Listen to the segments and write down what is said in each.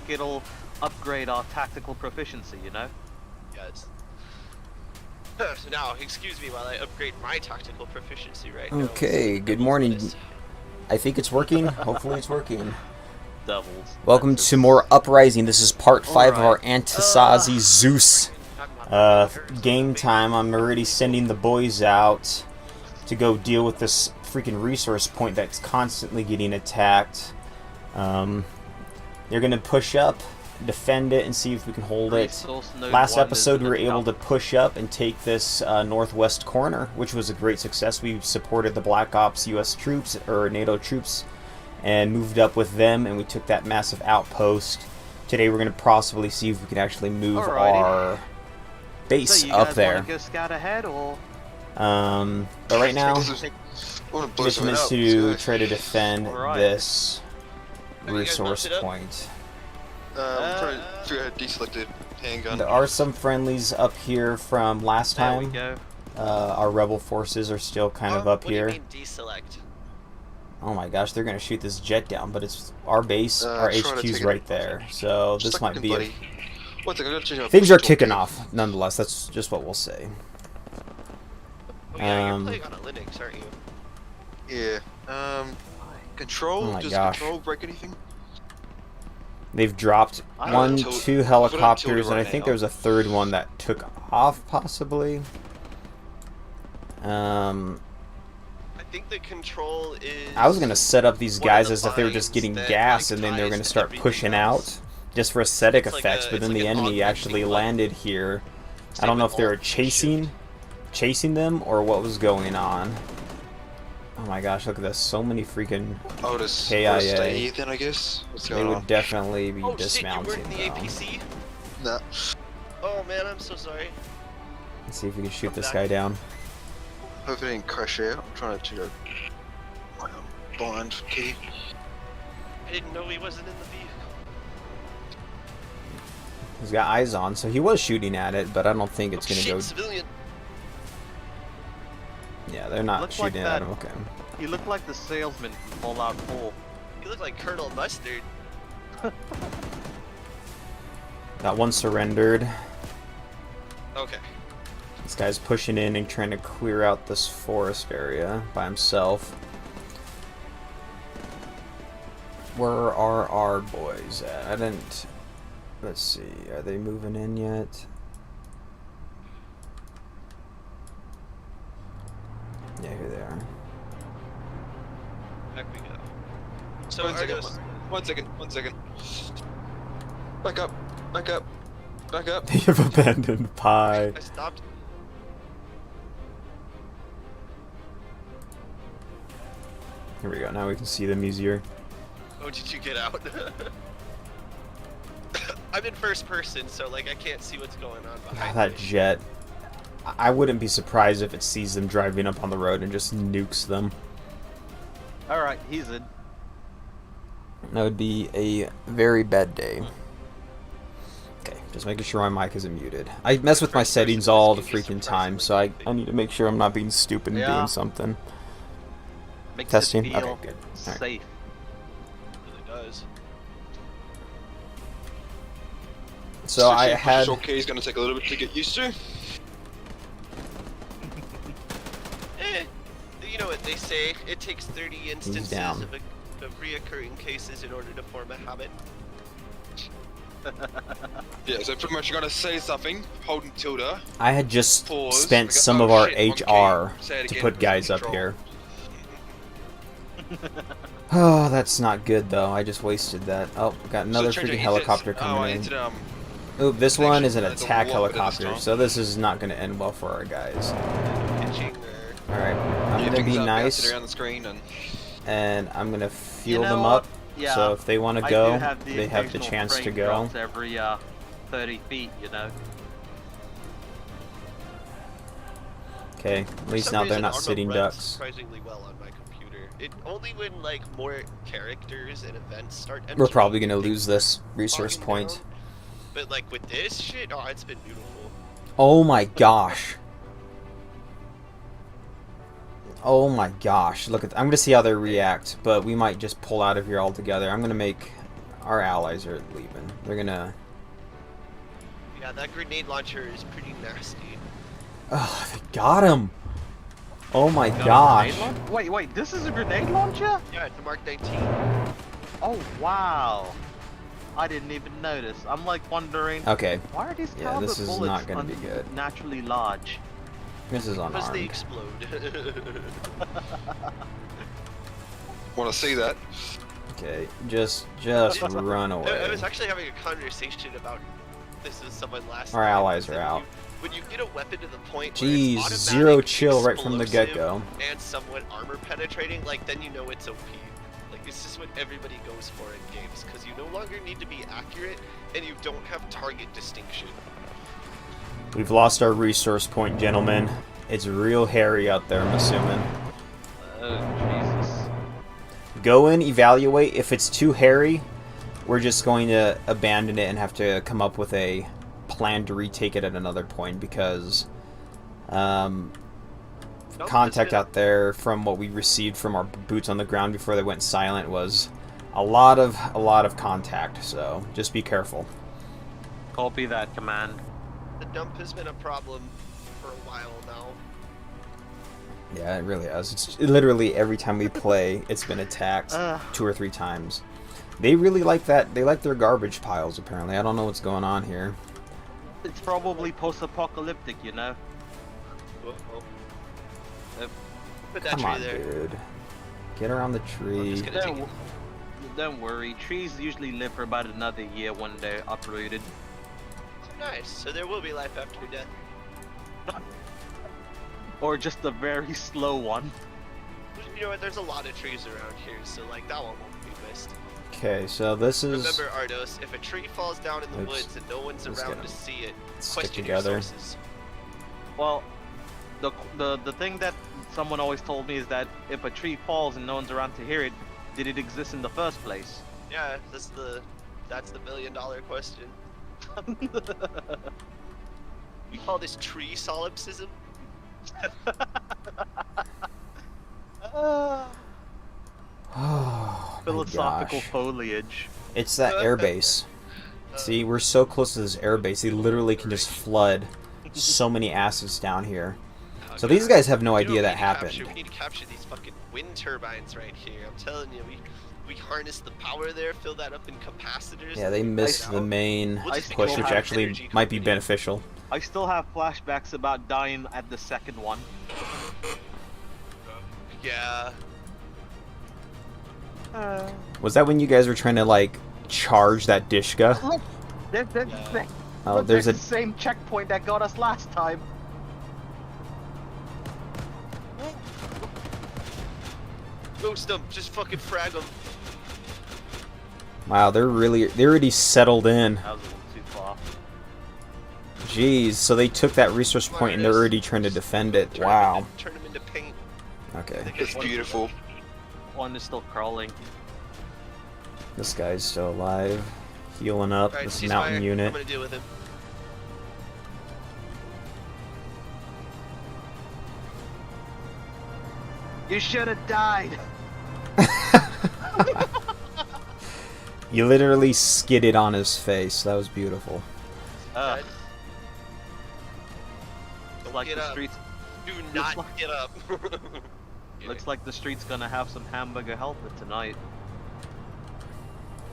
it'll upgrade our tactical proficiency, you know? Yes. So now, excuse me while I upgrade my tactical proficiency right now. Okay, good morning. I think it's working. Hopefully it's working. Doubles. Welcome to more Uprising. This is part 5 of our Antistasi Zeus game time. I'm already sending the boys out to go deal with this freaking resource point that's constantly getting attacked. They're going to push up, defend it, and see if we can hold it. Last episode we were able to push up and take this northwest corner, which was a great success. We supported the Black Ops US troops, or NATO troops, and moved up with them, and we took that massive outpost. Today we're going to possibly see if we can actually move our base so you up guys there. Want to go scout ahead, or? But right now, the mission is to try to defend this resource point. I'm trying to figure out how to deselect a handgun. There are some friendlies up here from last There time. we go. Our rebel forces are still kind of up here. What do you mean deselect? Oh my gosh, they're gonna shoot this jet down, but it's our base, our trying to HQ's take it right out. there. So this might be a... One second, I gotta change my Things are push kicking tool. off, nonetheless. That's just what we'll say. Oh yeah, you're playing on a Linux, aren't you? Yeah. Control? Oh my Does gosh. control break anything? They've dropped I one, don't know. two I don't helicopters, know and I right think now. there was a third one that took off, possibly. I think the control is... I was gonna set up these one of guys the as if they were just vines getting that, gas, like, and then they were gonna ties start everything pushing else. out, just for aesthetic It's like effects. a- But then it's the like an enemy augmenting actually button. landed here. I Same don't know with if they were alt and shift. chasing them, or what was going on. Oh my gosh, look at this! So many freaking. Oh, just KIA. stay then, I guess? What's They going would on? definitely be Oh shit, you dismounting. weren't in the though. APC? Nah. Oh man, I'm so sorry. Let's see if we can shoot Come this back. guy down. Hope it didn't crash out. I'm trying to go blind key. I didn't know he wasn't in the vehicle. He's got eyes on, so he was shooting at it, but I don't think it's Oh, gonna shit, go. civilian. Yeah, they're not Looks like shooting at that. him. Okay. You look like the salesman from Fallout 4. You look like Colonel Mustard. That one surrendered. Okay. This guy's pushing in and trying to clear out this forest area by himself. Where are our boys at? I didn't... Let's see. Are they moving in yet? Yeah, here they are. Back we go. So One second, Argos, one second. Back up, back up, back up. They have abandoned pie. I stopped. Here we go. Now we can see them easier. Oh, did you get out? I'm in first person, so like I can't see what's going on behind That me. jet. I wouldn't be surprised if it sees them driving up on the road and just nukes them. Alright, he's in. That would be a very bad day. Okay, just making sure my mic isn't muted. I mess with my settings all the freaking time, so I need to make sure I'm not being stupid and Yeah. doing something. Makes Testing? it feel Okay, good. Alright. safe. It really does. So I had... Okay, he's gonna take a little bit to get used to. You know what they say, it takes 30 instances down. of reoccurring cases in order to form a habit. Yeah, so pretty much you gotta say something, holding tilde. I had just Pause. spent I go, some "Oh, of our shit, HR okay." Say it to again, put guys up control. here. Oh, that's not good though. I just wasted that. Oh, got another So change freaking it, helicopter oh, coming I in. entered, Oh, this one is an Connection, attack the water this helicopter, time. so this is not going to end well for our guys. Pitching or... Alright, I'm Yeah, going to things be are bouncing nice, around the screen and and I'm going to fuel know them what? up, Yeah, so if they want to I go, do have they have the occasional chance to frame go. drops every 30 feet, you know. Okay, at For least some now they're reason, not Arma sitting runs ducks. surprisingly well on my computer. It only when like more characters and events start We're entering, probably going to things lose this resource bogging point. down. But like with this shit, oh, it's been beautiful. Oh my gosh. Oh my gosh. Look at I'm going to see how they react, but we might just pull out of here altogether. I'm going to make our allies are leaving. They're gonna... Yeah, that grenade launcher is pretty nasty. Oh, they got him! Oh my Got a gosh. grenade launcher? Wait, this is a grenade launcher? Yeah, it's a Mark 19. Oh, wow. I didn't even notice. I'm like wondering, Okay, why are these yeah, caliber this is bullets not gonna be good. naturally large? this is Because they unarmed. explode. Want to see that? Okay, just run I away. was actually having a conversation about this with someone last Our night. allies are That out. When you get a weapon to the point Jeez, where it's zero automatic, chill right from the explosive, get-go. and somewhat armor penetrating, like then you know it's OP. Like it's just what everybody goes for in games, because you no longer need to be accurate and you don't have target distinction. We've lost our resource point, gentlemen. It's real hairy out there, I'm assuming. Oh, Jesus. Go in, evaluate. If it's too hairy, we're just going to abandon it and have to come up with a plan to retake it at another point, because contact out there from what we received from our boots on the ground before they went silent was a lot of contact, so just be careful. Copy that, command. The dump has been a problem for a while now. Yeah, it really has. It's literally every time we play, it's been attacked 2 or 3 times. They really like that. They like their garbage piles, apparently. I don't know what's going on here. It's probably post-apocalyptic, you know? Put that Come tree on, there. dude. Get around the I'm tree. just gonna take it. Don't worry, trees usually live for about another year when they're uprooted. Nice. So there will be life after death. Or just a very slow one. You know what? There's a lot of trees around here, so like that one won't be missed. Okay, so this is... Remember, Ardos, if a tree falls down in the Oops. woods and no one's Just around gonna to see it, stick question your together. sources. Well, the thing that someone always told me is that if a tree falls and no one's around to hear it, did it exist in the first place? Yeah, that's the $1 million question. We call this tree solipsism. Oh, my Philosophical gosh. foliage. It's that airbase. See, we're so close to this airbase, they literally can just flood so many assets down here. So these guys have no You know idea what that we need to happened. capture? We need to capture these fucking wind turbines right here. I'm telling you, we harness the power there, fill that up in capacitors. Yeah, they missed the main We'll just push, go which have actually energy might be company. beneficial. I still have flashbacks about dying at the second one. Yeah. Was that when you guys were trying to, like, charge that Dishka? Look, Oh, there's the a... same checkpoint that got us last time. Ghost them, just fucking frag them. Wow, they're already settled in. That was a little too far. Jeez, so they took that resource point and they're already trying to defend it. Wow. Turn them into paint. Okay. It's beautiful. One is still crawling. This guy's still alive. Healing up. Alright, This ceasefire. mountain I'm unit. gonna deal with him. You should have died. You literally skidded on his face. That was beautiful. Ugh. Don't Like get the up. streets. Do not like- get up. Looks like the street's gonna have some hamburger helper tonight.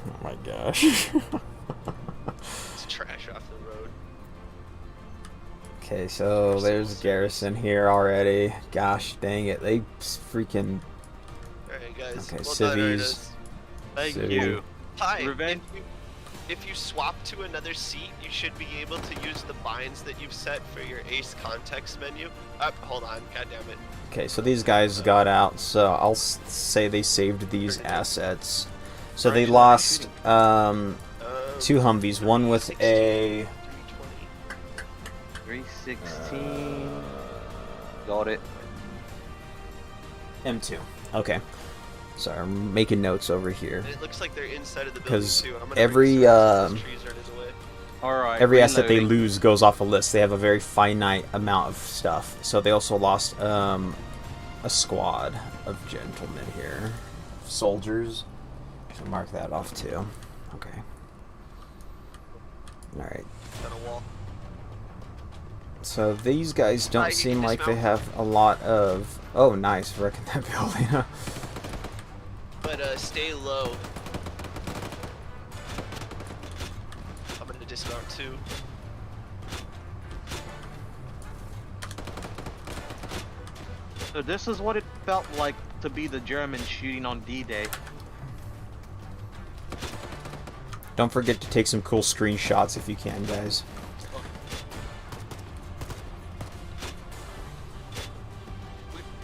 Oh my gosh. It's trash off the road. Okay, so there's Garrison here already. Gosh dang it. They freaking... Alright, guys. Okay, well done, civvies. Ernest. Thank So- you. Hi. Revenge. If you swap to another seat, you should be able to use the binds that you've set for your ace context menu. Hold on. God damn it. Okay, so these guys got out, so I'll say they saved these assets. So they lost 2 Humvees, one with a... 320. 316. Got it. M2. Okay. Sorry, I'm making notes over here. And it looks like they're inside of the building Because too. I'm gonna every, research these trees right in the way. Alright. Every asset they reloading. lose goes off a list. They have a very finite amount of stuff. So they also lost a squad of gentlemen here. Soldiers. So mark that off too. Okay. Alright. On a wall. So these guys don't you seem can like they dismount. have a lot of... Oh, nice. Wrecking that building. But stay low. I'm gonna dismount too. So this is what it felt like to be the Germans shooting on D-Day. Don't forget to take some cool screenshots if you can, guys.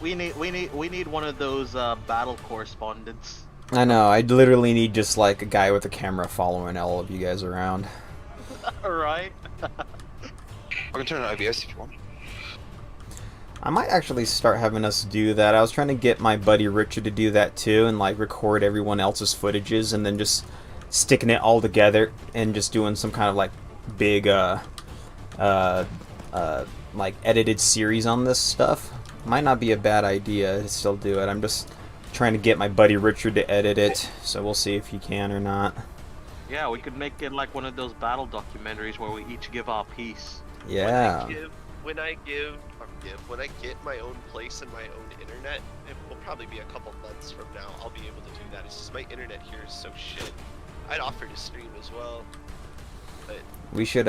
We need one of those battle correspondents. I know, I literally need just like a guy with a camera following all of you guys around. Right? I can turn on OBS if you want. I might actually start having us do that. I was trying to get my buddy Richard to do that too, and like record everyone else's footages and then just sticking it all together and just doing some kind of like big like edited series on this stuff. Might not be a bad idea to still do it. I'm just trying to get my buddy Richard to edit it, so we'll see if he can or not. Yeah, we could make it like one of those battle documentaries where we each give our piece. Yeah. When I get my own place and my own internet, it will probably be a couple months from now. I'll be able to do that. It's just my internet here is so shit. I'd offer to stream as well, but We should,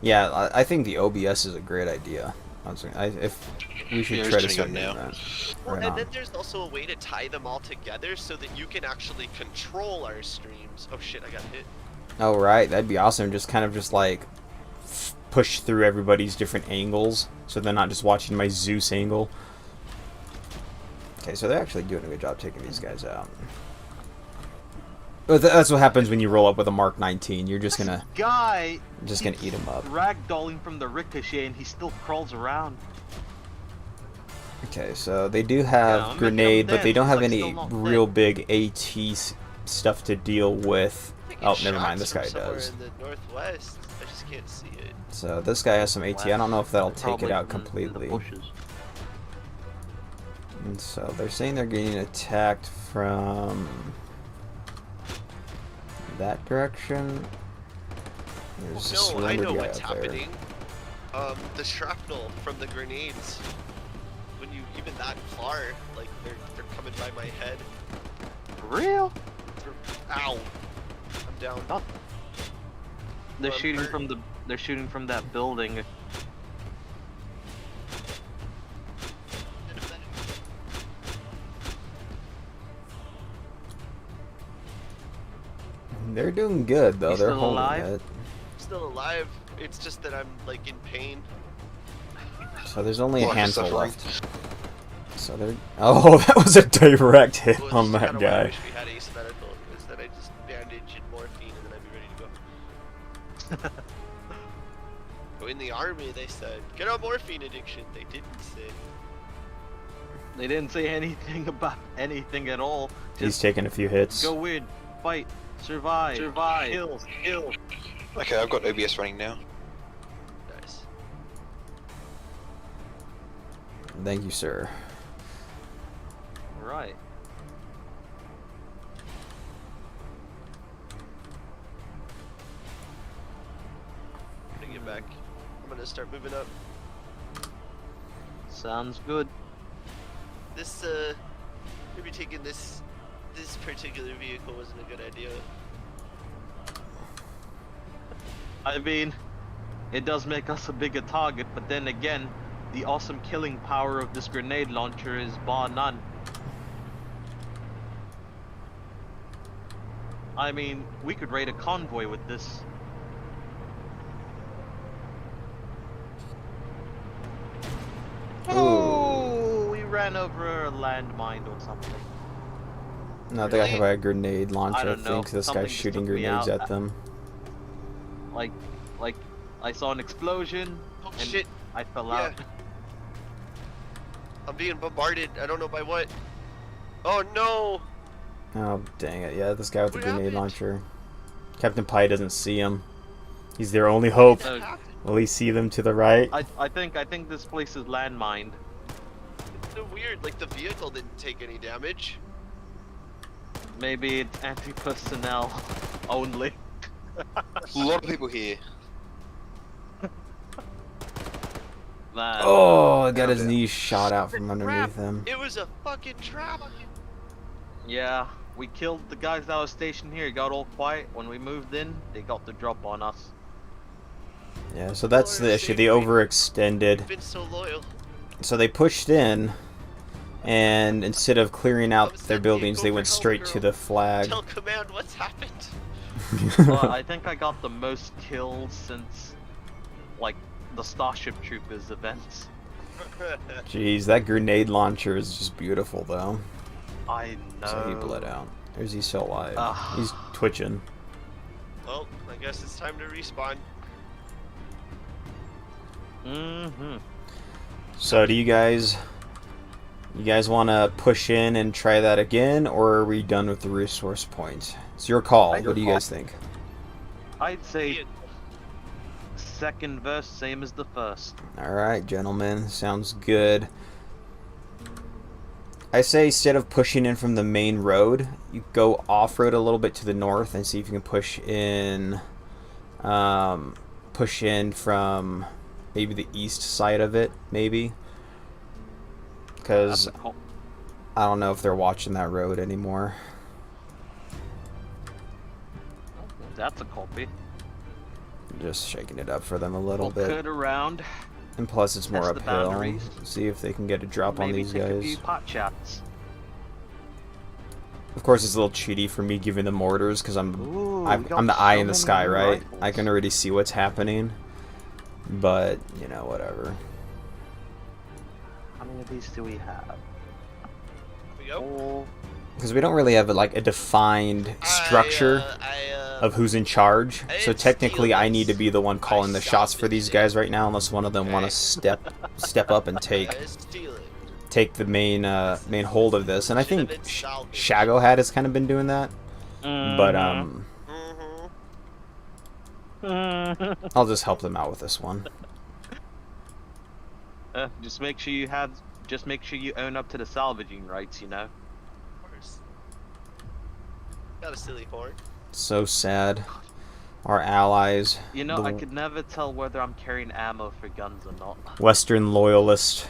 yeah, I think the OBS is a great idea. If we should Yeah, try to it's start doing doing now. that. well, Right and on. then there's also a way to tie them all together so that you can actually control our streams. Oh shit, I got hit. Oh, right, that'd be awesome. Just kind of just like push through everybody's different angles, so they're not just watching my Zeus angle. Okay, so they're actually doing a good job taking these guys out. But that's what happens when you roll up with a Mark 19. You're just gonna Guy eat them up. ragdolling from the ricochet and he still crawls around. Okay, so they do Yeah, have I'm making grenade, them but they dead. don't have It's like any still not real dead. big AT stuff to deal with. I think Oh, it's never mind. shots This guy from somewhere does. in the northwest. I just can't see it. So this guy has some AT. I don't know if that'll take it Probably out in the completely. bushes. And so they're saying they're getting attacked from that direction. There's a No, I surrendered know guy what's out there. happening. The shrapnel from the grenades. When you even that far, like they're coming by my head. For real? Ow! I'm down. Oh. They're I'm shooting hurt. from the. They're shooting from that building. They're doing good though. He's They're still holding alive? it. Still alive. It's just that I'm like in pain. So there's only a Lots of handful suffering. left. So they're. Oh, that was a direct hit Well, on this is that kinda why I guy. wish we had ace medical, is that I just bandage and morphine and then I'd be ready to go. So in the army, they said, get a morphine addiction. They didn't say. They didn't say anything about anything at all. He's Just taking a few hits. go in, fight, survive, kill. Okay, I've got OBS running now. Nice. Thank you, sir. Right. I'm gonna get back. I'm gonna start moving up. Sounds good. This, maybe taking this particular vehicle wasn't a good idea. I mean, it does make us a bigger target, but then again, the awesome killing power of this grenade launcher is bar none. I mean, we could raid a convoy with this. Oh, we ran over a landmine or something. No, they got hit Really? by a grenade launcher. I don't know. think this Something guy's just shooting took me grenades out. at them. Like, I saw an explosion Oh and shit! I fell Yeah. out. I'm being bombarded. I don't know by what. Oh no! Oh, dang it. Yeah, this guy with the What grenade happened? launcher. Captain Pie doesn't see him. He's their only hope. Uh, What happened? Will he see them to the right? I think this place is landmined. It's so weird. Like the vehicle didn't take any damage. Maybe it's anti-personnel only. A lot of people here. Man. Oh, I got his Yeah. knees shot out from underneath him. It was a fucking trap. Yeah, we killed the guys that were stationed here. It got all quiet. When we moved in, they got the drop on us. Yeah, so that's the issue. They overextended. You've been so loyal. So they pushed in, and instead of clearing out their buildings, they went straight to the flag. Tell command what's happened. Well, I think I got the most kills since, like, the Starship Troopers events. Jeez, that grenade launcher is just beautiful, though. I know. So he bled out. Or is he still alive? Ugh. He's twitching. Well, I guess it's time to respawn. Mm-hmm. So do you guys want to push in and try that again, or are we done with the resource point? It's your call. What do you guys think? I'd say second verse, same as the first. All right, gentlemen. Sounds good. I say instead of pushing in from the main road, you go off-road a little bit to the north and see if you can push in from maybe the east side of it, maybe. Because I don't know if they're watching that road anymore. That's a copy. Just shaking it up for them a little We'll bit. cut around. And plus it's more test the uphill. boundaries. See if they can get a drop on Maybe these take a guys. few pot shots. Of course, it's a little cheaty for me giving them orders because I'm we got the eye so in the many sky, new right? rifles. I can already see what's happening. But, you know, whatever. How many of these do we have? We go. Four. Because we don't really have a defined structure of who's in charge. So it's technically, I steelers. need to be the one calling the shots for these salvaged guys right now, unless one of them want Okay. to step up and take the main hold of this. And I think Shaggohat has kind of been doing that. But I'll just help them out with this one. Just make sure you own up to the salvaging rights, you know. Of course. Got a silly horn. So sad. Our allies, You know, I the could never tell whether I'm carrying ammo for guns or not. Western Loyalists,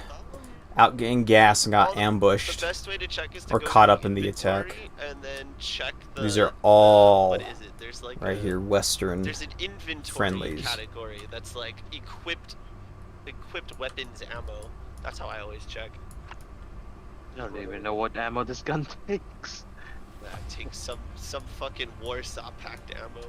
out getting gas and got The ambushed. best way to check is to or go caught to up in the attack. inventory and then check the. These are all What is it? There's like right here, Western. There's an inventory friendlies. category that's like equipped weapons ammo. That's how I always check. I don't even know what ammo this gun takes. That takes some fucking Warsaw packed ammo.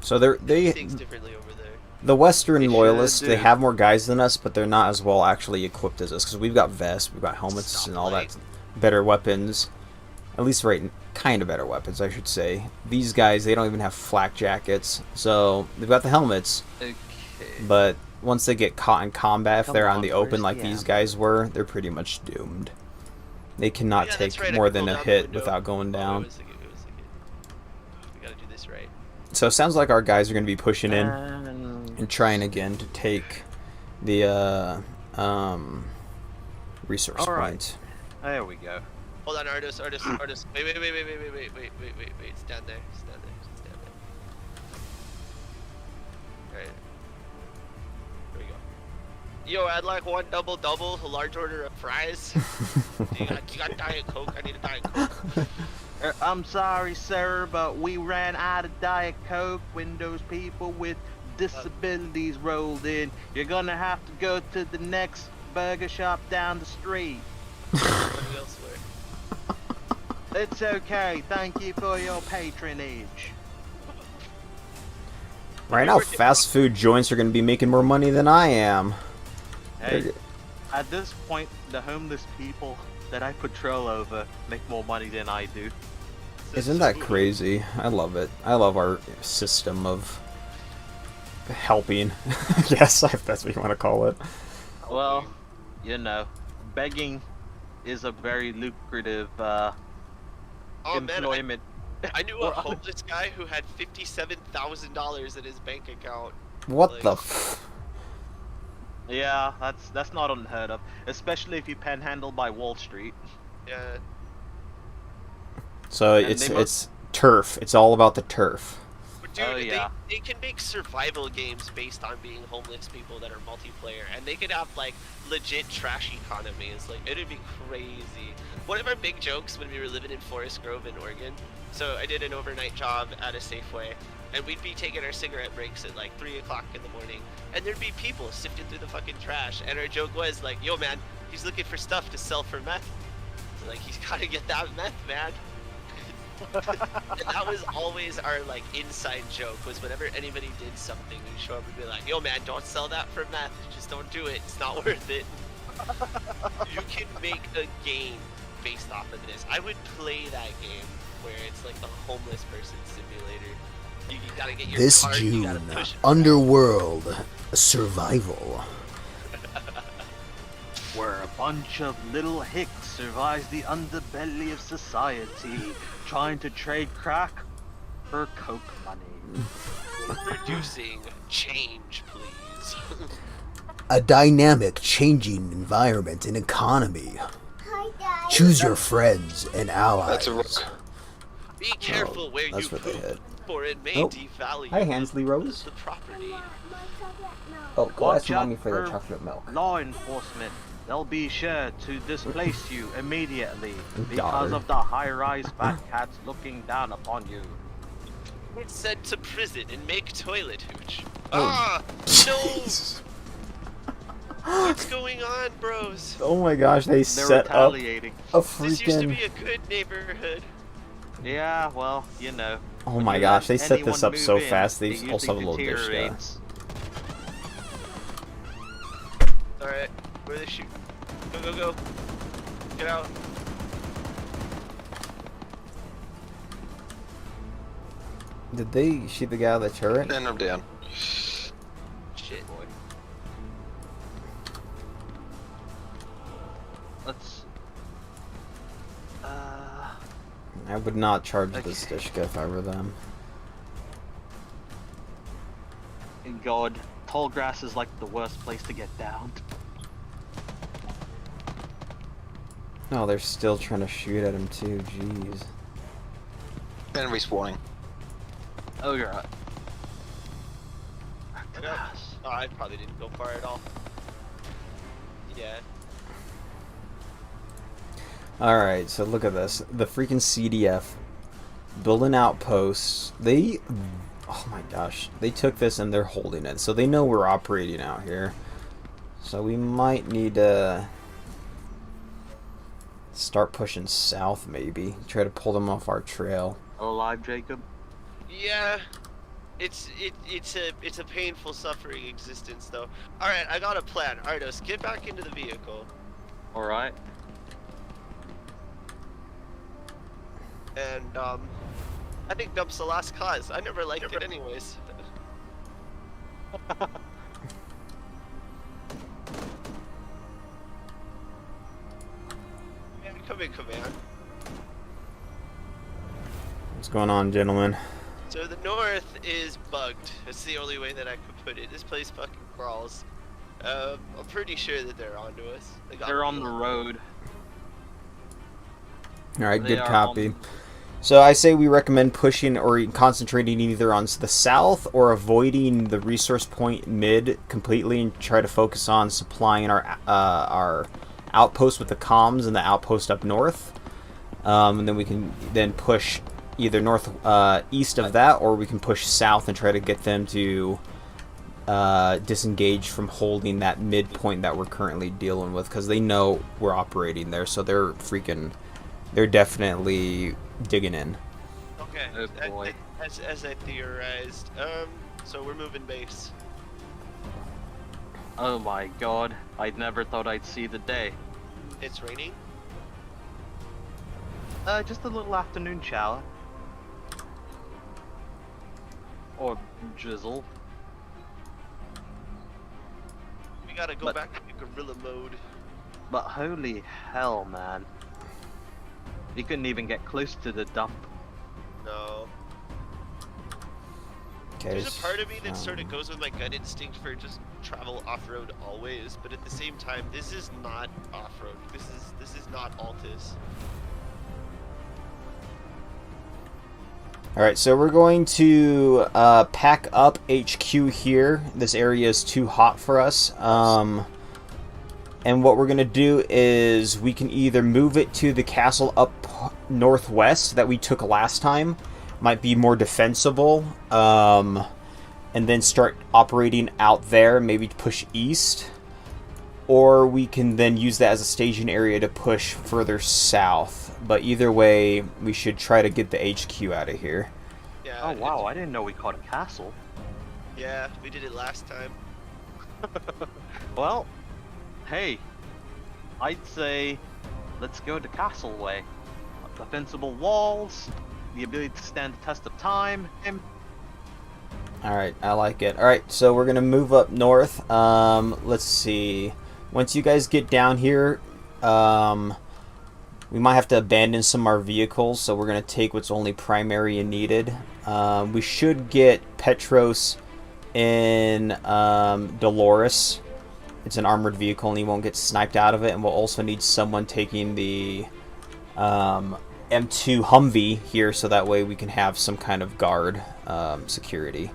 So they Things differently over there. the Western They should, Loyalists, they dude. have more guys than us, but they're not as well actually equipped as us because we've got vests, we've got helmets, Stop and all lying. that, better weapons. At least kind of better weapons, I should say. These guys, they don't even have flak jackets, so they've got the helmets, Okay. but once they get caught in combat, if Come they're on on, the open where's like the these ammo? guys were, they're pretty much doomed. They cannot Yeah, take that's right, I more can than pull a down the hit window. without going Oh, down. wait a second. We gotta do this right. So it sounds like our guys are going to be pushing in And and trying again to take the resource All right. point. there we go. Hold on, artist. Wait. Stand there. Alright. There we go. Yo, I'd like one double, a large order of fries. you got Diet Coke? I need a Diet Coke. I'm sorry, sir, but we ran out of Diet Coke when those people with disabilities rolled in. You're gonna have to go to the next burger shop down the street. Elsewhere. It's okay. Thank you for your patronage. Right now, fast food joints are going to be making more money than I am. Hey, at this point, the homeless people that I patrol over make more money than I do. Isn't that crazy? I love it. I love our system of helping. Yes, if that's what you want to call it. Well, you know, begging is a very lucrative Oh man, employment. I knew a homeless guy who had $57,000 in his bank account. What Like- the f... Yeah, that's not unheard of, especially if you panhandle by Wall Street. Yeah. So And it's turf. It's all about the turf. But dude, Oh, yeah. they can make survival games based on being homeless people that are multiplayer, and they could have like legit trash economies. Like it'd be crazy. One of our big jokes when we were living in Forest Grove in Oregon. So I did an overnight job at a Safeway, and we'd be taking our cigarette breaks at like 3 o'clock in the morning, and there'd be people sifting through the fucking trash, and our joke was like, yo man, he's looking for stuff to sell for meth. So, like, he's gotta get that meth, man. And that was always our like inside joke, was whenever anybody did something, we'd show up and be like, yo man, don't sell that for meth, just don't do it, it's not worth it. You can make a game based off of this. I would play that game where it's like the homeless person simulator. You gotta get your This card, you gotta June, push it. Underworld Survival. Where a bunch of little hicks survives the underbelly of society, trying to trade crack for coke money. Producing change, please. A dynamic, changing environment and economy. Choose your friends and allies. That's a rook. Be careful where you that's what they poop, hit. for it may Oh. devalue Hi, Hansley Rose. the property. Oh, go Watch ask mommy out for the for chocolate milk. Law enforcement. They'll be sure to displace you immediately because Daughter. of the high-rise fat cats looking down upon you. Get sent to prison and make toilet hooch. Oh. Ah, no! What's going on, bros? Oh my gosh, they They're set up retaliating. a This used to freaking. be a good neighborhood. Yeah, well, you know. Oh when my you gosh, let they set this anyone up so move in, fast. They it also have a usually little dish there. deteriorates. Alright, where are they shooting? Go, go, go. Get out. Did they shoot the guy out of the turret? And I'm down. Shit, boy. Let's. I would not charge Okay. this Dishka if I were them. God, tall grass is like the worst place to get down. No, they're still trying to shoot at him too. Jeez. And respawning. Oh, you're right. Back to Yep. grass. Oh, I probably didn't go far at all. Yeah. Alright, so look at this. The freaking CDF building outposts. They. Oh my gosh. They took this and they're holding it. So they know we're operating out here. So we might need to start pushing south, maybe. Try to pull them off our trail. Alive, Jacob? Yeah. It's a painful, suffering existence, though. Alright, I got a plan. Ardos, get back into the vehicle. Alright. And, I think dump's the last cause. I never liked it anyways. Man, come in, command. What's going on, gentlemen? So the north is bugged. That's the only way that I could put it. This place fucking crawls. I'm pretty sure that they're onto us. They're on the road. Alright, They good are copy. on- So I say we recommend pushing or concentrating either on the south or avoiding the resource point mid completely and try to focus on supplying our outpost with the comms and the outpost up north. And then we can then push either north east of that, or we can push south and try to get them to disengage from holding that midpoint that we're currently dealing with, because they know we're operating there, so they're definitely digging in. Okay. Oh, boy. As I theorized. So we're moving base. Oh my god, I never thought I'd see the day. It's raining. Just a little afternoon shower. Or drizzle. We gotta go But- back to guerrilla mode. But holy hell, man. You couldn't even get close to the dump. No. Okay. There's a part of me that sort of goes with my gut instinct for just travel off-road always, but at the same time, this is not off-road. This is not Altis. Alright, so we're going to pack up HQ here. This area is too hot for us. And what we're going to do is we can either move it to the castle up northwest that we took last time. Might be more defensible. And then start operating out there, maybe push east. Or we can then use that as a staging area to push further south. But either way, we should try to get the HQ out of here. Yeah. Oh wow, I didn't know we caught a castle. Yeah, we did it last time. Well, hey, I'd say let's go the castle way. Defensible walls, the ability to stand the test of time. Alright, I like it. Alright, so we're going to move up north. Let's see. Once you guys get down here, we might have to abandon some of our vehicles, so we're going to take what's only primary and needed. We should get Petros in Dolores. It's an armored vehicle and he won't get sniped out of it, and we'll also need someone taking the M2 Humvee here, so that way we can have some kind of guard security.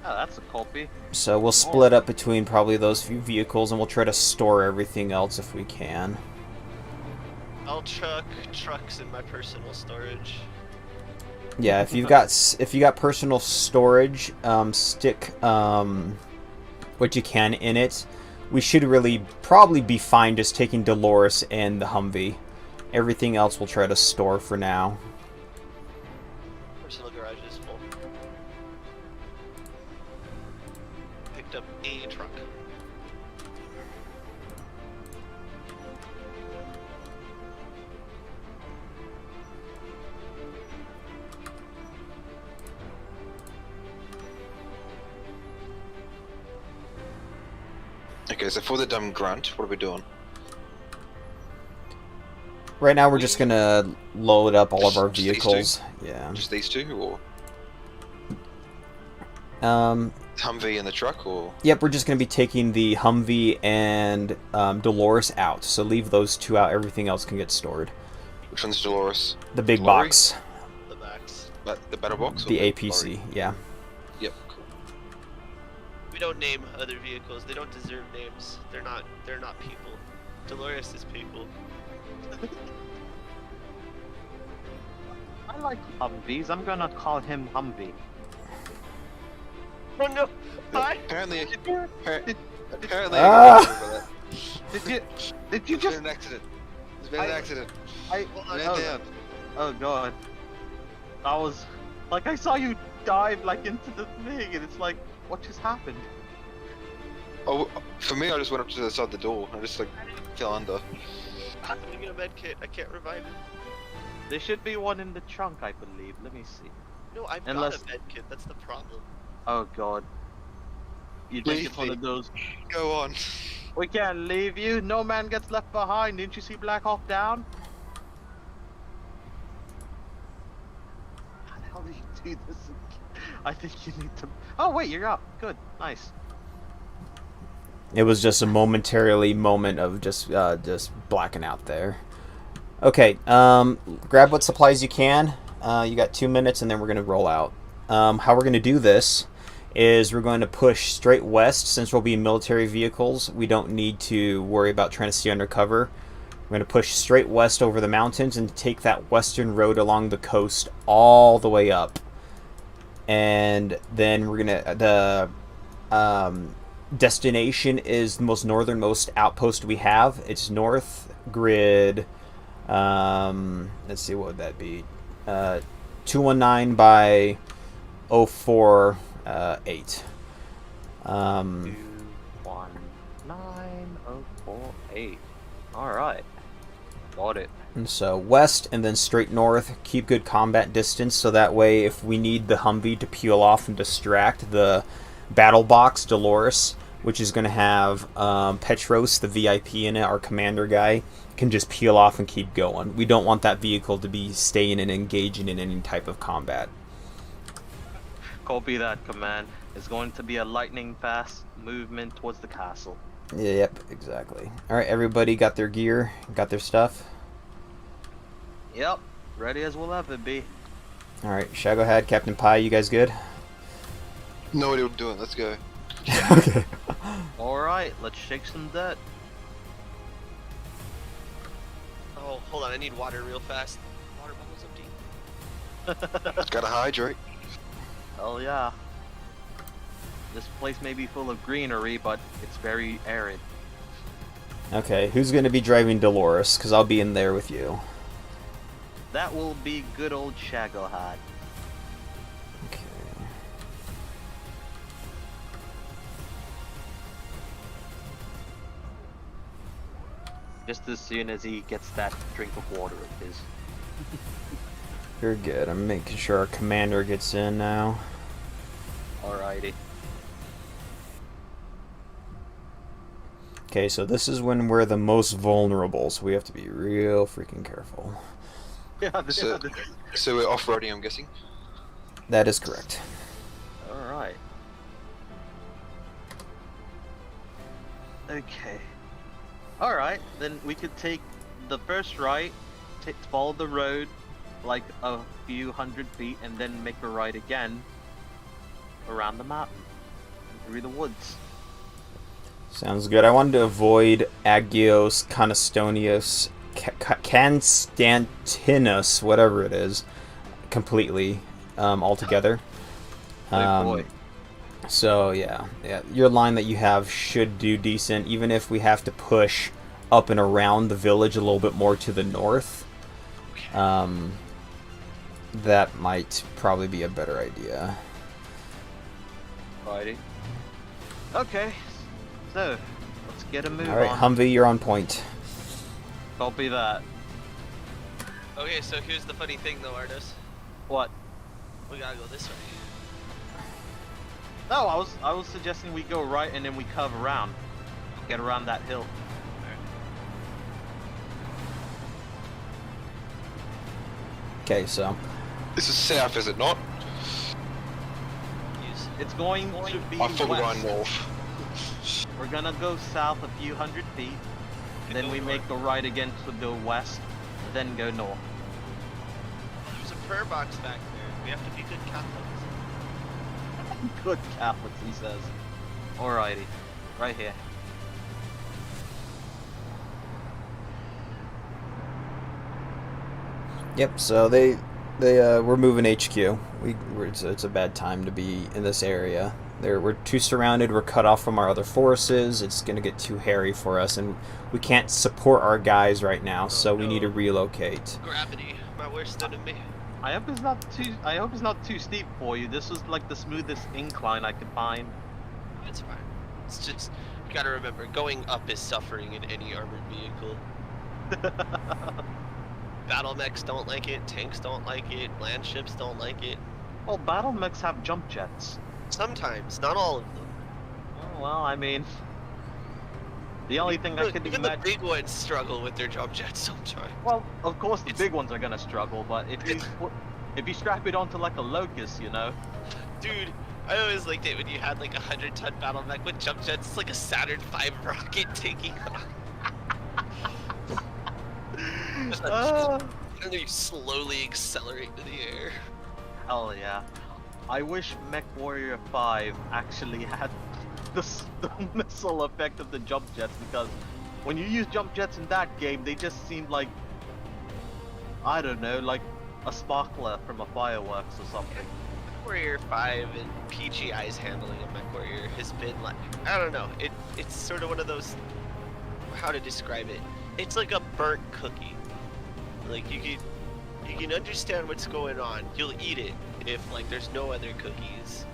Oh, that's a copy. So we'll split up between probably those few vehicles, and we'll try to store everything else if we can. I'll chuck trucks in my personal storage. Yeah, if you got personal storage, stick what you can in it. We should really probably be fine just taking Dolores and the Humvee. Everything else we'll try to store for now. Personal garage is full. Picked up a truck. Okay, so for the dumb grunt, what are we doing? Right now we're just gonna load up all of our Just these two? vehicles. Yeah. Just these two, or Um. Humvee and the truck, or Yep, we're just gonna be taking the Humvee and Dolores out. So leave those two out. Everything else can get stored. which one's Dolores? The big Lorry? box, The backs. The battle box? Or the lorry? APC. Yeah. Yep, cool. We don't name other vehicles. They don't deserve names. They're not people. Dolores is people. I like Humvees. I'm gonna call him Humvee. Oh no! Hi! Apparently, apparently, Ah! Did you There's just? been an accident. There's been an accident. I Man down. Oh god. I was like, I saw you dive like into the thing, and it's like, what just happened? Oh, for me, I just went up to the side of the door. I just like fell under. I'm gonna get a med kit. I can't revive him. There should be one in the trunk, I believe. Let me see. No, I've Unless- got a med kit. That's the problem. Oh god. You think Leave it's one me. of those? Go on. We can't leave you. No man gets left behind. Didn't you see Black Hawk Down? How the hell do you do this? I think you need to. Oh wait, you're up. Good, nice. It was just a moment of just blacking out there. Okay, grab what supplies you can. You got 2 minutes, and then we're gonna roll out. How we're gonna do this is we're going to push straight west. Since we'll be in military vehicles, we don't need to worry about trying to stay under cover. We're going to push straight west over the mountains and take that western road along the coast all the way up. And then we're going to... The destination is the most northernmost outpost we have. It's north grid... let's see, what would that be? 219 by 048. 219048. Alright. Got it. And so west and then straight north. Keep good combat distance so that way if we need the Humvee to peel off and distract, the battle box Dolores, which is going to have Petros, the VIP in it, our commander guy, can just peel off and keep going. We don't want that vehicle to be staying and engaging in any type of combat. Copy that, command. It's going to be a lightning fast movement towards the castle. Yep, exactly. Alright, everybody got their gear, got their stuff? Yep, ready as we'll ever be. Alright, Shago Had, Captain Pie, you guys good? Know what we're doing, let's go. Okay. Alright, let's shake some dirt. Oh, hold on, I need water real fast. Water bottle's empty. Gotta hydrate. Hell yeah. This place may be full of greenery, but it's very arid. Okay, who's going to be driving Dolores? Because I'll be in there with you. That will be good old Shagglehide. Okay. Just as soon as he gets that drink of water of his. Very good. I'm making sure our commander gets in now. Alrighty. Okay, so this is when we're the most vulnerable, so we have to be real freaking careful. Yeah, So we're off-roading, I'm guessing? That is correct. Alright. Okay. Alright, then we could take the first right, follow the road like a few hundred feet, and then make a right again around the mountain, through the woods. Sounds good. I wanted to avoid Agios, Constantinius, Constantinus, whatever it is, completely, altogether. Boy. So yeah, your line that you have should do decent, even if we have to push up and around the village a little bit more to the north. That might probably be a better idea. Alrighty. Okay, so let's get a move All right, on. Humvee, you're on point. Copy that. Okay, so here's the funny thing though, Ardos. What? We gotta go this way. No, I was suggesting we go right and then we curve around. Get around that hill. Okay, so This is south, is it not? It's going to be I thought we were west. going north. We're gonna go south a few hundred feet, then we make a right again to go west, then go north. There's a prayer box back there. We have to be good Catholics. Good Catholics, he says. Alrighty, right here. yep. So we're moving HQ. It's a bad time to be in this area. We're too surrounded. We're cut off from our other forces. It's gonna get too hairy for us, and we can't support our guys right now. So we need to relocate. Gravity, my worst enemy. I hope it's not too steep for you. This was like the smoothest incline I could find. It's fine. It's just, you gotta remember, going up is suffering in any armored vehicle. Battle mechs don't like it, tanks don't like it, land ships don't like it. Well, battle mechs have jump jets. Sometimes, not all of them. Oh, well, I mean, the only thing I could Even imagine. the big ones struggle with their jump jets sometimes. Well, of course the big ones are gonna struggle, but if you strap it onto like a locust, you know. Dude, I always liked it when you had like a 100-ton battle mech with jump jets. It's like a Saturn V rocket taking off. And then you slowly accelerate to the air. Hell yeah. I wish Mech Warrior 5 actually had the missile effect of the jump jets, because when you use jump jets in that game, they just seem like, I don't know, like a sparkler from a fireworks or something. Mech Warrior 5 and PGI's handling of Mech Warrior has been like, I don't know, it's sort of one of those, how to describe it. It's like a burnt cookie. Like you can understand what's going on. You'll eat it if like there's no other cookies,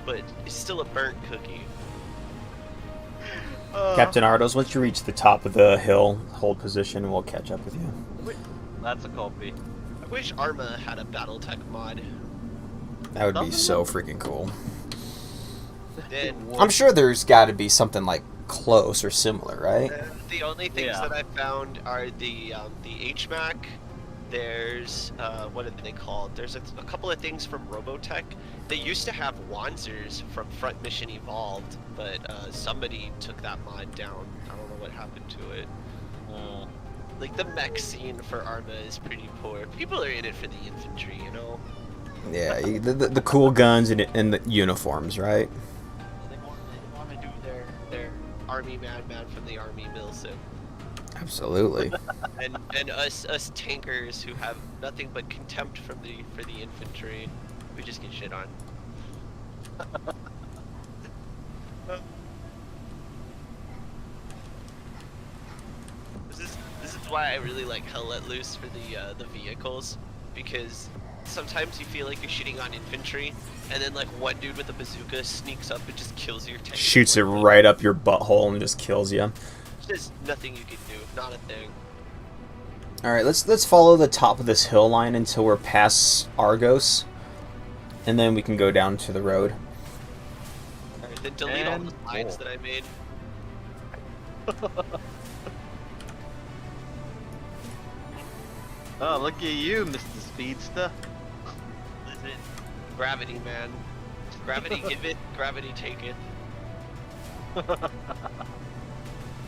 but it's still a burnt cookie. Captain Ardos, once you reach the top of the hill, hold position, and we'll catch up with you. That's a copy. I wish Arma had a BattleTech mod. That would be so freaking cool. Then I'm sure there's got to be something like close or similar, right? the only things Yeah. that I found are the HMAC, There's, what are they called? There's a couple of things from Robotech. They used to have Wanzers from Front Mission Evolved, but somebody took that mod down. I don't know what happened to it. Like, the mech scene for Arma is pretty poor. People are in it for the infantry, you know? Yeah, the cool guns and the uniforms, right? They want to do their army madman from the army mill sim. Absolutely. and us tankers who have nothing but contempt for the infantry, we just get shit on. This is why I really like Hell Let Loose for the vehicles, because sometimes you feel like you're shitting on infantry, and then like one dude with a bazooka sneaks up and just kills your tank. Shoots it right up your butthole and just kills you. There's nothing you can do, not a thing. Alright, let's follow the top of this hill line until we're past Argos, and then we can go down to the road. Alright, then delete all the lines that I made. Oh, look at you, Mr. Speedster. Listen, gravity, man. Gravity give it, gravity take it.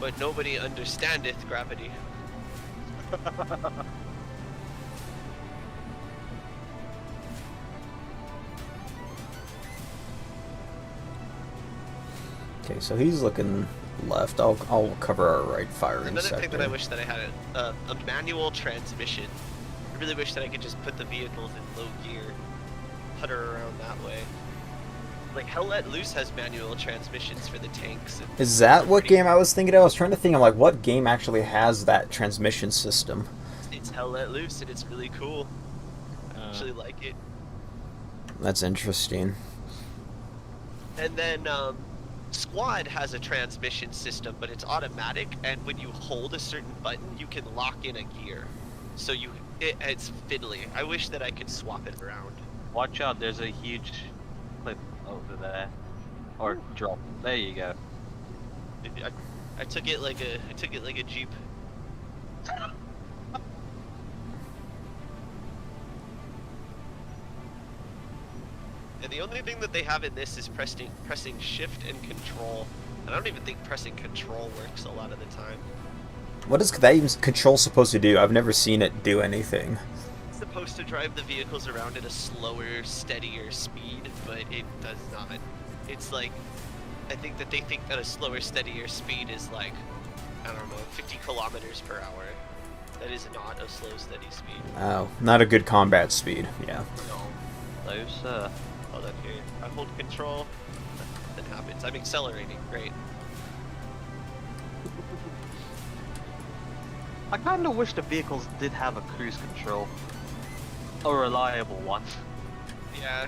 But nobody understandeth gravity. Okay, so he's looking left. I'll cover our right firing Another sector. thing that I wish that I had a manual transmission. I really wish that I could just put the vehicles in low gear, putter around that way. Like Hell Let Loose has manual transmissions for the tanks. And Is that what game I was thinking of? I was trying to think, I'm like, what game actually has that transmission system? it's Hell Let Loose and it's really cool. I actually like it. That's interesting. And then Squad has a transmission system, but it's automatic, and when you hold a certain button, you can lock in a gear. So it's fiddly. I wish that I could swap it around. Watch out, there's a huge cliff over there. Or drop. There you go. I took it like a Jeep. And the only thing that they have in this is pressing shift and control. And I don't even think pressing control works a lot of the time. What is that even control supposed to do? I've never seen it do anything. It's supposed to drive the vehicles around at a slower, steadier speed, but it does not. It's like, I think that they think that a slower, steadier speed is like, I don't know, 50 kilometers per hour. That is not a slow, steady speed. Oh, not a good combat speed. Yeah. No. Those, hold on here. I hold control. Nothing happens. I'm accelerating. Great. I kinda wish the vehicles did have a cruise control. A reliable one. Yeah.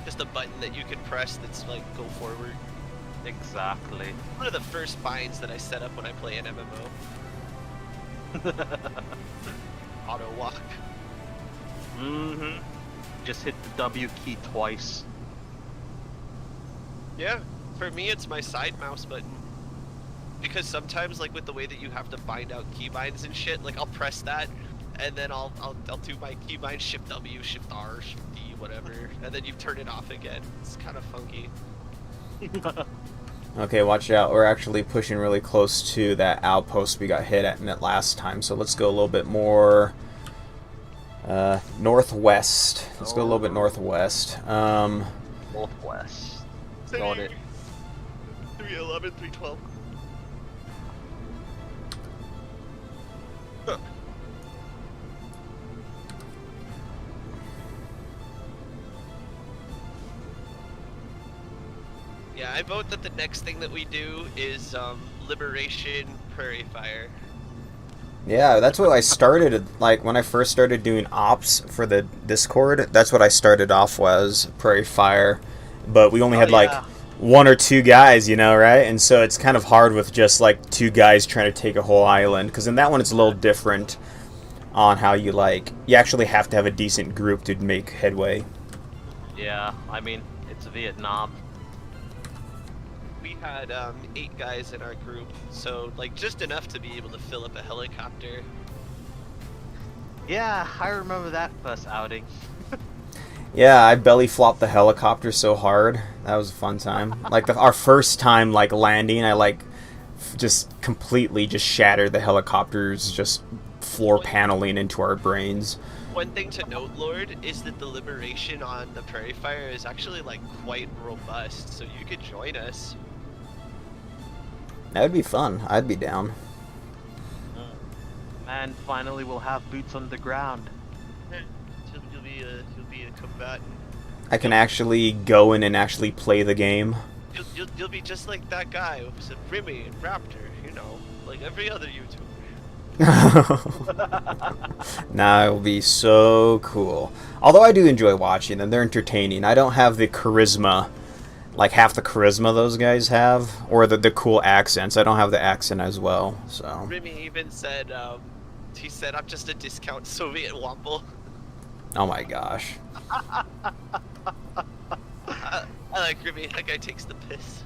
Just a button that you can press that's like, go forward. Exactly. One of the first binds that I set up when I play an MMO. Auto walk. Mm-hmm. Just hit the W key twice. Yeah, for me it's my side mouse button. Because sometimes, like with the way that you have to bind out keybinds and shit, like I'll press that, and then I'll do my keybind, Shift W, Shift R, Shift D, whatever, and then you turn it off again. It's kind of funky. Okay, watch out. We're actually pushing really close to that outpost we got hit at in it last time. So let's go a little bit more northwest. Let's go a little bit northwest. Northwest. Got it. 311, 312. Huh. Yeah, I vote that the next thing that we do is Liberation Prairie Fire. Yeah, that's what I started, like, when I first started doing ops for the Discord, that's what I started off was, Prairie Fire, but we only had, like, one or two guys, you know, right? And so it's kind of hard with just, like, two guys trying to take a whole island, because in that one it's a little different on how you, like, you actually have to have a decent group to make headway. Yeah, I mean, it's Vietnam. We had 8 guys in our group, so like just enough to be able to fill up a helicopter. Yeah, I remember that first outing. Yeah, I belly flopped the helicopter so hard. That was a fun time. Like our first time like landing, I like just completely just shattered the helicopter's just floor paneling into our brains. One thing to note, Lord, is that the liberation on the Prairie Fire is actually like quite robust, so you could join us. That would be fun. I'd be down. And finally we'll have boots on the ground. You'll be a combatant. I can actually go in and actually play the game. You'll be just like that guy who said Remy and Raptor, you know, like every other YouTuber. Nah, it will be so cool. Although I do enjoy watching them, they're entertaining. I don't have the charisma, like half the charisma those guys have, or the cool accents. I don't have the accent as well, so. Remy even said, he said, I'm just a discount Soviet womble. Oh my gosh. I like Remy, that guy takes the piss.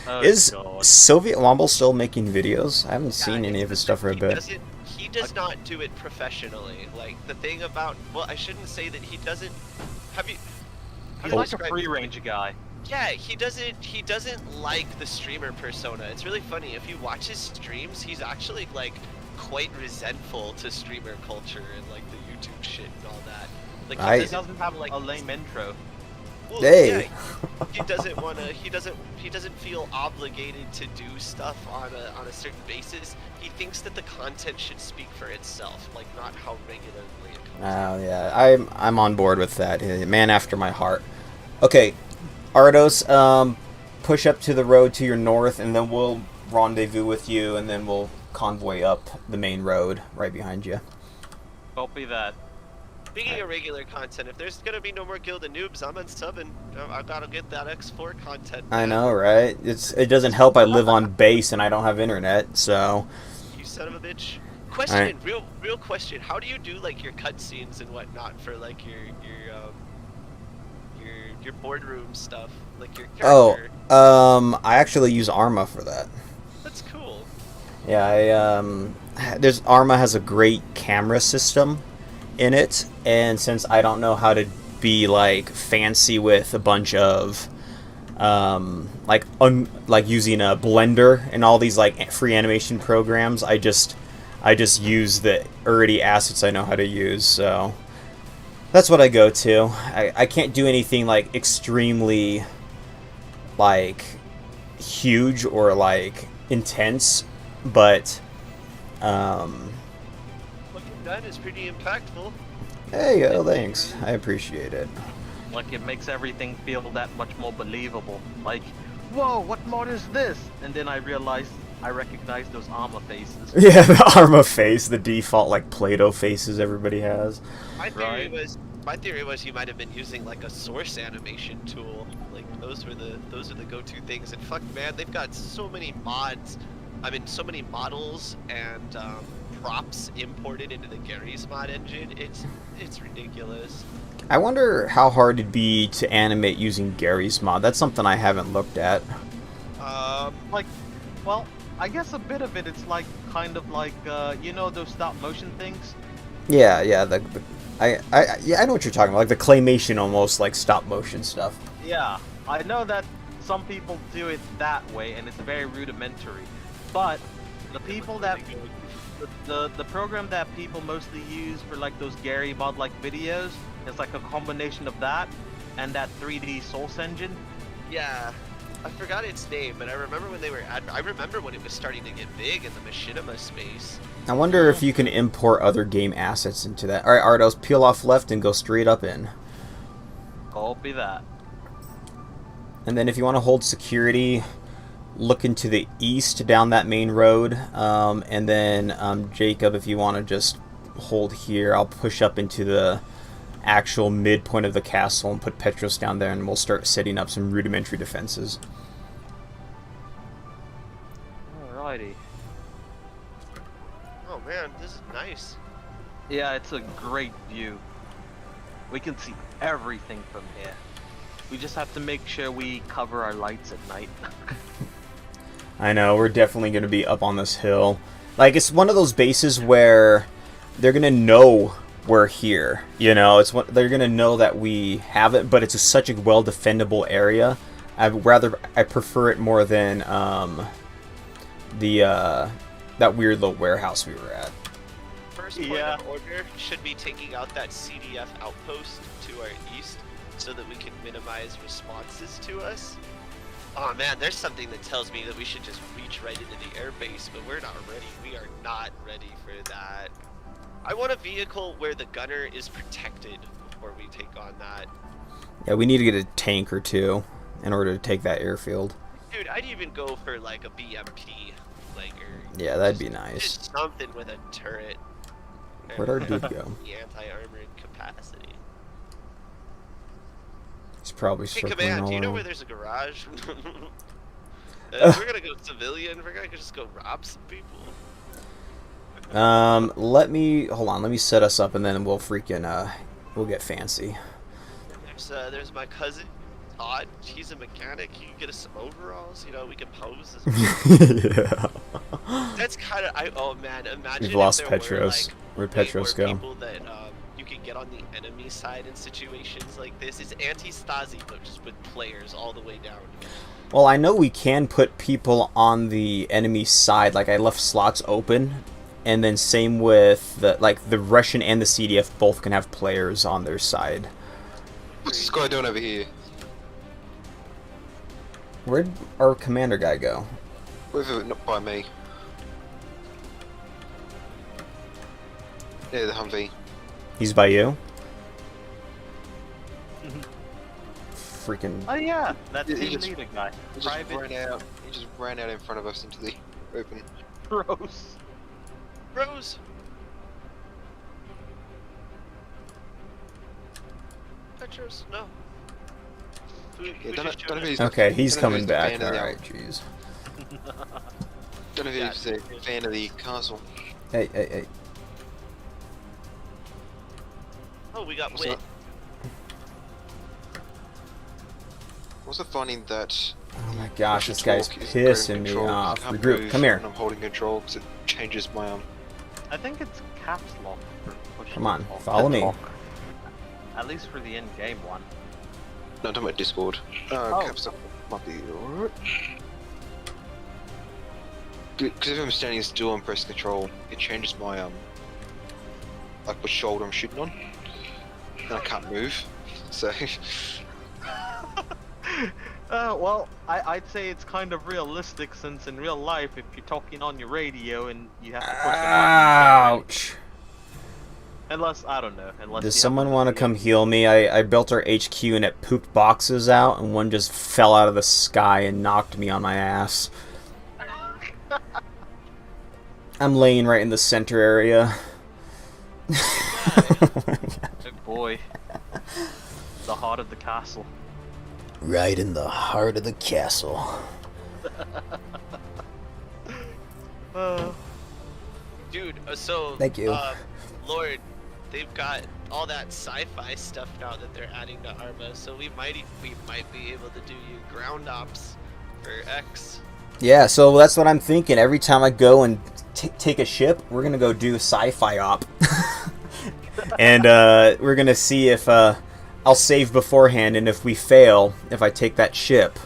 Oh, Is God. Soviet Womble still making videos? I haven't seen any of his stuff for a bit. He does not do it professionally. Like, the thing about, well, I shouldn't say that he doesn't, have you... He's like a free range guy. Yeah, he doesn't like the streamer persona. It's really funny. If you watch his streams, he's actually like quite resentful to streamer culture and like the YouTube shit and all that. Like He doesn't have like a lame intro. Well, Hey. yeah, he doesn't want to. He doesn't feel obligated to do stuff on a certain basis. He thinks that the content should speak for itself, like not how regularly it comes. Oh yeah, I'm on board with that. Man after my heart. Okay, Ardos, push up to the road to your north, and then we'll rendezvous with you, and then we'll convoy up the main road right behind you. Copy that. Speaking of regular content, if there's gonna be no more Guild of Noobs, I'm unsubbing. I gotta get that X4 content. I know, right? It doesn't help. I live on base and I don't have internet, so. You son of a bitch. Question, real question. How do you do like your cutscenes and whatnot for like your boardroom stuff, like your character? Oh, I actually use Arma for that. That's cool. Yeah, there's Arma has a great camera system in it, and since I don't know how to be like fancy with a bunch of like using a Blender and all these like free animation programs, I just use the already assets I know how to use, so that's what I go to. I can't do anything like extremely like huge or like intense, but What you've done is pretty impactful. hey, thanks. I appreciate it. Like, it makes everything feel that much more believable. Like, whoa, what mod is this? And then I realized I recognize those Arma faces. Yeah, the Arma face, the default like Play-Doh faces everybody has. My theory was you might have been using like a source animation tool. Like those are the go-to things. And fuck, man, they've got so many mods. I mean, so many models and props imported into the Gary's mod engine. It's ridiculous. I wonder how hard it'd be to animate using Gary's mod. That's something I haven't looked at. Like, well, I guess a bit of it, it's like, kind of like, you know those stop motion things? Yeah, I know what you're talking about. Like the claymation, almost like stop motion stuff. Yeah, I know that some people do it that way, and it's very rudimentary. But the people that the program that people mostly use for like those Gary mod like videos is like a combination of that and that 3D Source engine. Yeah, I forgot its name, but I remember when they were I remember when it was starting to get big in the machinima space. I wonder if you can import other game assets into that. All right, Ardos, peel off left and go straight up in. Copy that. And then if you want to hold security, look into the east down that main road. And then Jacob, if you want to just hold here, I'll push up into the actual midpoint of the castle and put Petros down there, and we'll start setting up some rudimentary defenses. Alrighty. Oh man, this is nice. Yeah, it's a great view. We can see everything from here. We just have to make sure we cover our lights at night. I know, we're definitely going to be up on this hill. Like, it's one of those bases where they're going to know we're here. You know, it's what they're gonna know that we have it, but it's such a well defendable area. I prefer it more than that weird little warehouse we were at. First point of order should be taking out that CDF outpost to our east so that we can minimize responses to us. Oh man, there's something that tells me that we should just reach right into the airbase, but we're not ready. We are not ready for that. I want a vehicle where the gunner is protected before we take on that. Yeah, we need to get a tank or two in order to take that airfield. Dude, I'd even go for like a BMP. Yeah, that'd be nice. Just something with a turret. Where'd our dude go? The anti-armored capacity. He's probably Hey, circling Command, all do you know around. where there's a garage? We're gonna go civilian. We're gonna just go rob some people. Let me set us up and then we'll freaking we'll get fancy. There's my cousin Todd. He's a mechanic. He can get us some overalls. You know, we can pose. Yeah. That's kind of oh man, imagine We've if lost there Petros. were, like, Where'd way Petros more go? people that you can get on the enemy side in situations like this. It's Antistasi, but just with players all the way down. Well, I know we can put people on the enemy side. Like I left slots open, and then same with the Russian and the CDF both can have players on their side. What's this guy doing over here? Where'd our commander guy go? Not by me. Yeah, the Humvee. He's by you? Freaking. Oh yeah, that He team just- leader guy. He just Private ran out. He just ran out in front of us into the open. Rose. Rose. Petros, no. Yeah, We don't just know if he's Okay, he's don't know coming if he's a back. fan of the- Alright, jeez. Don't know if he's a fan of the castle. Hey, hey, hey. Oh, we got What's wit. Also finding that Oh my gosh, this Russian guy's talk is very pissing me controlled. off. I can't Regroup, move come here. when I'm holding control because it changes my I think it's caps lock for pushing. Come on, or follow me. lock. At least for the in-game one. No, I'm talking about Discord. Oh. Caps lock might be alright. Because if I'm standing still and press control, it changes my like which shoulder I'm shooting on, and I can't move. So Well, I'd say it's kind of realistic since in real life, if you're talking on your radio and you have to push the button, Ouch! unless, I don't know, unless Does you someone have want to come heal me? I built our HQ and it pooped boxes out, and one just fell out of the sky and knocked me on my ass. I'm laying right in the center area. Good boy. The heart of the castle. Right in the heart of the castle. Dude, so Thank you. Lord, they've got all that sci-fi stuff now that they're adding to Arma, so we might be able to do you ground ops for X. Yeah, so that's what I'm thinking. Every time I go and take a ship, we're gonna go do sci-fi op, and we're gonna see if I'll save beforehand, and if we fail, if I take that ship,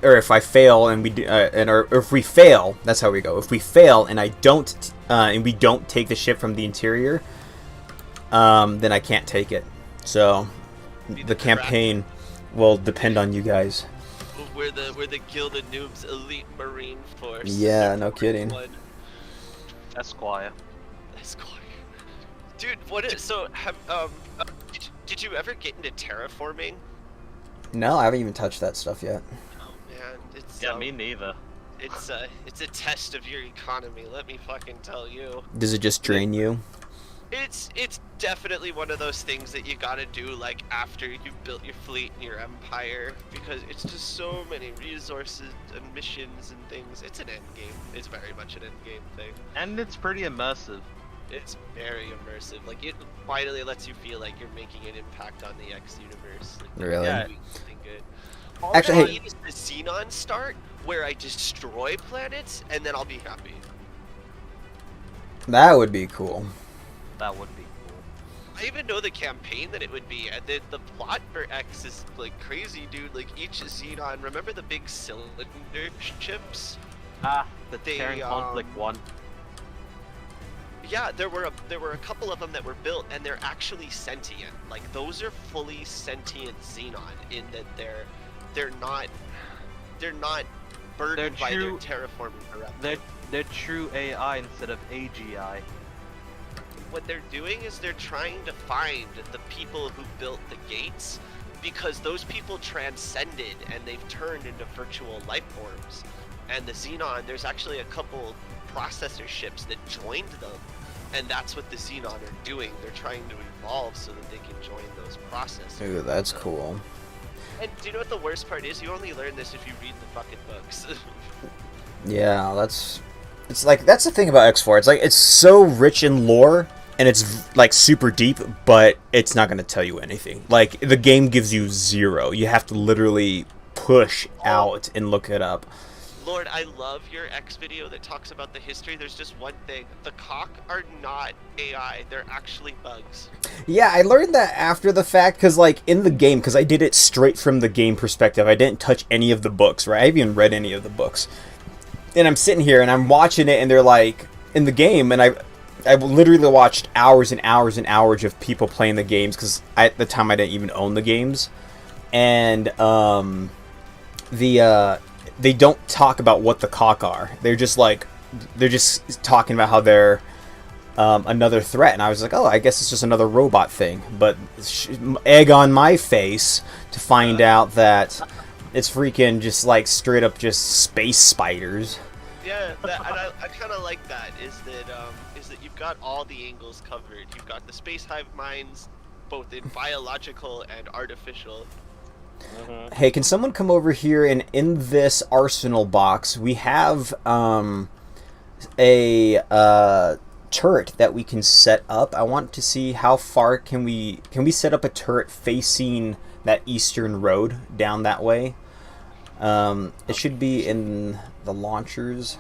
or if I fail and we do, or if we fail, that's how we go. If we fail and I don't, and we don't take the ship from the interior, then I can't take it. So the campaign will depend on you guys. We're the Gilded Noobs elite marine force. Yeah, no kidding. Esquire. Esquire. Dude, did you ever get into terraforming? No, I haven't even touched that stuff yet. Oh man, it's Yeah, me neither. It's a test of your economy. Let me fucking tell you. Does it just drain you? It's definitely one of those things that you gotta do like after you've built your fleet and your empire, because it's just so many resources and missions and things. It's an end game. It's very much an end game thing. And it's pretty immersive. It's very immersive. Like it finally lets you feel like you're making an impact on the X universe. Like, Really? Yeah. something good. Actually, All I hey- need is the Xenon start where I destroy planets and then I'll be happy. That would be cool. That would be I even know the campaign that it would be, and then the plot for X is like crazy, dude. Like each Xenon, remember the big cylinder ships? The Terran conflict one. Yeah, there were a couple of them that were built, and they're actually sentient. Like those are fully sentient Xenon in that they're not burdened by their terraforming directive. They're true AI instead of AGI. What they're doing is they're trying to find the people who built the gates, because those people transcended and they've turned into virtual life forms. And the Xenon, there's actually a couple processor ships that joined them, and that's what the Xenon are doing. They're trying to evolve so that they can join those processors. Ooh, that's cool. And do you know what the worst part is? You only learn this if you read the fucking books. Yeah, that's the thing about X4. It's like it's so rich in lore and it's like super deep, but it's not going to tell you anything. Like the game gives you zero. You have to literally push out and look it up. Lord, I love your X video that talks about the history. There's just one thing. The cock are not AI. They're actually bugs. Yeah, I learned that after the fact, because like in the game, because I did it straight from the game perspective. I didn't touch any of the books, right? I haven't even read any of the books. And I'm sitting here and I'm watching it and they're like, in the game, and I literally watched hours and hours and hours of people playing the games, because at the time I didn't even own the games. And they don't talk about what the cock are. They're just talking about how they're another threat. And I was like, oh, I guess it's just another robot thing. But egg on my face to find out that it's freaking just like straight up just space spiders. Yeah, and I kind of like that. Is that you've got all the angles covered. You've got the space hive minds, both in biological and artificial. Hey, can someone come over here, and in this arsenal box we have a turret that we can set up. I want to see how far can we set up a turret facing that eastern road down that way. It should be in the launchers.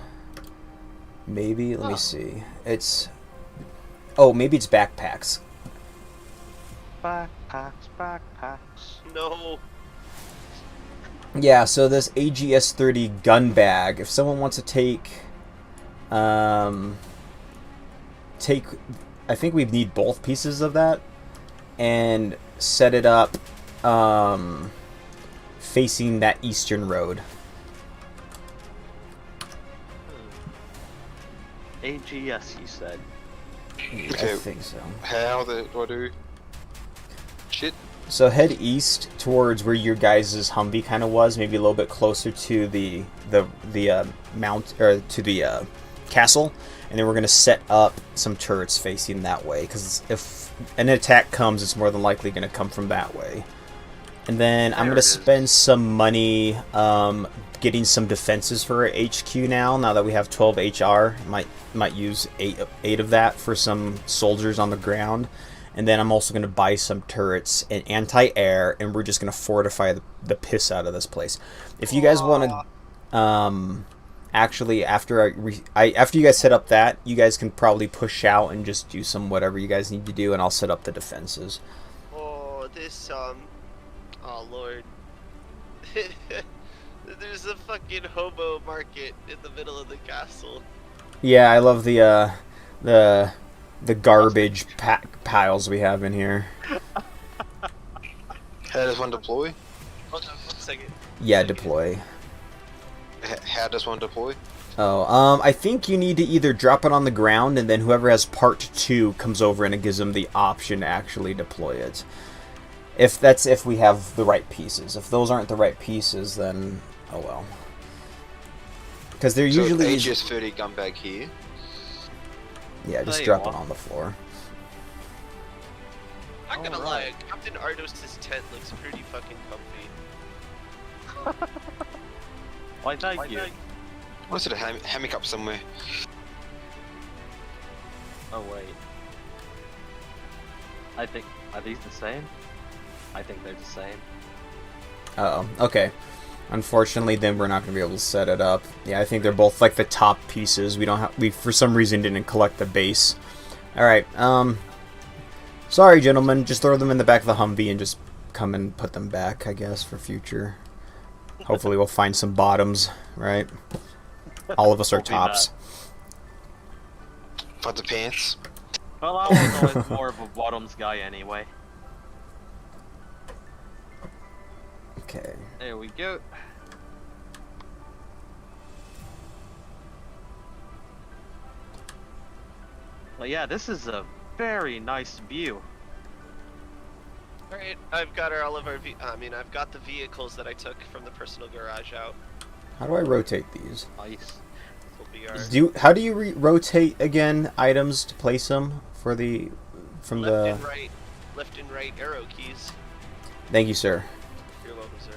Maybe, let me see. Maybe it's backpacks. Backpacks. No. Yeah, so this AGS-30 gun bag, if someone wants to take, I think we need both pieces of that, and set it up, facing that eastern road. AGS, you said? Okay. I think so. How do I do? Shit. So head east towards where your guys' Humvee kind of was, maybe a little bit closer to the mount, or to the castle, and then we're gonna set up some turrets facing that way, because if an attack comes, it's more than likely gonna come from that way. And then I'm gonna spend some money getting some defenses for our HQ now that we have 12 HR. Might use eight of that for some soldiers on the ground. And then I'm also going to buy some turrets and anti-air, and we're just going to fortify the piss out of this place. If you guys want to, actually, after you guys set up that, you guys can probably push out and just do some whatever you guys need to do, and I'll set up the defenses. Oh, this, oh lord. There's a fucking hobo market in the middle of the castle. Yeah, I love the garbage piles we have in here. How does one deploy? Hold on 1 second. Yeah, deploy. How does one deploy? Oh, I think you need to either drop it on the ground, and then whoever has part 2 comes over and it gives them the option to actually deploy it. If we have the right pieces. If those aren't the right pieces, then oh well. Because they're usually AGS-30 gun bag here. Yeah, just drop it on the floor. Not gonna lie, Captain Ardos' tent looks pretty fucking comfy. Why thank you. What's it, a hammock up somewhere? Oh wait. I think, are these the same? I think they're the same. Uh-oh, okay. Unfortunately, then we're not going to be able to set it up. Yeah, I think they're both like the top pieces. We for some reason didn't collect the base. Alright, Sorry, gentlemen. Just throw them in the back of the Humvee and just come and put them back, I guess, for future. Hopefully we'll find some bottoms, right? All of us are tops. For the pants. Well, I was always more of a bottoms guy anyway. Okay. There we go. Well, yeah, this is a very nice view. Alright, I've got all of our I've got the vehicles that I took from the personal garage out. How do I rotate these? Nice. This will be our How do you rotate again items to place them for the left and right arrow keys. Thank you, sir. You're welcome, sir.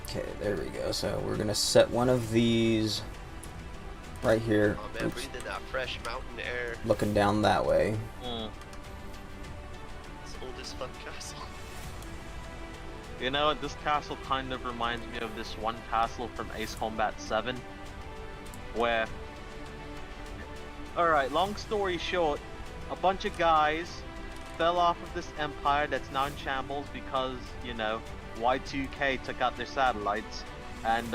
Okay, there we go. So we're gonna set one of these right here. Oh man, Oops. breathing that fresh mountain air. Looking down that way. This old as fuck castle. You know, this castle kind of reminds me of this one castle from Ace Combat 7, where... Alright, long story short, a bunch of guys fell off of this empire that's now in shambles because, you know, Y2K took out their satellites, and,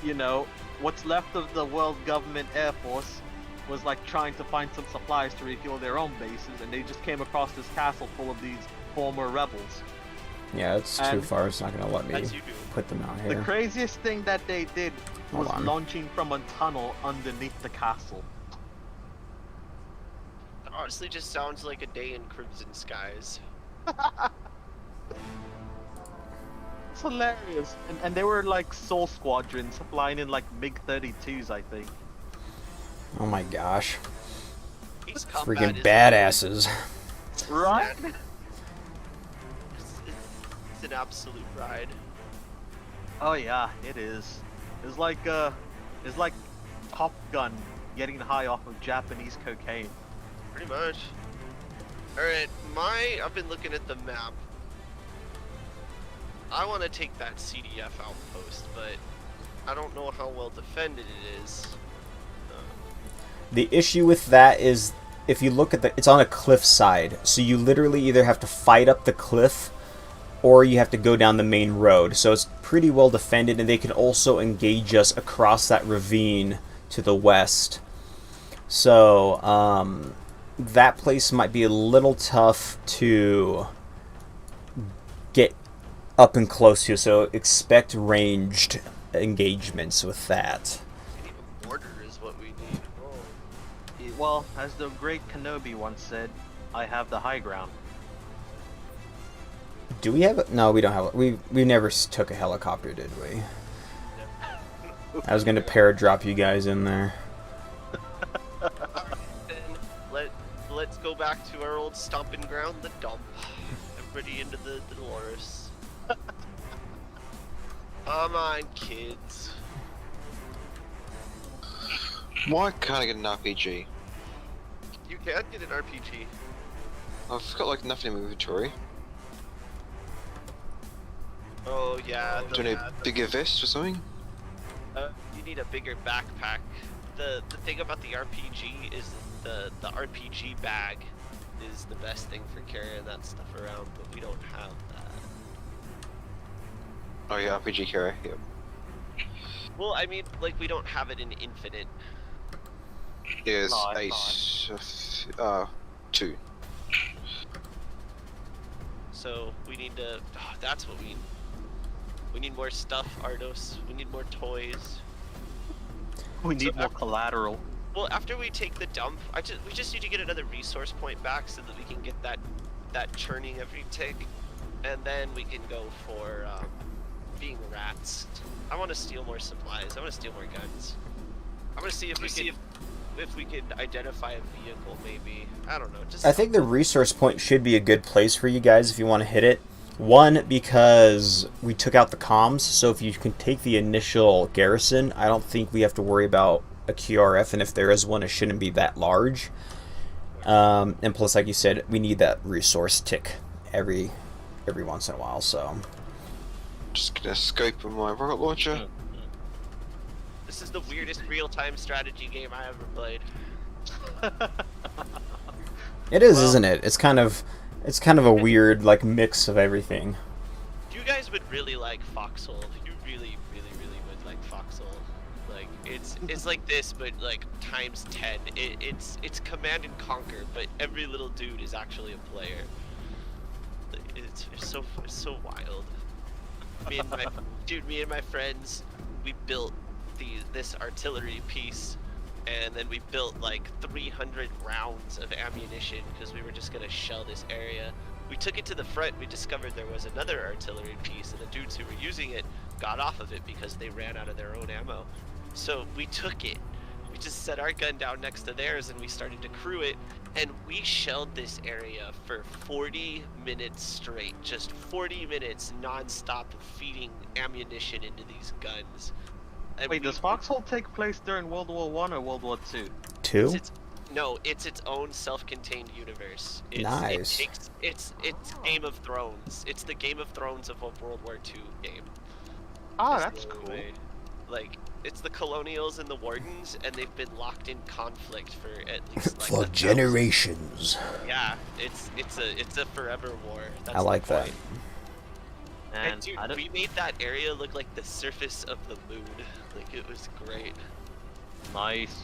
you know, what's left of the world government air force was like trying to find some supplies to refuel their own bases, and they just came across this castle full of these former rebels. Yeah, it's too And- far. It's not gonna let me As you do. put them out The here. craziest thing that they did was Hold on. launching from a tunnel underneath the castle. It honestly just sounds like a day in Crimson Skies. It's hilarious. And they were like Soul Squadrons flying in like MiG-32s, I think. Oh my gosh. Ace Combat Freaking is badasses. Right? It's an absolute ride. Oh yeah, it is. It's like Top Gun getting high off of Japanese cocaine. Pretty much. Alright, I've been looking at the map. I want to take that CDF outpost, but I don't know how well defended it is. The issue with that is, if you look at it's on a cliff side, so you literally either have to fight up the cliff, or you have to go down the main road. So it's pretty well defended, and they can also engage us across that ravine to the west. So, that place might be a little tough to get up and close to, so expect ranged engagements with that. And even border is what we need. Oh. Well, as the great Kenobi once said, I have the high ground. Do we have a... No, we don't have... We never took a helicopter, did we? I was gonna paradrop you guys in there. Then let's go back to our old stomping ground, the dump. Everybody into the Dolores. Come on, kids. Why can't I get an RPG? You can get an RPG. I've got like nothing in my inventory. Oh yeah. Do I need a bigger vest or something? You need a bigger backpack. The thing about the RPG is the RPG bag is the best thing for carrying that stuff around, but we don't have that. Oh yeah, RPG carrier, yep. Well, I mean, like, we don't have it in infinite. Yeah, No, it's it's 2. So we need to. Oh, that's what we need. We need more stuff, Ardos. We need more toys. We need more collateral. Well, after we take the dump, we just need to get another resource point back so that we can get that churning every tick, and then we can go for being rats. I want to steal more supplies. I want to steal more guns. I want to see if we can identify a vehicle, maybe. I don't know. Just I think the resource point should be a good place for you guys if you want to hit it. One, because we took out the comms, so if you can take the initial garrison, I don't think we have to worry about a QRF, and if there is one, it shouldn't be that large. And plus, like you said, we need that resource tick every once in a while, so... Just gonna scope on my rocket launcher. This is the weirdest real-time strategy game I ever played. It is, Well- isn't it? It's kind of a weird like mix of everything. You guys would really like Foxhole. You really would like Foxhole. Like it's like this, but like times 10. It's command and conquer, but every little dude is actually a player. It's so wild. Me and my friends, we built this artillery piece, and then we built like 300 rounds of ammunition because we were just gonna shell this area. We took it to the front. We discovered there was another artillery piece, and the dudes who were using it got off of it because they ran out of their own ammo. So we took it. We just set our gun down next to theirs, and we started to crew it, and we shelled this area for 40 minutes straight. Just 40 minutes non-stop feeding ammunition into these guns. And Wait, does Foxhole take place during World War One or World War Two? Two? No, it's its own self-contained universe. Nice. It's Game of Thrones. It's the Game of Thrones of a World War II game. Oh, Is that's the cool. way. Like, it's the Colonials and the Wardens, and they've been locked in conflict for at least like For generations. Yeah, it's a forever war. That's I like the that. point. And And dude, I don't- we made that area look like the surface of the moon. Like, it was great. Nice.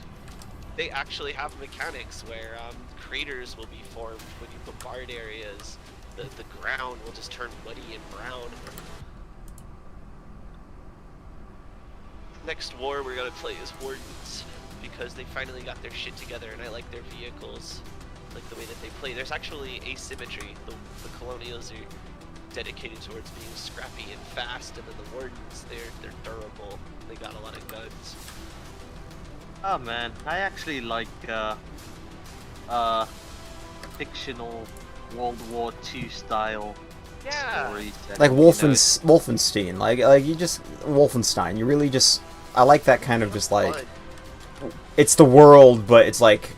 They actually have mechanics where craters will be formed when you bombard areas. The ground will just turn muddy and brown. Next war we're gonna play is Wardens, because they finally got their shit together, and I like their vehicles, like the way that they play. There's actually asymmetry. The Colonials are dedicated towards being scrappy and fast, and then the Wardens, they're durable. They got a lot of guns. Oh man, I actually like fictional World War II style stories. that, Like you know, Wolfenstein, like you just Wolfenstein. You really just I like that kind of just like Fun. it's the world, but it's like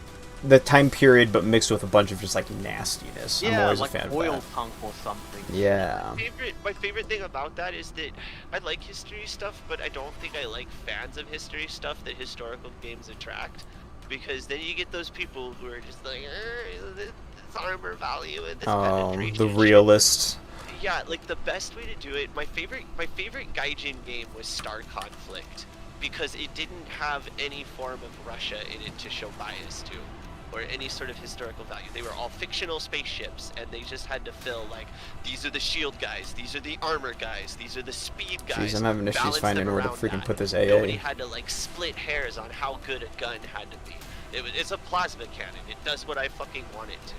the time period, but mixed with a bunch of just like nastiness. I'm yeah, always like a fan of oil that. punk or something. Yeah. My favorite thing about that is that I like history stuff, but I don't think I like fans of history stuff that historical games attract, because then you get those people who are just like, this armor value and this penetration. The shit." realists. Yeah, like the best way to do it. My favorite Gaijin game was Star Conflict, because it didn't have any form of Russia in it to show bias to, or any sort of historical value. They were all fictional spaceships, and they just had to fill like, these are the shield guys, these are the armor guys, these are the speed guys. Jeez, I'm having issues balance finding them where to around freaking that. put this Nobody AA. had to like split hairs on how good a gun had to be. It's a plasma cannon. It does what I fucking want it to.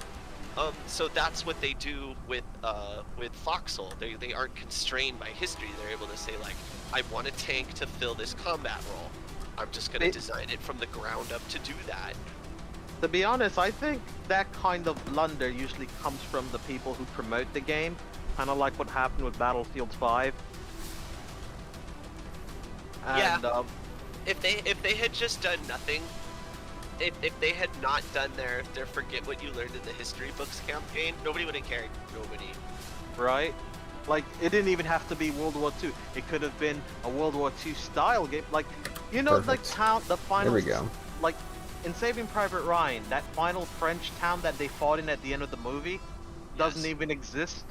So that's what they do with Foxhole. They aren't constrained by history. They're able to say like, I want a tank to fill this combat role. I'm just gonna design it from the ground up to do that. To be honest, I think that kind of blunder usually comes from the people who promote the game, kind of like what happened with Battlefield 5. Yeah. And, If they had just done nothing, if they had not done their forget what you learned in the history books campaign, nobody would have cared. Nobody. right? Like, it didn't even have to be World War II. It could have been a World War II style game. Like, you know, Perfect. the final, There we go. like, in Saving Private Ryan, that final French town that they fought in at the end of the movie doesn't Yes. even exist.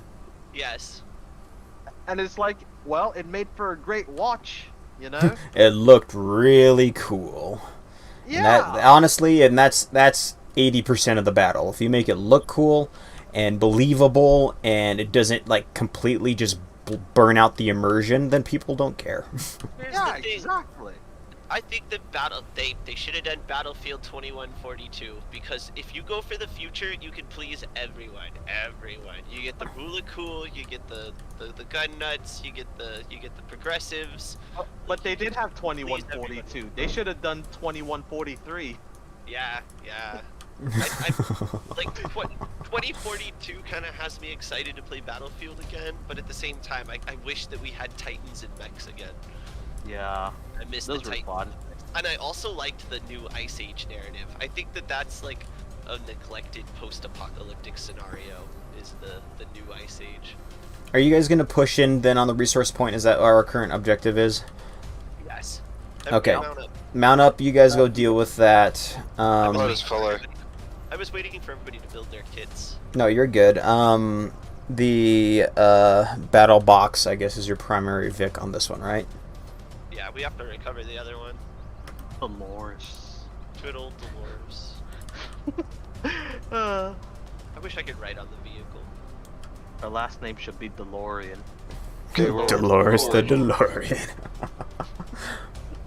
Yes. And it's like, well, it made for a great watch, you know? It looked really cool. And Yeah. that, honestly, and that's 80% of the battle. If you make it look cool and believable, and it doesn't like completely just burn out the immersion, then people don't care. Here's Yeah, the thing. exactly. I think that they should have done Battlefield 2142, because if you go for the future, you can please everyone. You get the Rula Cool, you get the gun nuts, you get the progressives. But they did have Please 2142. They should have done 2143. Yeah. I like 2042 kind of has me excited to play Battlefield again, but at the same time, I wish that we had Titans and mechs again. Yeah, I miss those the were Titans. fun. And I also liked the new Ice Age narrative. I think that that's like a neglected post-apocalyptic scenario, is the new Ice Age. Are you guys gonna push in then on the resource point? Is that what our current objective is? Yes. Okay. Mount up. mount up. You guys go deal with that. I'll just follow. I was waiting for everybody to build their kits. No, you're good. The battle box, I guess, is your primary Vic on this one, right? Yeah, we have to recover the other one. Dolores. Twiddle Dolores. Uh, I wish I could ride on the vehicle. her last name should be DeLorean. Okay, well, Dolores the DeLorean.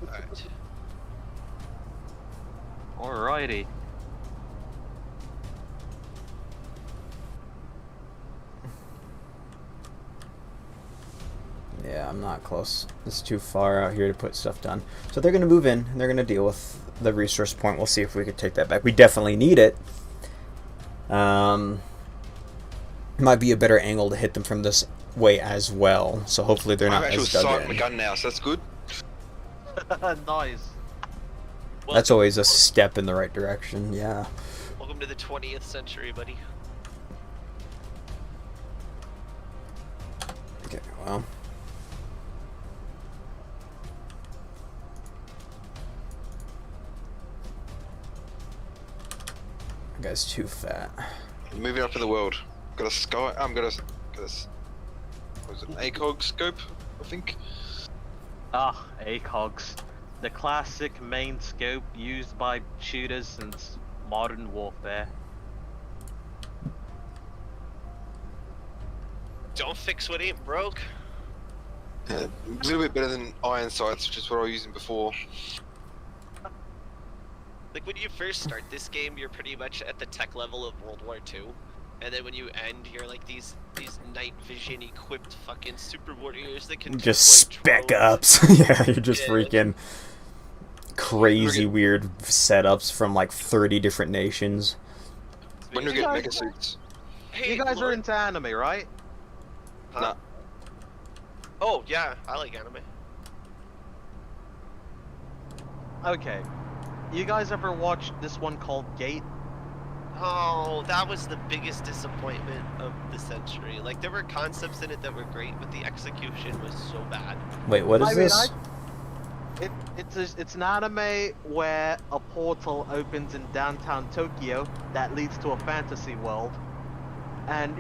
Alright. Alrighty. Yeah, I'm not close. It's too far out here to put stuff done. So they're going to move in, and they're going to deal with the resource point. We'll see if we can take that back. We definitely need it. Might be a better angle to hit them from this way as well. So hopefully they're not I've actually as dug sighted in. my gun now, so that's good. Nice. That's always a step in the right direction, yeah. Welcome to the 20th century, buddy. Okay, well. That guy's too fat. Moving up in the world. Got a sky. Got a. What was it? An ACOG scope, I think. Ah, ACOGs. The classic main scope used by shooters since modern warfare. Don't fix what ain't broke. A little bit better than iron sights, which is what I was using before. Like when you first start this game, you're pretty much at the tech level of World War II. And then when you end, you're like these night vision equipped fucking super warriors that can Just deploy spec drones. ups. Yeah, you're just Yeah. freaking crazy weird setups from like 30 different nations. When you You get guys- mega suits. You guys are into anime, right? Huh? Nah. Oh yeah, I like anime. Okay. You guys ever watched this one called Gate? Oh, that was the biggest disappointment of the century. Like there were concepts in it that were great, but the execution was so bad. Wait, what is I mean, this? It's an anime where a portal opens in downtown Tokyo that leads to a fantasy world, and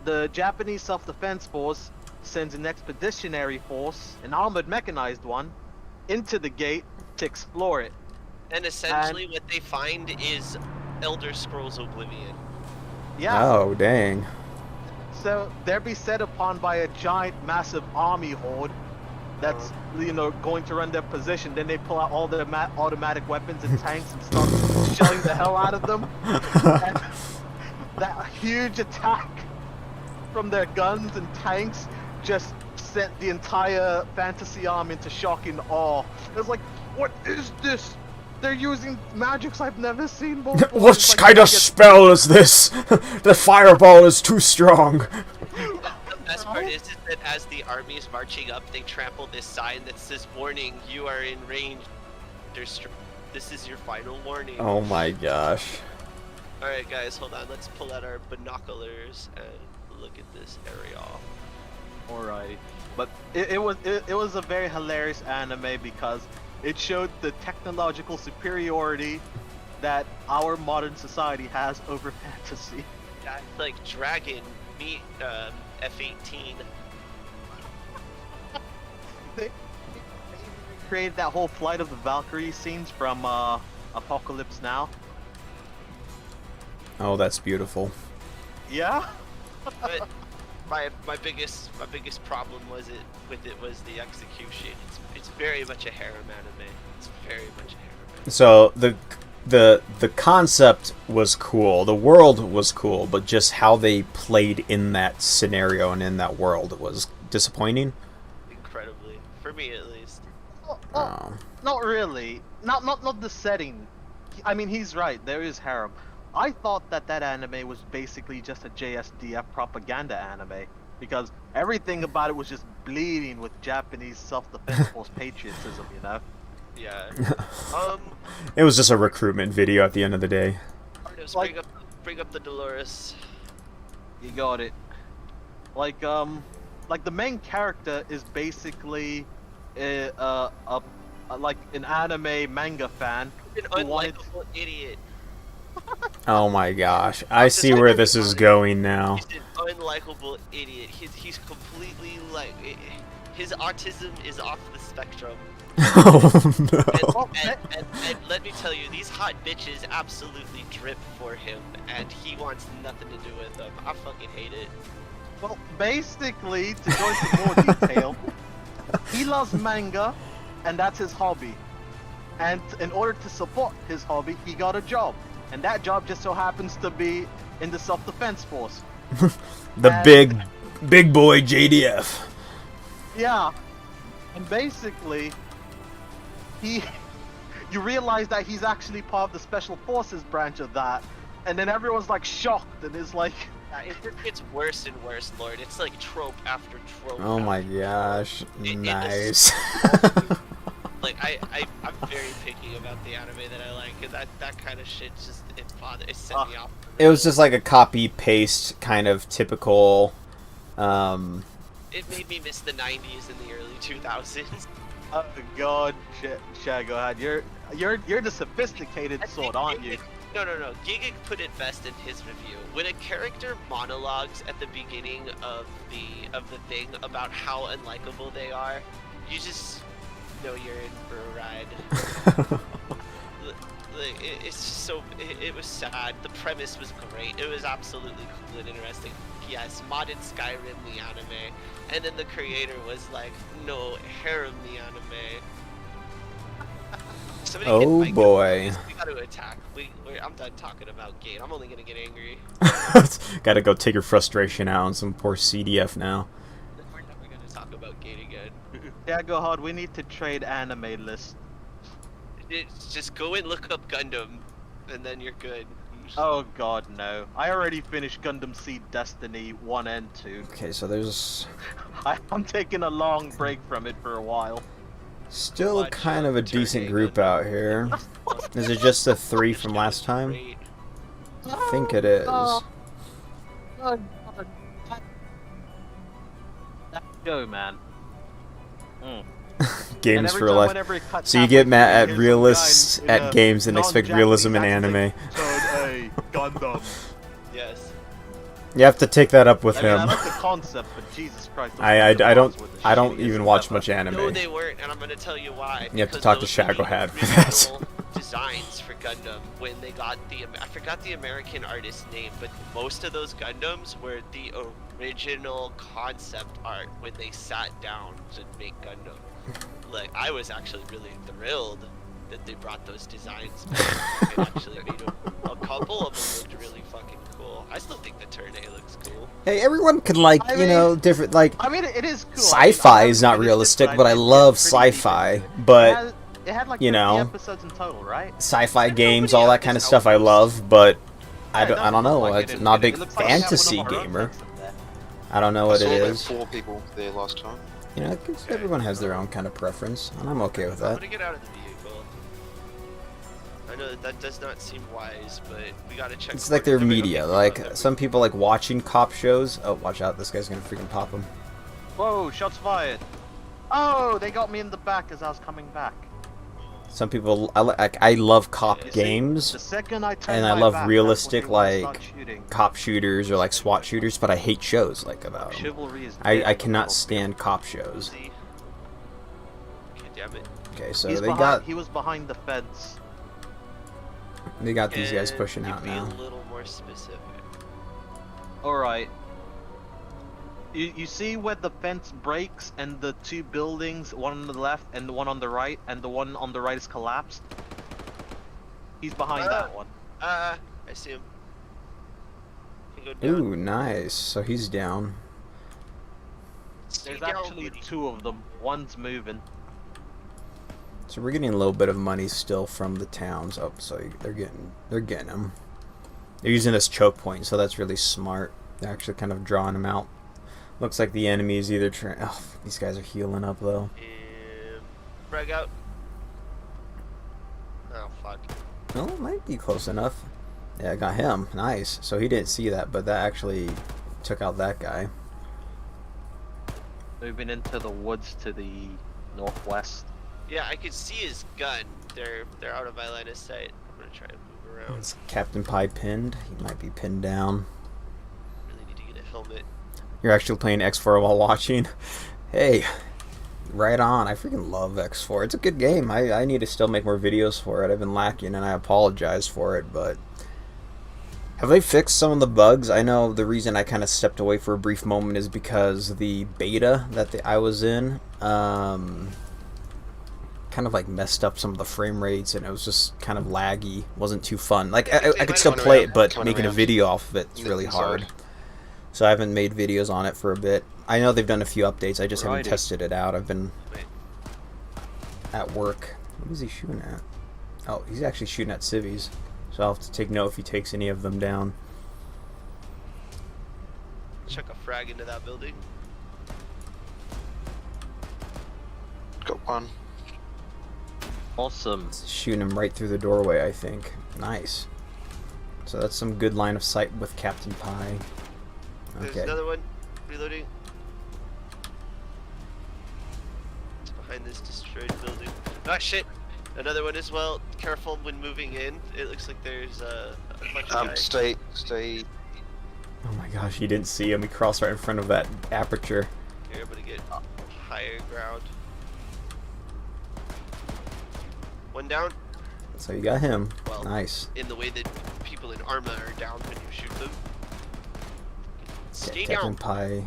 the Japanese Self-Defense Force sends an expeditionary force, an armored mechanized one, into the gate to explore it. And essentially what they find is Elder Scrolls Oblivion. Yeah. Oh, dang. So they're beset upon by a giant, massive army horde that's, going to run their position. Then they pull out all their automatic weapons and tanks and start shelling the hell out of them. And that huge attack from their guns and tanks just sent the entire fantasy arm into shock and awe. It's like, what is this? They're using magics I've never seen before. What It's like kind they of get- spell is this? The fireball is too strong. The best part is that as the army is marching up, they trample this sign that says, "Warning, you are in range. This is your final warning." Oh my gosh. Alright guys, hold on. Let's pull out our binoculars and look at this area. Alright, but it was a very hilarious anime because it showed the technological superiority that our modern society has over fantasy. Yeah, like Dragon meet F-18. They created that whole Flight of the Valkyrie scenes from Apocalypse Now. Oh, that's beautiful. Yeah. But my biggest problem was the execution. It's very much a harem anime. It's very much a harem anime. So the concept was cool, the world was cool, but just how they played in that scenario and in that world was disappointing. Incredibly, for me at least. Oh. Not really. Not the setting. I mean, he's right. There is harem. I thought that anime was basically just a JSDF propaganda anime because everything about it was just bleeding with Japanese self-defense force patriotism, you know? Yeah. It was just a recruitment video at the end of the day. Arnos, Like- bring up the Dolores. You got it. Like the main character is basically like an anime manga fan. An who wanted- unlikable idiot. Oh my gosh, I see where this is going now. He's an unlikable idiot. He's completely like his autism is off the spectrum. Oh no. And let me tell you, these hot bitches absolutely drip for him, and he wants nothing to do with them. I fucking hate it. Well, basically, to go into more detail, he loves manga, and that's his hobby. And in order to support his hobby, he got a job. And that job just so happens to be in the self-defense force. The big boy JDF. Yeah. And basically, you realize that he's actually part of the special forces branch of that. And then everyone's like shocked and is like... It gets worse and worse, Lord. It's like trope after trope. Oh my gosh, nice. Like I'm very picky about the anime that I like, and that kind of shit just it set me off. It was just like a copy paste kind of typical. It made me miss the 90s and the early 2000s. Oh god, Shag, go ahead. You're the sophisticated sort, aren't you? No. Giga put it best in his review. When a character monologues at the beginning of the thing about how unlikable they are, you just know you're in for a ride. It's just so it was sad. The premise was great. It was absolutely cool and interesting. Yes, modded Skyrim the anime, and then the creator was like, no, harem the anime. Somebody Oh hit my boy. We gotta attack. I'm done talking about Gate. I'm only gonna get angry. Gotta go take your frustration out on some poor CDF now. We're never gonna talk about Gate again. Yeah, go hard. We need to trade anime lists. Just go and look up Gundam, and then you're good. Oh god, no. I already finished Gundam Seed Destiny 1 and 2. Okay, so there's I'm taking a long break from it for a while. still Watch kind out, of a turn decent A group Gundam. out here. Is it just the 3 from last time? Great. I think it is. Go, man. Games for life. So you get mad at realists at games and expect realism in anime. Gundam. Yes. You have to take that up with I mean, I him. like the concept, but Jesus Christ. those I Gundam ones were the I don't shittiest even watch ever. much No, anime. they weren't, and I'm gonna tell you why. You have to Because talk to those were the Shagglehad for that. original designs for Gundam when they got I forgot the American artist's name, but most of those Gundams were the original concept art when they sat down to make Gundam. Like, I was actually really thrilled that they brought those designs back and actually made them. A couple of them looked really fucking cool. I still think the Turn A looks cool. Hey, everyone can like, I you know, different like I mean, it is cool. sci-fi I mean, is not it is realistic, different, but I it's love pretty deep sci-fi. into it. But It had like you 50 know, episodes in total, right? sci-fi And games, nobody all that else kind of is stuff I outposts. love, but I Yeah, don't know. like It's it not a in- big it looks like we have one of fantasy our own gamer. folks in there. I don't know I what saw it about is. 4 people there last time. You know, everyone has their own kind of preference, and I'm okay with I'm that. gonna get out of the vehicle. I know that does not seem wise, but we gotta check. It's like their media. Like some people like watching cop shows. Oh, watch out! This guy's gonna freaking pop him. Whoa, shots fired. Oh, they got me in the back as I was coming back. Some people, I love cop You see, games, the second I turn and I my love back, that's realistic when they wanna like start shooting. cop shooters or like SWAT shooters, but I hate shows like about 'em. Chivalry is I dead. cannot stand cop shows. Okay, damn it. Okay, so He's they behind, he was behind the fence. got these guys Can pushing you out be now. a little more specific? Alright. You see where the fence breaks and the 2 buildings, one on the left and the one on the right, and the one on the right is collapsed? He's behind that one. I see him. Can go down. Ooh, nice. So he's down. Stay There's down, actually buddy. 2 of them. One's moving. So we're getting a little bit of money still from the towns. Oh, so they're getting them. They're using this choke point, so that's really smart. They're actually kind of drawing them out. Looks like the enemy is either trying. Oh, these guys are healing up though. Frag out. Oh fuck. Oh, it might be close enough. Yeah, I got him. Nice. So he didn't see that, but that actually took out that guy. Moving into the woods to the northwest. Yeah, I could see his gun. They're out of my line of sight. I'm gonna try to move around. Is Captain Pie pinned? He might be pinned down. Really need to get a helmet. You're actually playing X4 while watching? Hey, right on. I freaking love X4. It's a good game. I need to still make more videos for it. I've been lacking, and I apologize for it, but... Have they fixed some of the bugs? I know the reason I kind of stepped away for a brief moment is because the beta that I was in, kind of like messed up some of the frame rates, and it was just kind of laggy. Wasn't too fun. Like, I could still play it, but making a video off of it's really hard. So I haven't made videos on it for a bit. I know they've done a few updates, I just haven't tested it out. I've been at work. What is he shooting at? Oh, he's actually shooting at civvies. So I'll have to take note if he takes any of them down. Chuck a frag into that building. Got one. Awesome. Shooting him right through the doorway, I think. Nice. So that's some good line of sight with Captain Pie. There's Okay. another one. Reloading. It's behind this destroyed building. Ah, shit! Another one as well. Careful when moving in. It looks like there's a bunch of guys. Stay. Oh my gosh, he didn't see him. He crossed right in front of that aperture. You're able to get higher ground. One down. So you got him. Well, Nice. in the way that people in Arma are down when you shoot them. Stay Captain down. Pie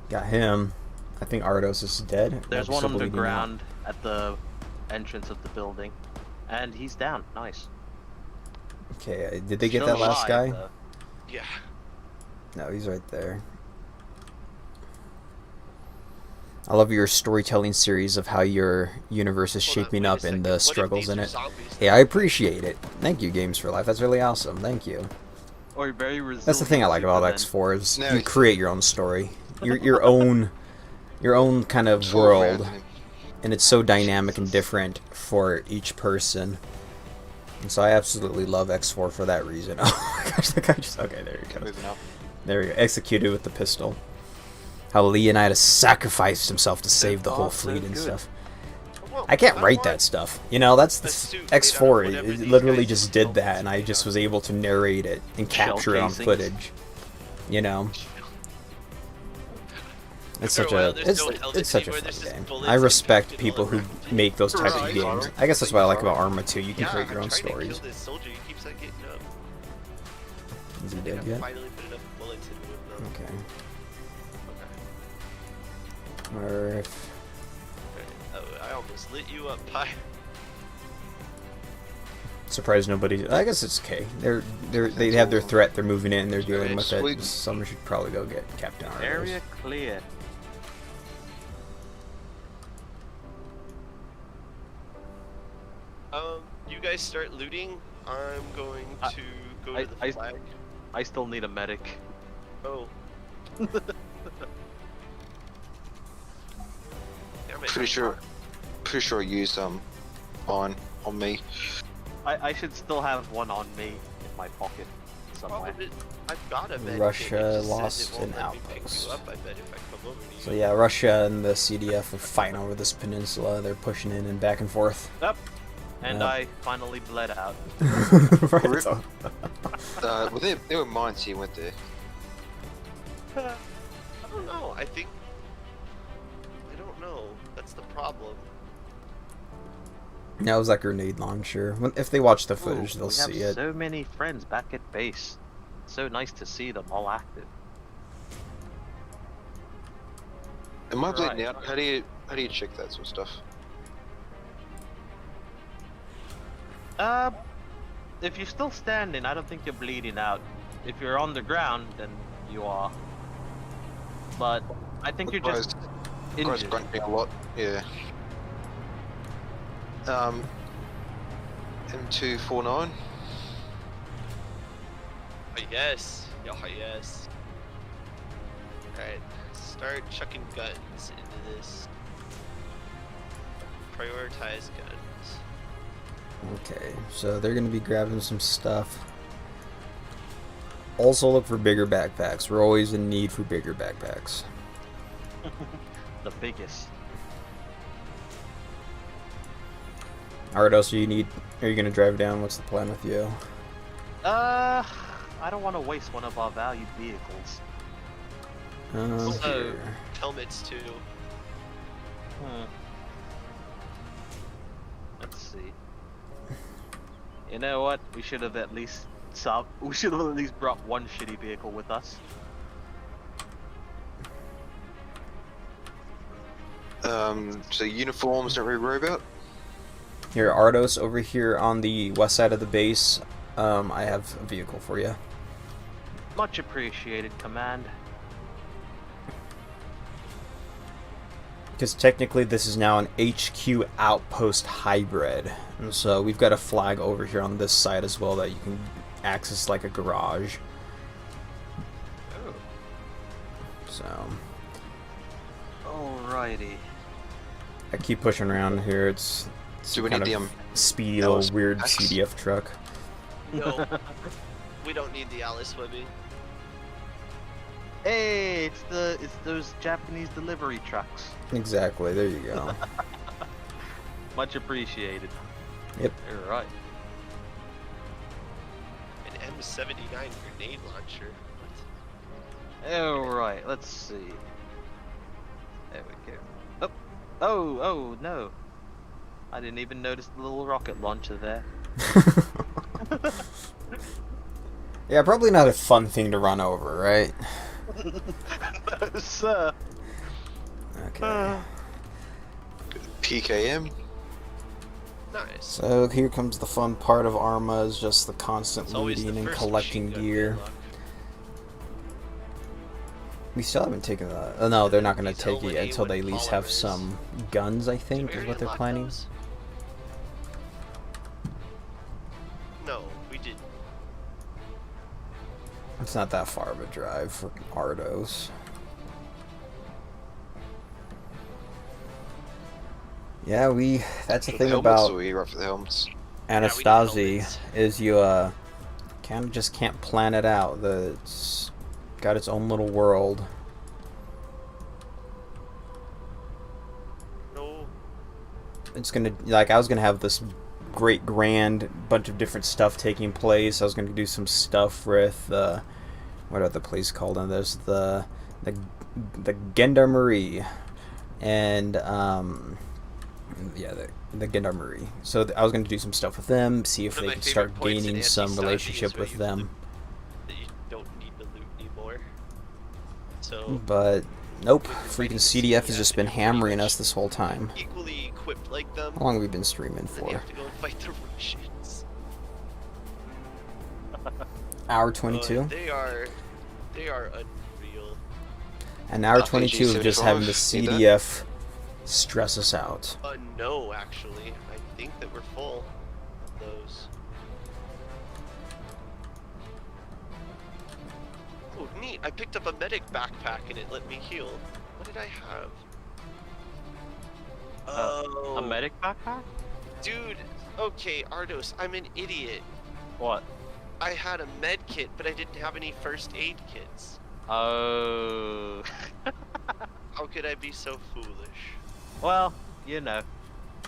got him. I think Ardos is dead. There's Might be one still bleeding out. underground at the entrance of the building, and he's down. Nice. Okay, did they get Still that last guy? alive, though. Yeah. No, he's right there. I love your storytelling series of how your universe is Hold on, shaping wait a up and second. the What if struggles these in are it. zombies? Yeah, I appreciate it. Thank you, Games for Life. That's really awesome. Thank you. Or very resilient. That's the thing I like about Superman. X4 is No, you it's- create your own story, your own kind of world, and it's so dynamic and different for each person. And so I absolutely love X4 for that reason. Oh my gosh, the guy just okay. There you go. Moving up. There you go. Executed with the pistol. How Leonidas sacrificed himself to save the whole Oh, so fleet and good. stuff. Well, I can't I write want that stuff. You know, that's a the suit made X4. out of whatever It these literally guys just built did that, to and I make just out. was able to narrate it and Shell capture it on casings. footage. You know, it's After such a while, a there's it's no health it's such a anymore, fun there's just game. bullets I and respect captain people all who around. make those type of Right. games. I guess that's what I like about Arma too. You can Yeah, create your I'm own trying to stories. kill this soldier. He keeps on getting up. Is he I think dead I've yet? finally put enough bullets into him though. Okay. Okay. Or if Oh, I almost lit you up, Pie. surprised nobody. I guess it's okay. They have their threat. They're moving in. They're dealing with it. Sweet. Someone should probably go get Captain Ardos. Area clear. You guys start looting. I'm going to go to the flag. I still need a medic. Oh. Damn it. Pretty sure I used on me. I should still have one on me in my pocket somewhere. I've got a med kit, Russia it just says lost it won't an let me pick outpost. you up, I bet, if I come over to you. So yeah, Russia and the CDF are fighting over this peninsula. They're pushing in and back and forth. Yep. And Yep. I finally bled out. Right. So- Well, they were mines here, weren't they? I don't know. I don't know. That's the problem. Yeah, it was that grenade launcher. If they watch the footage, they'll we see have it. so many friends back at base. So nice to see them all active. Am I Right. bleeding out? How do you check that sort of stuff? If you're still standing, I don't think you're bleeding out. If you're on the ground, then you are. But I think you're just Guys injured. grunting a lot. Yeah. M249. Oh, yes. Oh, yes. Alright. Start chucking guns into this. Prioritize guns. Okay, so they're gonna be grabbing some stuff. Also look for bigger backpacks. We're always in need for bigger backpacks. The biggest. Ardos, are you gonna drive down? What's the plan with you? I don't want to waste one of our valued vehicles. Also, Here. helmets too. Let's see. You know what? We should have at least brought one shitty vehicle with us. So uniforms don't really worry about. Here, Ardos, over here on the west side of the base, I have a vehicle for you. Much appreciated, Command. Because technically this is now an HQ outpost hybrid. And so we've got a flag over here on this side as well that you can access like a garage. Oh. So Alrighty. I keep pushing around here. It's Do we kind need of the speedy Alice little weird X? CDF truck. No, we don't need the Alice Webbing. Hey, it's those Japanese delivery trucks. Exactly, there you go. Much appreciated. Yep. You're right. An M79 grenade launcher. What? Alright, let's see. There we go. Oh no. I didn't even notice the little rocket launcher there. Yeah, probably not a fun thing to run over, right? No, sir. Okay. PKM? Nice. So here comes the fun part of Arma, is just the constant It's always looting the and first collecting machine gun gear. unlock. We still haven't taken the... Oh, no, they're not going to These take it L1A until they at least have polymers. some guns, I Did think, we is already what they're unlock planning. those? No, we didn't. It's not that far of a drive for Ardos. Yeah, that's the For thing helmets, about or we right for the helmets? Antistasi, helmets. is you kind of just can't plan it out. It's got its own little world. No. It's gonna, like, I was gonna have this great grand bunch of different stuff taking place. I was gonna do some stuff with what are the place called? And there's the Gendarmerie, and yeah, the Gendarmerie. So I was gonna do some stuff with them, see if One of they my could favorite start points in gaining some Antistasi relationship is where with you them. that you don't need to loot anymore. So But nope, When you're freaking fighting the CDF has CDF, just been you're pretty hammering much us this whole time. equally equipped like them. How long have we been streaming Then you for? have to go and fight the Russians. Hour 22? They are unreal. An hour RPG 22 of just having the 75, CDF stress us out. No, actually, I think that we're full of those. Oh, neat! I picked up a medic backpack and it let me heal. What did I have? Oh, A medic backpack? dude. Okay, Ardos, I'm an idiot. What? I had a med kit, but I didn't have any first aid kits. Oh. How could I be so foolish? Well, you know.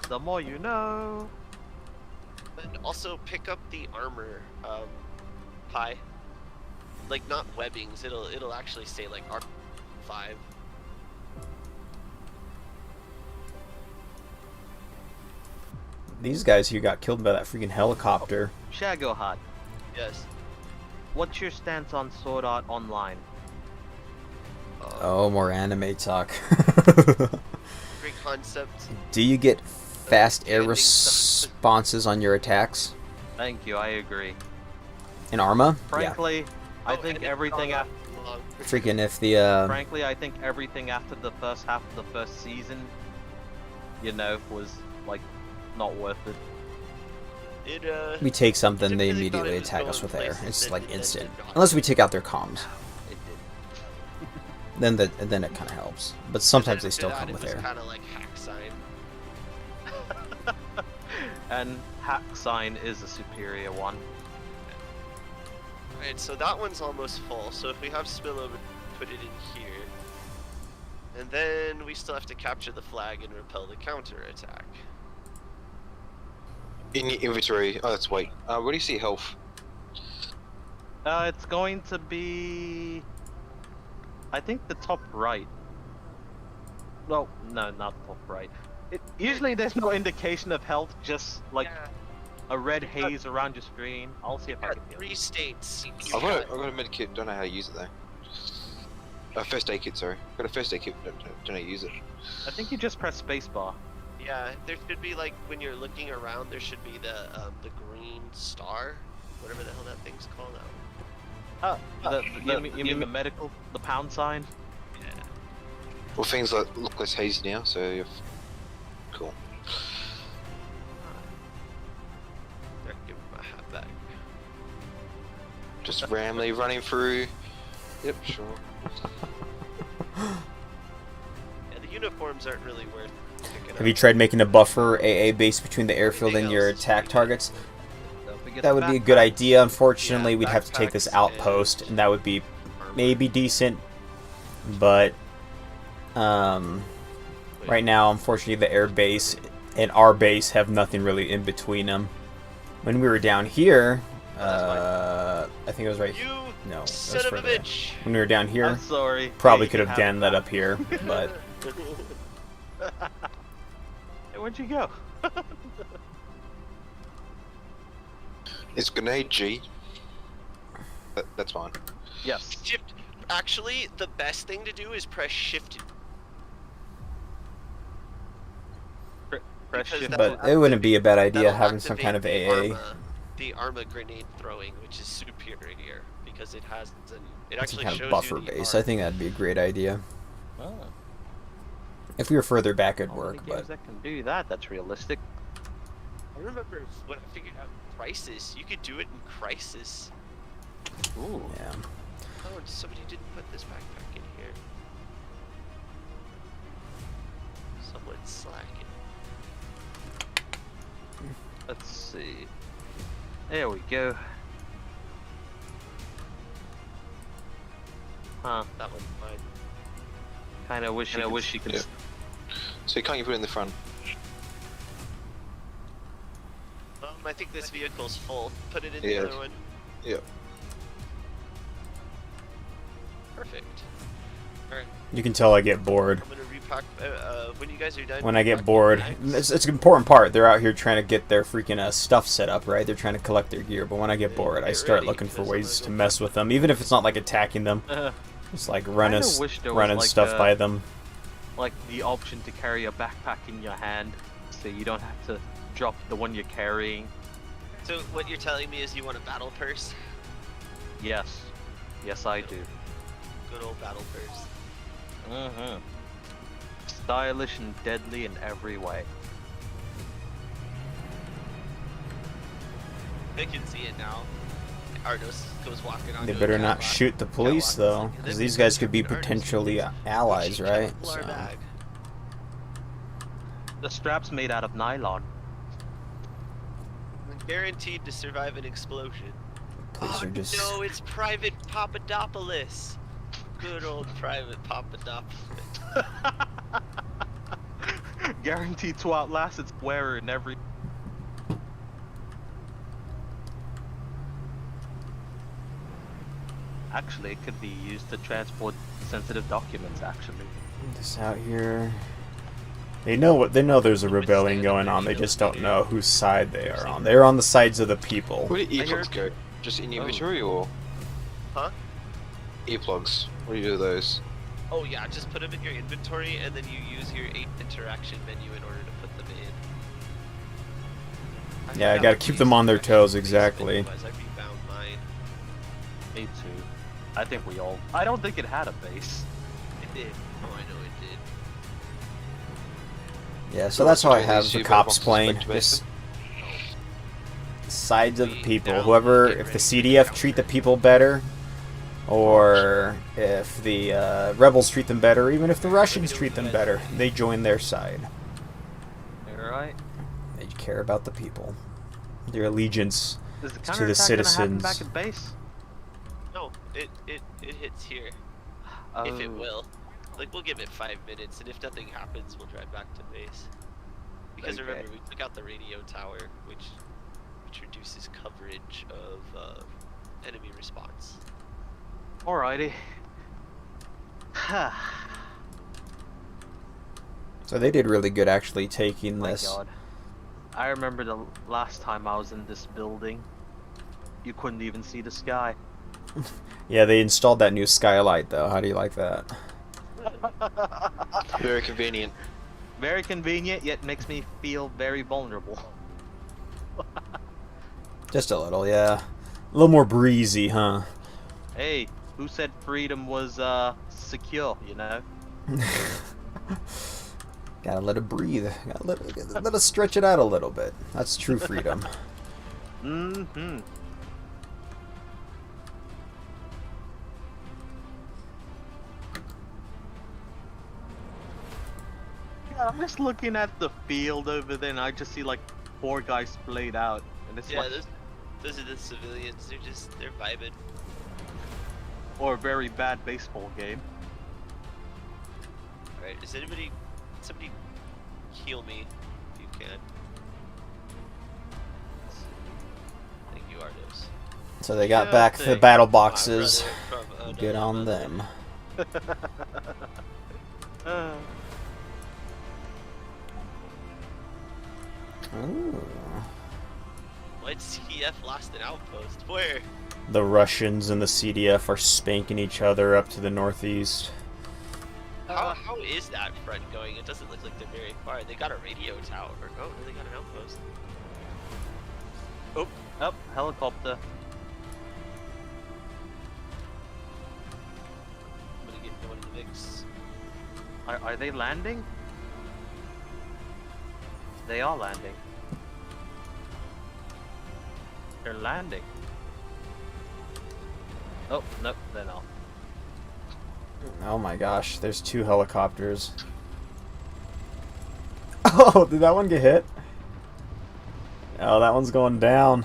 The more you know. And also pick up the armor pie. Like not webbings, it'll actually say like R5. These guys here got killed by that freaking helicopter. Shagohot, Yes. what's your stance on Sword Art Online? Oh, more anime talk. Great concept. Do you get fast air Ending stuff. responses on your attacks Thank you, I agree. in Arma? Frankly, I Oh, think and it's everything gone after. on long. Yeah. Freaking if the Frankly, I think everything after the first half of the first season, you know, was like not worth it. It we take something, they really thought immediately it was attack us going with air. places It's that like it instant. did not. Unless we take out their comms, It then it kind of helps. But sometimes they still come with air. Kind of like hack sign. did. And Hack Sign is a superior one. Alright, so that one's almost full. So if we have spillover, put it in here. And then we still have to capture the flag and repel the counter attack. In your inventory. Oh, that's weight. Where do you see health? It's going to be, I think, the top right. Well, no, not top right. Usually there's no indication of health, just like a red haze around your screen. I'll see if I can heal. 3 states. I've got a med kit. Don't know how to use it though. First aid kit. Sorry. Got a first aid kit. Don't know how to use it. I think you just press spacebar. Yeah, there should be like when you're looking around, there should be the green star, whatever the hell that thing's called now. You mean the medical, the pound sign? Yeah. Well, things like look less hazy now, so you're cool. There, give me my hat back. Just randomly running through. Yep, sure. Yeah, the uniforms aren't really worth picking Have you up. tried making a buffer AA base between the airfield and your attack targets? That would be a good idea. Unfortunately, Yeah, we'd have to take this backpacks outpost, and that would be maybe decent, but right now, unfortunately, the air base and our base have nothing really in between them. When we were down here, I think it was right. You No, it was son of a further. bitch! When we were down here, I'm sorry. probably Yeah, could you have can done that up here, but Hey, where'd you go? It's grenade G. That's fine. Yes. Shift. Actually, the best thing to do is press shift. Press Because shift. that but will it wouldn't be a bad idea That'll having some kind of activate AA. the Arma grenade throwing, which is superior because it has it Some actually kind shows of buffer you the base. arc. I think that'd be a great idea. Oh. If we were further back, it'd How work, many but games that can do that? That's realistic. I remember when I figured out Crisis, you could do it in Crisis. Ooh. yeah. Oh, and somebody didn't put this backpack in here. Someone's slacking. Let's see. There we go. Huh. That one's fine. Kinda wish you could. Yeah. So you can't put it in the front. I think this vehicle's full. Put it in Yeah. the other one. Yep. Perfect. Alright, You can tell I get bored. I'm gonna repack. When you guys are done. When I get repack bored, your bags. it's an important part. They're out here trying to get their freaking stuff set up, right? They're trying to collect their gear. But when I get bored, I Get start ready, looking for because I'm ways gonna to go mess with them, even if it's not like attacking them. Uh, Just like running, Kinda wish there was, running like, stuff by them. like the option to carry a backpack in your hand, so you don't have to drop the one you're carrying. So what you're telling me is you want a battle purse? Yes. Yes, I do. Good old battle purse. Mm-hmm. Stylish and deadly in every way. I can see it now. Ardos goes walking on. They better not shoot the police though, because these guys could be potentially allies, right? So, The strap's made out of nylon. Guaranteed to survive an explosion. police are just. No, it's Private Papadopoulos. Good old Private Papadopoulos. Guaranteed to outlast its wearer in every. Actually, it could be used to transport sensitive documents. Actually, This out here. They know there's a rebellion going on. They just don't know whose side they are on. They're on the sides of the people. Where do I heard- earplugs go? Just in your Oh. inventory or Huh? earplugs? What do you do with those? Oh yeah, just put them in your inventory and then you use your 8 interaction menu in order to put them in. Yeah, I forgot gotta what keep the them on their interaction toes, menu exactly. was. I refound mine. me too. I think we all. I don't think it had a base. It did. Oh, I know it did. Yeah, so that's how I So have these the you cops better playing. suspect Just No. sides of the We people. now Whoever, get if the ready CDF for treat the counter. people better, or if the rebels treat them better, even if the Russians treat them better, they join their side. Alright. They care about the people, their allegiance. Is the To the counterattack gonna happen citizens. back at base? No, it hits here. Oh. If it will. Like, we'll give it 5 minutes, and if nothing happens, we'll drive back to base. Because Okay. remember, we took out the radio tower, which reduces coverage of enemy response. Alrighty. So they did really good actually taking My this. God. I remember the last time I was in this building, you couldn't even see the sky. Yeah, they installed that new skylight though. How do you like that? Very convenient. Very convenient, yet makes me feel very vulnerable. Just a little, yeah. A little more breezy, huh? Hey, who said freedom was secure, you know? Gotta let it breathe. Gotta let it stretch it out a little bit. That's true freedom. Mm-hmm. Yeah, I'm just looking at the field over there and I just see like 4 guys splayed out. And it's Yeah, like, those are the civilians. They're vibing. or a very bad baseball game. Alright, somebody heal me if you can. Thank you, Ardos. So they got Yeah, back the thanks. battle My boxes. brother from Good on another them. Uh, Ooh. Why'd CDF lost an outpost? Where? The Russians and the CDF are spanking each other up to the northeast. How is that front going? It doesn't look like they're very far. They got a radio tower. Oh, no, they got an outpost. oh, helicopter. I'm gonna get going in the mix. Are they landing? They are landing. They're landing. Oh, nope, they're not. Oh my gosh, there's 2 helicopters. Oh, did that one get hit? Oh, that one's going down.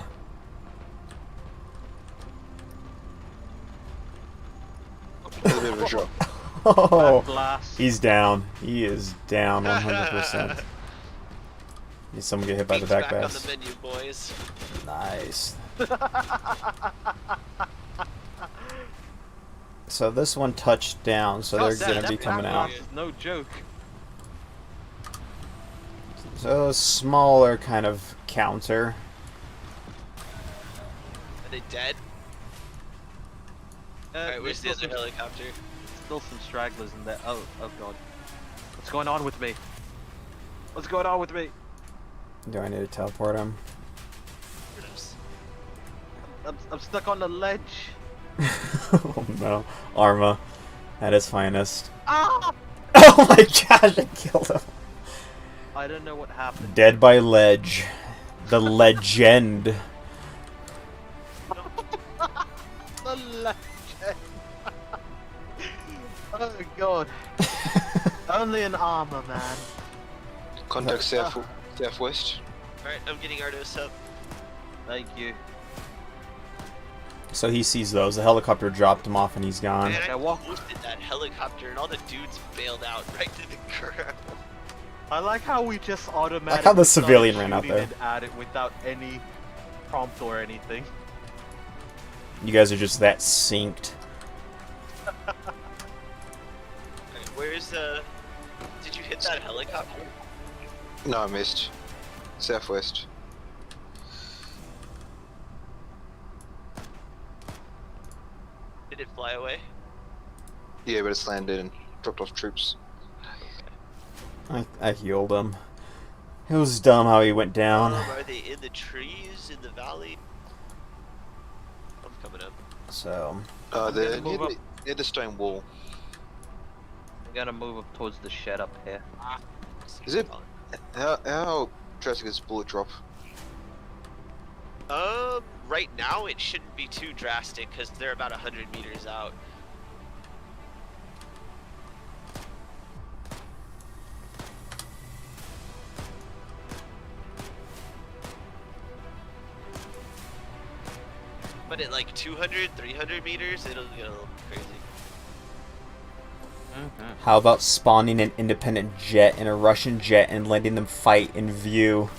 A little bit of a drop. Oh, Blast. he's down. He is down 100%. Did someone get hit by the Beats back back on pass? the menu, boys. Nice. So this one touched down, so they're God, gonna be that coming back out. blast is no joke. So a smaller kind of counter. Are they dead? Alright, where's the there's other helicopter? still some stragglers in there. Oh god. What's going on with me? What's going on with me? Do I need to teleport him? I'm stuck on the ledge. Oh no. Arma at its finest. Ah! Oh my gosh, I killed him. I don't know what happened. Dead by ledge. The legend. The legend. Oh god. Only an armor, man. Contact southwest. Alright, I'm getting Ardos up. Thank you. So he sees those. The helicopter dropped him off and he's gone. Man, I I walk- posted that helicopter and all the dudes bailed out right to the ground. I like how we just automatically Like how the started civilian ran out shooting there. it at it without any prompt or anything. You guys are just that synced. Alright, where's did you hit that helicopter? No, I missed. Southwest. Did it fly away? Yeah, but it's landed and dropped off troops. I healed him. It was dumb how he went down. Are they in the trees in the valley? I'm coming up. So They're move up. near the stone wall. I'm gonna move up towards the shed up here. Is it- How drastic is bullet drop? Right now it shouldn't be too drastic because they're about 100 meters out. But at like 200, 300 meters, it'll get a little crazy. How about spawning an independent jet and a Russian jet and letting them fight in view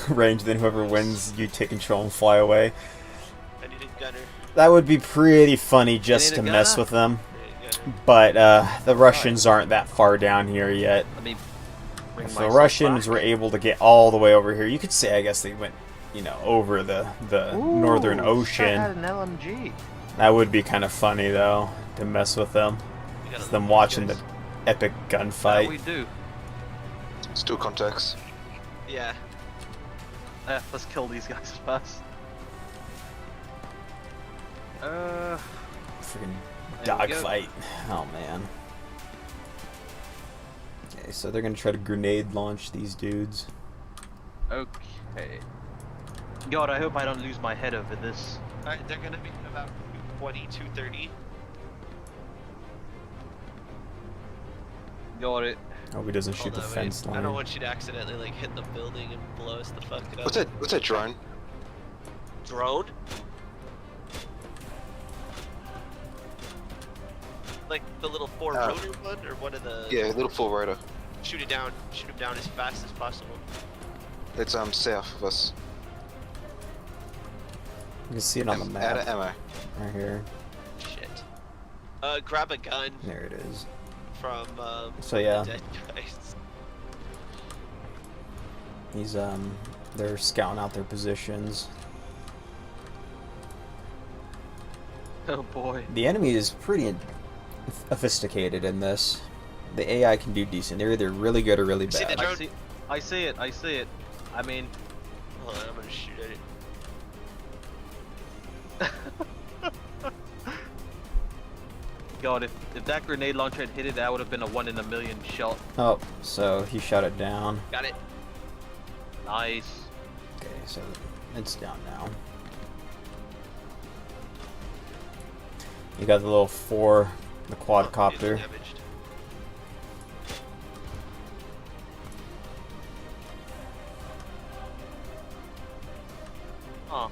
range? Then whoever wins, you take control and fly away. I need a gunner. That would be pretty funny just to mess with them. But the Russians aren't that far down here yet. Let me bring If the Russians were able to get all the way over here, you could say, I guess they went, you know, over the Northern Ocean. Had an LMG. That would be kind of funny though, to mess with them. It's them watching the epic gunfight. Yeah, we do. Still contacts. Yeah. Let's kill these guys first. Freaking There we go. dogfight. Oh man. Okay, so they're gonna try to grenade launch these dudes. Okay. God, I hope I don't lose my head over this. Alright, they're gonna be about 220, 230. Got it. Hope he doesn't shoot Hold the on, fence wait. I line. don't want you to accidentally like hit the building and blow us the fuck up. What's that drone? Drone? Like the little four-rotor one, or one of the... Yeah, little full rotor. Shoot it down. Shoot him down as fast as possible. It's south of us. You can see it on the Out of map ammo. right here. Shit. Grab a gun There it is. from So yeah, the dead guys. he's they're scouting out their positions. Oh boy. The enemy is pretty sophisticated in this. The AI can do decent. They're either really good or really See the bad. drone? I see it. I see it. I mean, Hold on, I'm gonna shoot at it. God, if that grenade launcher had hit it, that would have been a 1 in a million shot. Oh, so he shot it down. Got it. Nice. Okay, so it's down now. You got the little the quadcopter. It's damaged. Huh.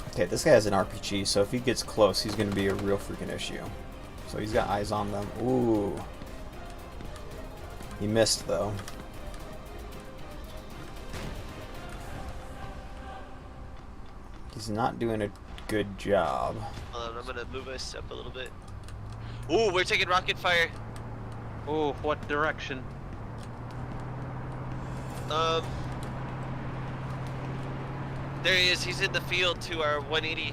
Okay, this guy has an RPG, so if he gets close, he's going to be a real freaking issue. So he's got eyes on them. Ooh. He missed, though. He's not doing a good job. Hold on, I'm gonna move us up a little bit. Ooh, we're taking rocket fire. Oh, what direction? There he is. He's in the field to our 180,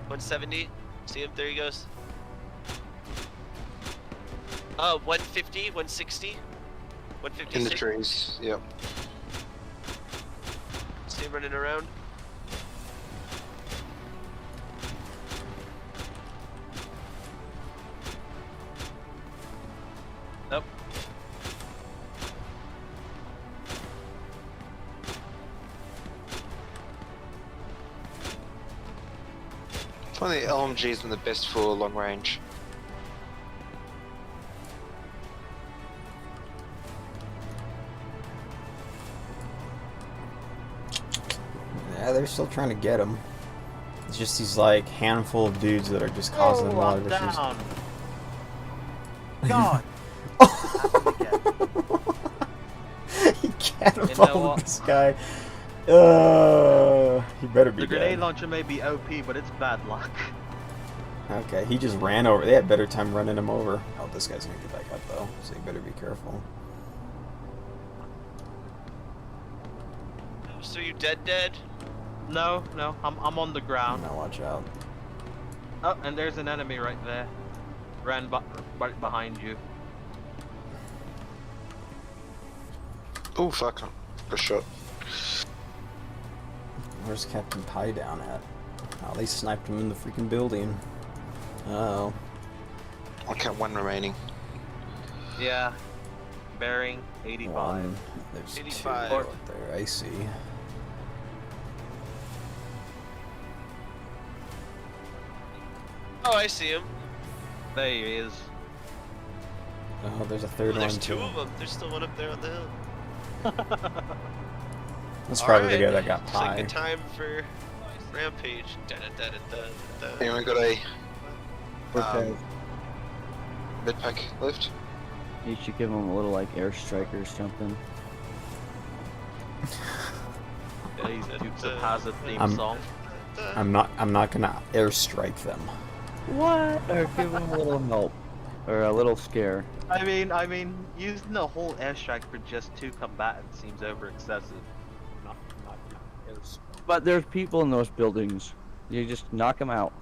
170. See him? There he goes. 150, 160, 156. In the trees, yep. See him running around. Nope. One of the LMGs been the best for long range. Yeah, they're still trying to get him. It's just these, like, handful of dudes that are just causing them a lot of issues. Down. God. He catapulted You know what? this guy. He better be The grenade dead. launcher may be OP, but it's bad luck. Okay, he just ran over. They had better time running him over. Oh, this guy's gonna get back up though, so you better be careful. So you dead? No, I'm on the ground. Now watch out. Oh, and there's an enemy right there. Ran right behind you. Oh fuck! Good shot. Where's Captain Pie down at? Oh, they sniped him in the freaking building. Uh-oh. I count one remaining. Yeah. Bearing 85. One. There's 85. two out there. I see. Oh, I see him. There he is. Oh, there's a third Oh, there's one two too. of them. There's still one up there on the hill. That's probably the guy Alright, that got it's Pie. like the time for Rampage. Da-da-da-da-da-da. Anyone got a Medpack left. You should give them a little like airstrike or something. These Dukes of Hazzard theme song. I'm not gonna airstrike them. What? Or give them a little help. Or a little scare. I mean, using the whole airstrike for just 2 combatants seems over excessive. Not airstrike. But there's people in those buildings. You just knock them out.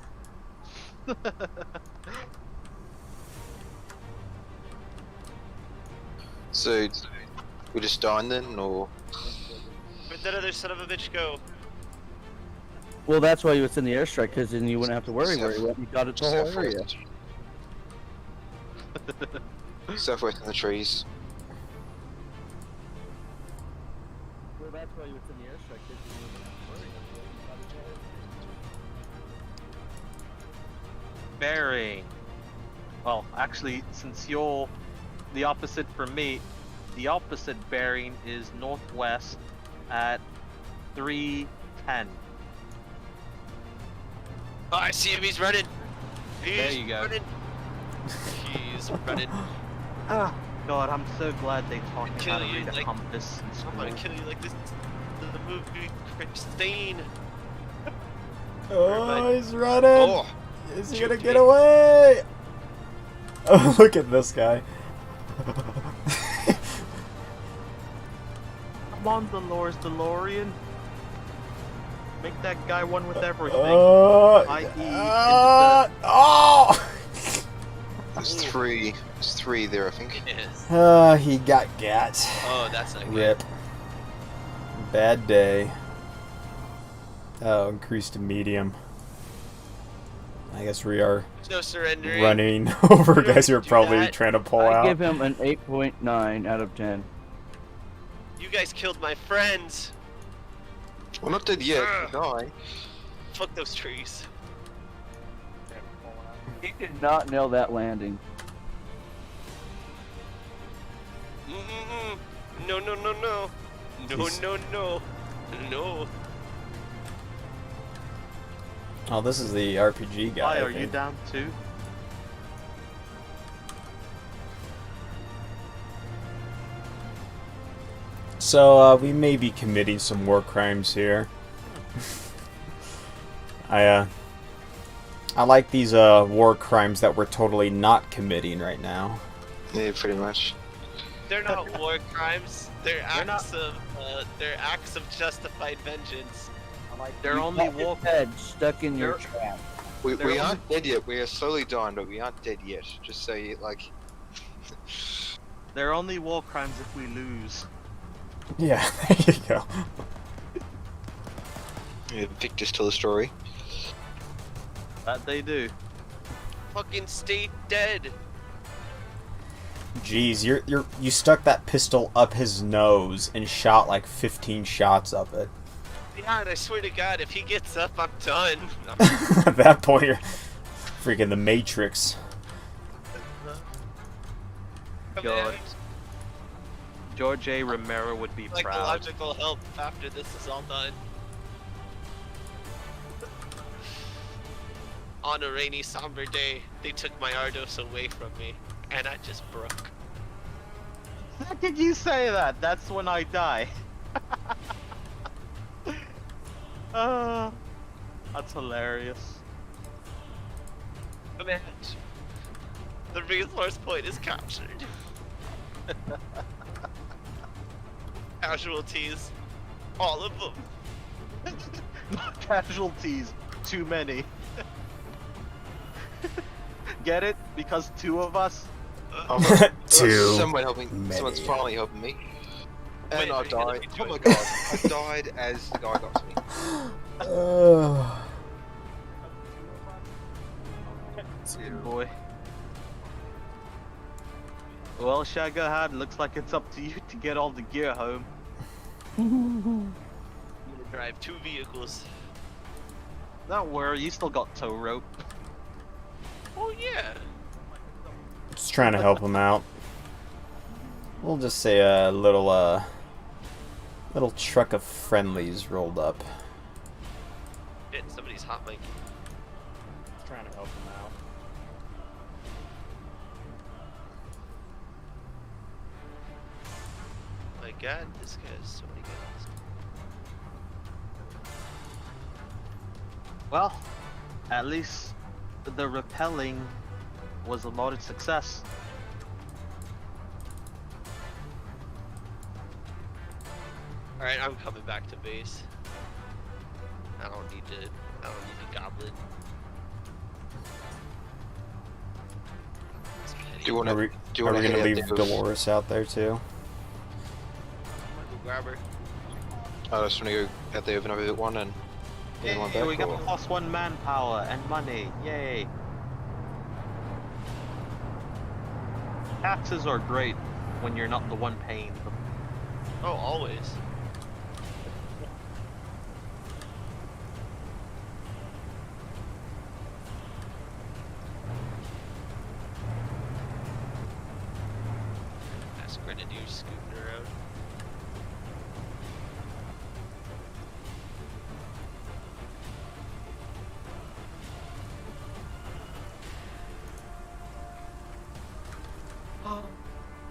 So, we just dying then, or? Where'd that other son of a bitch go? Well, that's why it's in the airstrike, because then you wouldn't have to worry where he went. You got it the whole area. Southwest in the trees. Well, that's why it's in the airstrike, because you wouldn't have to worry. Bearing. Well, actually, since you're the opposite from me, the opposite bearing is northwest at 310. Oh, I see him. He's running. There you go. Running. He's running. Ah, God, I'm so glad they taught me how to Kill you, read a like- compass in I'm school. gonna kill you like this. The movie Christine. Oh, he's running! Oh! Is he gonna get away? Oh, look at this guy. Come on, Dolores DeLorean. Make that guy one with everything. I.e. Oh! There's three. There's 3 there, I think. Yes. He got gat. Oh, that's not good. Rip. Bad day. Oh, increased to medium. I guess we are There's no surrendering. running over guys who are do probably that. trying to pull I out. give him an 8.9 out of 10. You guys killed my friends. We're not dead yet. We're dying. Fuck those trees. He did not nail that landing. Mm-mm-mm. No, no, no, no. No, He's- no, no. No. Oh, this is the RPG guy. Why I are you think. down too? So, we may be committing some war crimes here. I like these, war crimes that we're totally not committing right now. Yeah, pretty much. They're not war crimes. They're acts of justified vengeance. They're only Got your war. head stuck in your They're- trap. We They're aren't dead yet. We are slowly dying, but we aren't dead yet. Just so you, like... They're only war crimes if we lose. Yeah, there you go. Yeah, victors tell the story. That they do. Fucking stay dead. Jeez, you stuck that pistol up his nose and shot like 15 shots up it. Yeah, and I swear to God, if he gets up, I'm done. At that point, you're freaking the Matrix. God. George A. Romero would be proud. Psychological help after this is all done. On a rainy, somber day, they took my Ardos away from me, and I just broke. How could you say that? That's when I die. That's hilarious. Imagine. The resource point is captured. Casualties. All of them. Casualties. Too many. Get it? Because 2 of us? Two. Someone helping. Someone's Many. finally helping me. And Wait, I wait, let died. me Oh join. my god! I died as the guy got to me. Boy. Well, Shagahad, looks like it's up to you to get all the gear home. I'm gonna drive 2 vehicles. Don't worry, you still got tow rope. Oh yeah. Just trying to help him out. We'll just say a little truck of friendlies rolled up. Shit, somebody's hot mic. Trying to help him out. god, this guy has so many guns. Well, at least the repelling was a modest success. Alright, I'm coming back to base. I don't need a goblin. It's petty. Do you want Are we, to? are we head gonna out leave there with- Dolores out there too? Go grab her. I just want to go out there with another one and get one Hey, back. we got or- +1 manpower and money. Yay! Taxes are great when you're not the one paying them. Oh, always. Ask Grenadiers scooting around.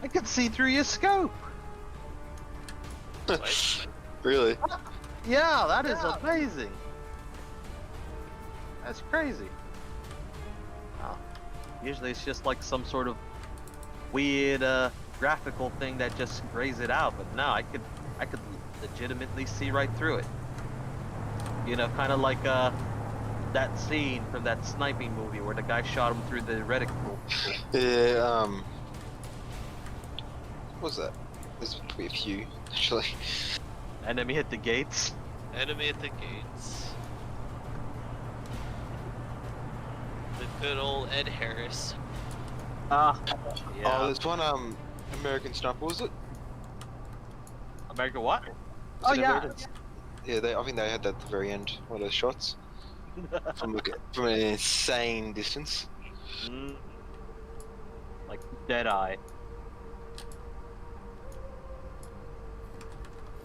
I can see through your scope. What? Really? Yeah, that is amazing. That's crazy. Oh, usually it's just like some sort of weird graphical thing that just grays it out, but no, I could legitimately see right through it. You know, kind of like that scene from that sniping movie where the guy shot him through the reticle. Yeah. What was that? There's probably a few actually. Enemy hit the gates. Enemy at the gates. The good old Ed Harris. Ah, Oh, yeah. there's one American sniper, was it? American what? Was Oh it yeah. American? Yeah, I think they had that at the very end. One of those shots from from an insane distance. Mm. Like Deadeye.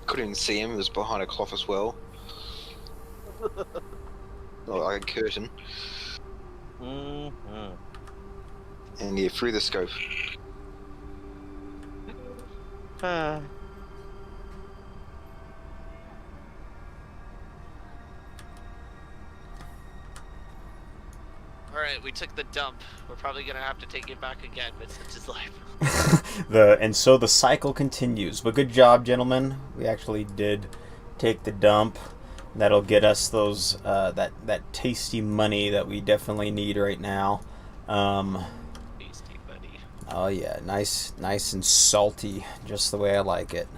Couldn't even see him. It was behind a cloth as well. Like a curtain. Mm-hmm. And yeah, through the scope. Alright, we took the dump. We're probably gonna have to take it back again, but such is life. And so the cycle continues. But good job, gentlemen. We actually did take the dump. That'll get us those that tasty money that we definitely need right now. Tasty buddy. Oh yeah, nice and salty, just the way I like it.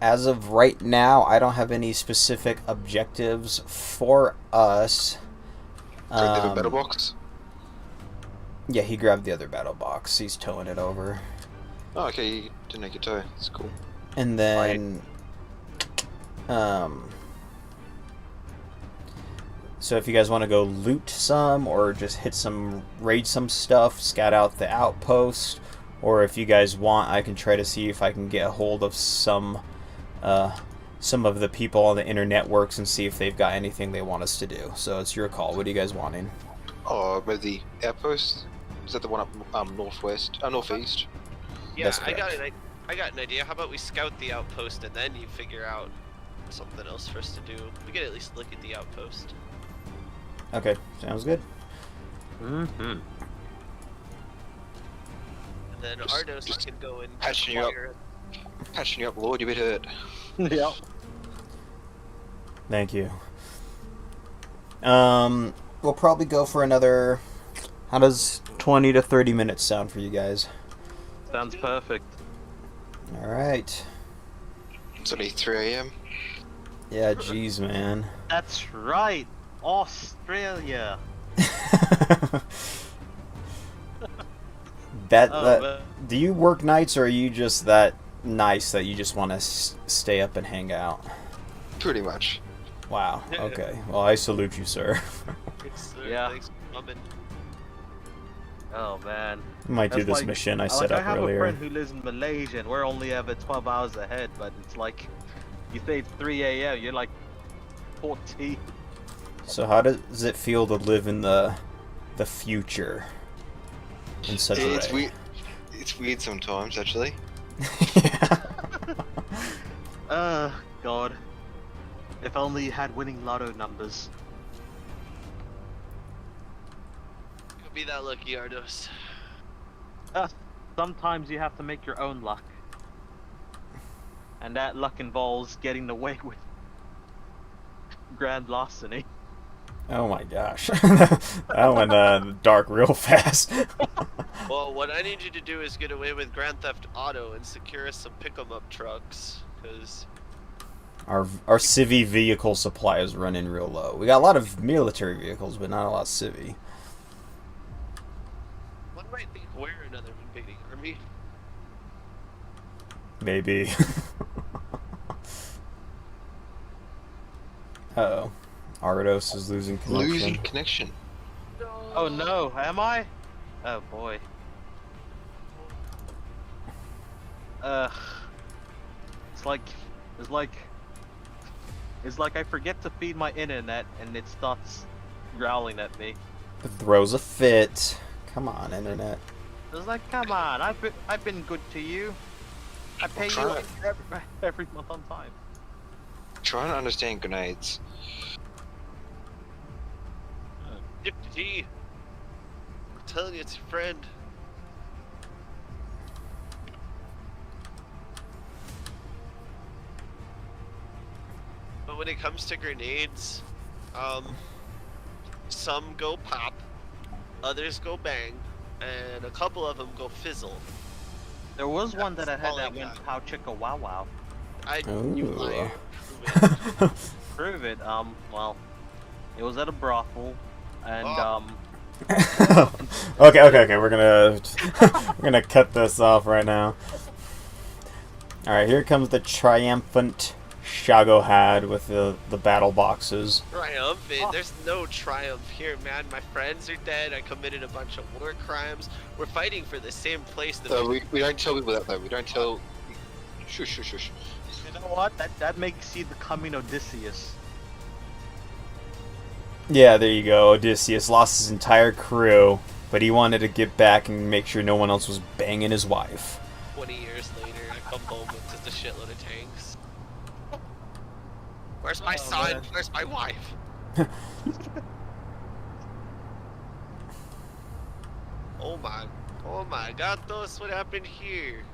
As of right now, I don't have any specific objectives for us. Grab the battle box. Yeah, he grabbed the other battle box. He's towing it over. Oh, okay, you didn't make a toe. That's cool. And then, so if you guys want to go loot some, or just raid some stuff, scout out the outpost, or if you guys want, I can try to see if I can get a hold of some of the people on the inner networks and see if they've got anything they want us to do. So it's your call. What are you guys wanting? Oh, maybe the outpost? Is that the one up northwest? Northeast? Yeah, That's I got correct. I got an idea. How about we scout the outpost and then you figure out something else for us to do? We could at least look at the outpost. Okay, sounds good. Mm-hmm. And then Ardos just can go and patching you up. acquire- Patching you up, Lord, you bit hurt. Yep. Thank you. We'll probably go for another. How does 20 to 30 minutes sound for you guys? Sounds perfect. All right. It's only 3 AM. Yeah, jeez, man. That's right. Australia. Do you work nights, or are you just that nice that you just want to stay up and hang out? Pretty much. Wow. Okay. Well, I salute you, sir. Yeah. Thanks for coming. Oh man. I might do That's this like- mission I set I up have earlier. a friend who lives in Malaysia, and we're only ever 12 hours ahead. But it's like, you say it's 3 a.m. You're like 14. So how does it feel to live in the future in such a It's way? weird. It's weird sometimes, actually. Yeah. God. If only you had winning lotto numbers. You'll be that lucky, Ardos. Sometimes you have to make your own luck. And that luck involves getting away with grand larceny. Oh my gosh. That went dark real fast. Well, what I need you to do is get away with Grand Theft Auto and secure us some pick-em-up trucks, because... Our civvy vehicle supply is running real low. We got a lot of military vehicles, but not a lot of civvy. One might think we're another invading army. Maybe. Uh-oh. Ardos is losing connection. Losing connection. Oh no, am I? Oh boy. It's like I forget to feed my internet and it starts growling at me. It throws a fit. Come on, internet. It's like, come on, I've been good to you. I pay you every month on time. Trying to understand grenades. G. I'm telling you, it's your friend. But when it comes to grenades, some go pop, others go bang, and a couple of them go fizzle. There was one that I had all I that went got. pow chicka wow wow. You Ooh. liar. Prove it. Prove it. Well, it was at a brothel, and Okay. We're gonna cut this off right now. All right, here comes the triumphant Shagohad with the battle boxes. Triumphant? There's no triumph here, man. My friends are dead. I committed a bunch of war crimes. We're fighting for the same place that So we don't tell people that though. We don't tell. Shush. you know what? That makes you the coming Odysseus. Yeah, there you go. Odysseus lost his entire crew, but he wanted to get back and make sure no one else was banging his wife. 20 years later, I come home with just a shitload of tanks. Where's my son? man. Where's my wife? Oh my gatos, what happened here?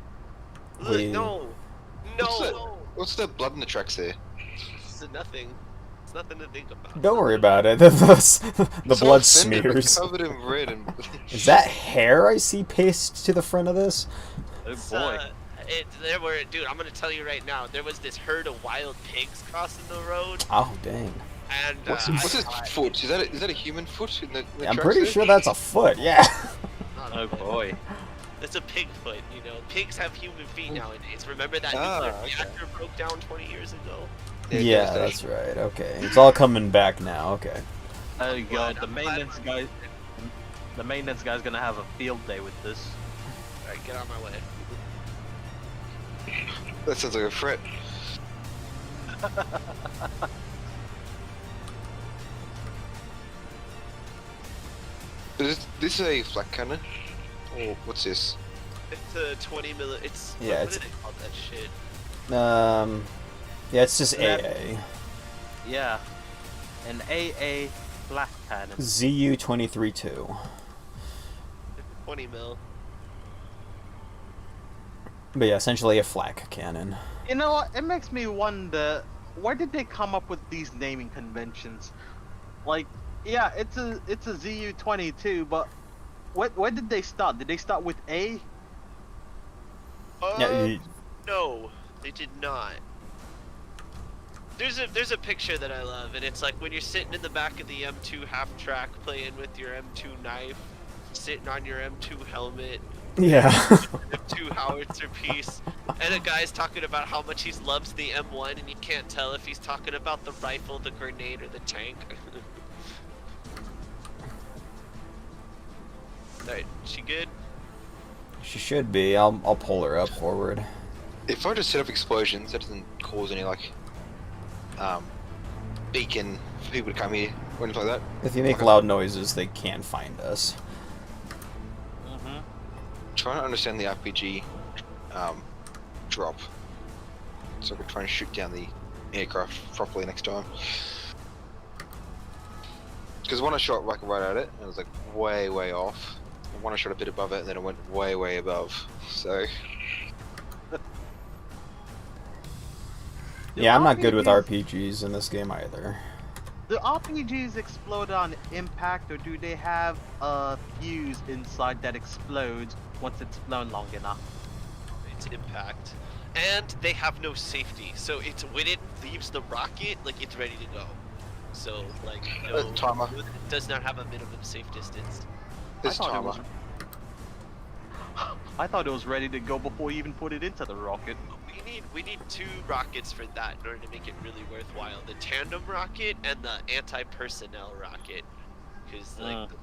Look, Wait. no! What's the blood in the tracks there? It's nothing. It's nothing to think about. Don't worry about it. The It's all blood offended, but smears. covered in red and. Is that hair I see pasted to the front of this? Oh It's, boy. dude, I'm gonna tell you right now, there was this herd of wild pigs crossing the road, Oh dang! and What's his foot? Is that a human foot in the I'm tracks pretty there? sure that's a foot. Yeah. Oh boy. It's a pig foot, you know. Pigs have human feet nowadays. Remember that Ah, nuclear okay. reactor broke down 20 years ago? Yeah, that's right. Okay, it's all coming back now. Okay. Oh god, the I'm maintenance glad- guy. The maintenance guy's gonna have a field day with this. Alright, get on my way. That sounds like a threat. This is a flak cannon? Or what's this? It's a 20 milli. It's Yeah, what it's- do they call that shit? Yeah, it's just That- AA. Yeah. An AA black cannon. ZU 23-2. 20 mil. But yeah, essentially a flak cannon. You know what? It makes me wonder, where did they come up with these naming conventions? Like, yeah, it's a ZU-22, but where did they start? Did they start with A? Yeah, No, they did not. There's a picture that I love, and it's like when you're sitting in the back of the M2 half track playing with your M2 knife, sitting on your M2 helmet, yeah. M2 howitzer piece, and a guy's talking about how much he loves the M1, and you can't tell if he's talking about the rifle, the grenade, or the tank. Alright, she good? She should be. I'll pull her up forward. If I just set up explosions, that doesn't cause any like beacon for people to come here or anything like that. If you make loud noises, they can find us. Mm-hmm. trying to understand the RPG drop, so I could try and shoot down the aircraft properly next time. Because when I shot like right at it, it was like way off. And when I shot a bit above it, and then it went way above. So. Yeah, I'm not good with RPGs in this game either. Do RPGs explode on impact, or do they have a fuse inside that explodes once it's flown long enough? It's impact. And they have no safety, so it's when it leaves the rocket, like it's ready to go. So like no, timer. it does not have a minimum safe distance. This timer. I thought it was ready to go before you even put it into the rocket. We need 2 rockets for that in order to make it really worthwhile. The tandem rocket and the anti-personnel rocket. Because like the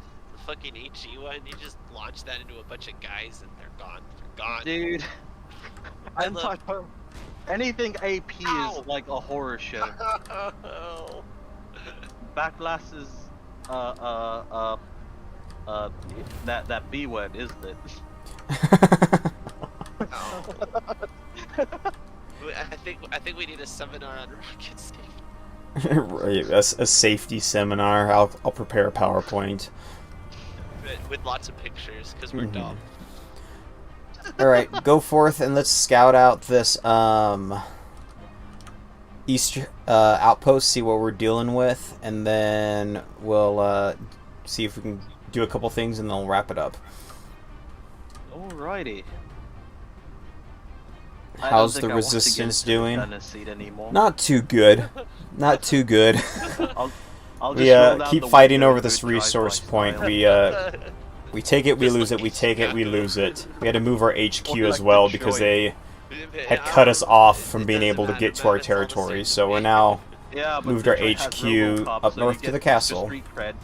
fucking HE one, you just launch that into a bunch of guys and they're gone. They're gone. Dude. Anything AP Ow. is like a horror show. Backlash is that B word, isn't it? I think we need a seminar on rocket safety. Right, a safety seminar. I'll prepare a PowerPoint. With lots of pictures, because we're dumb. Alright, go forth and let's scout out this east outpost, see what we're dealing with, and then we'll see if we can do a couple things and then we'll wrap it up. Alrighty. How's the resistance doing? Anymore. Not too good. Not too good. I'll We just roll down keep the fighting window over and this do it resource drive-by point. style. We take it, we lose it. We take it, we lose it. We had to move our HQ as well because they had cut us off from being able to get to our territory. So we're now Yeah, but moved our Detroit has HQ RoboCop, up so north you to get the castle. street cred.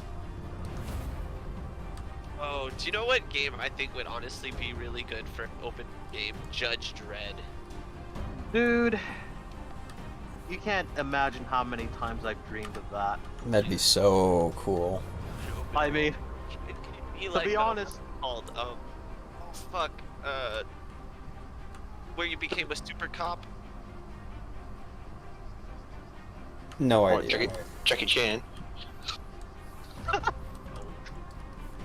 Oh, do you know what game I think would honestly be really good for an open game? Judge Dredd. Dude, you can't imagine how many times I've dreamed of that. That'd be so cool. I mean, It'd to be honest, called where you became a super cop. No What, idea. Jackie Chan?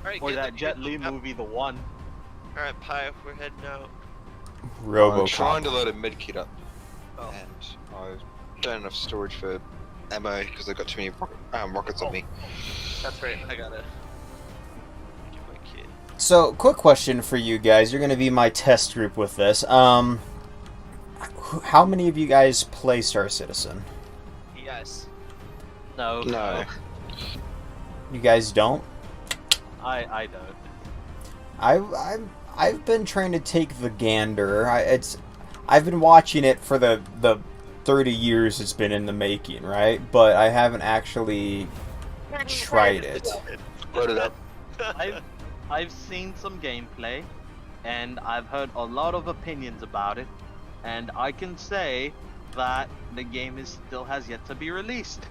Alright, or get that the Jet vehicle Li up. movie, The One. Alright, Pi, we're heading out. I'm trying RoboCop. to load a medkit up, Oh. and I don't have enough storage for ammo because I've got too many rockets on me. That's right, I gotta get my kid. So, quick question for you guys. You're going to be my test group with this. How many of you guys play Star Citizen? Yes. No. No. You guys don't? I don't. I've been trying to take the gander. I've been watching it for the 30 years it's been in the making, right? But I haven't actually tried it. Load it up. I've seen some gameplay, and I've heard a lot of opinions about it, and I can say that the game still has yet to be released.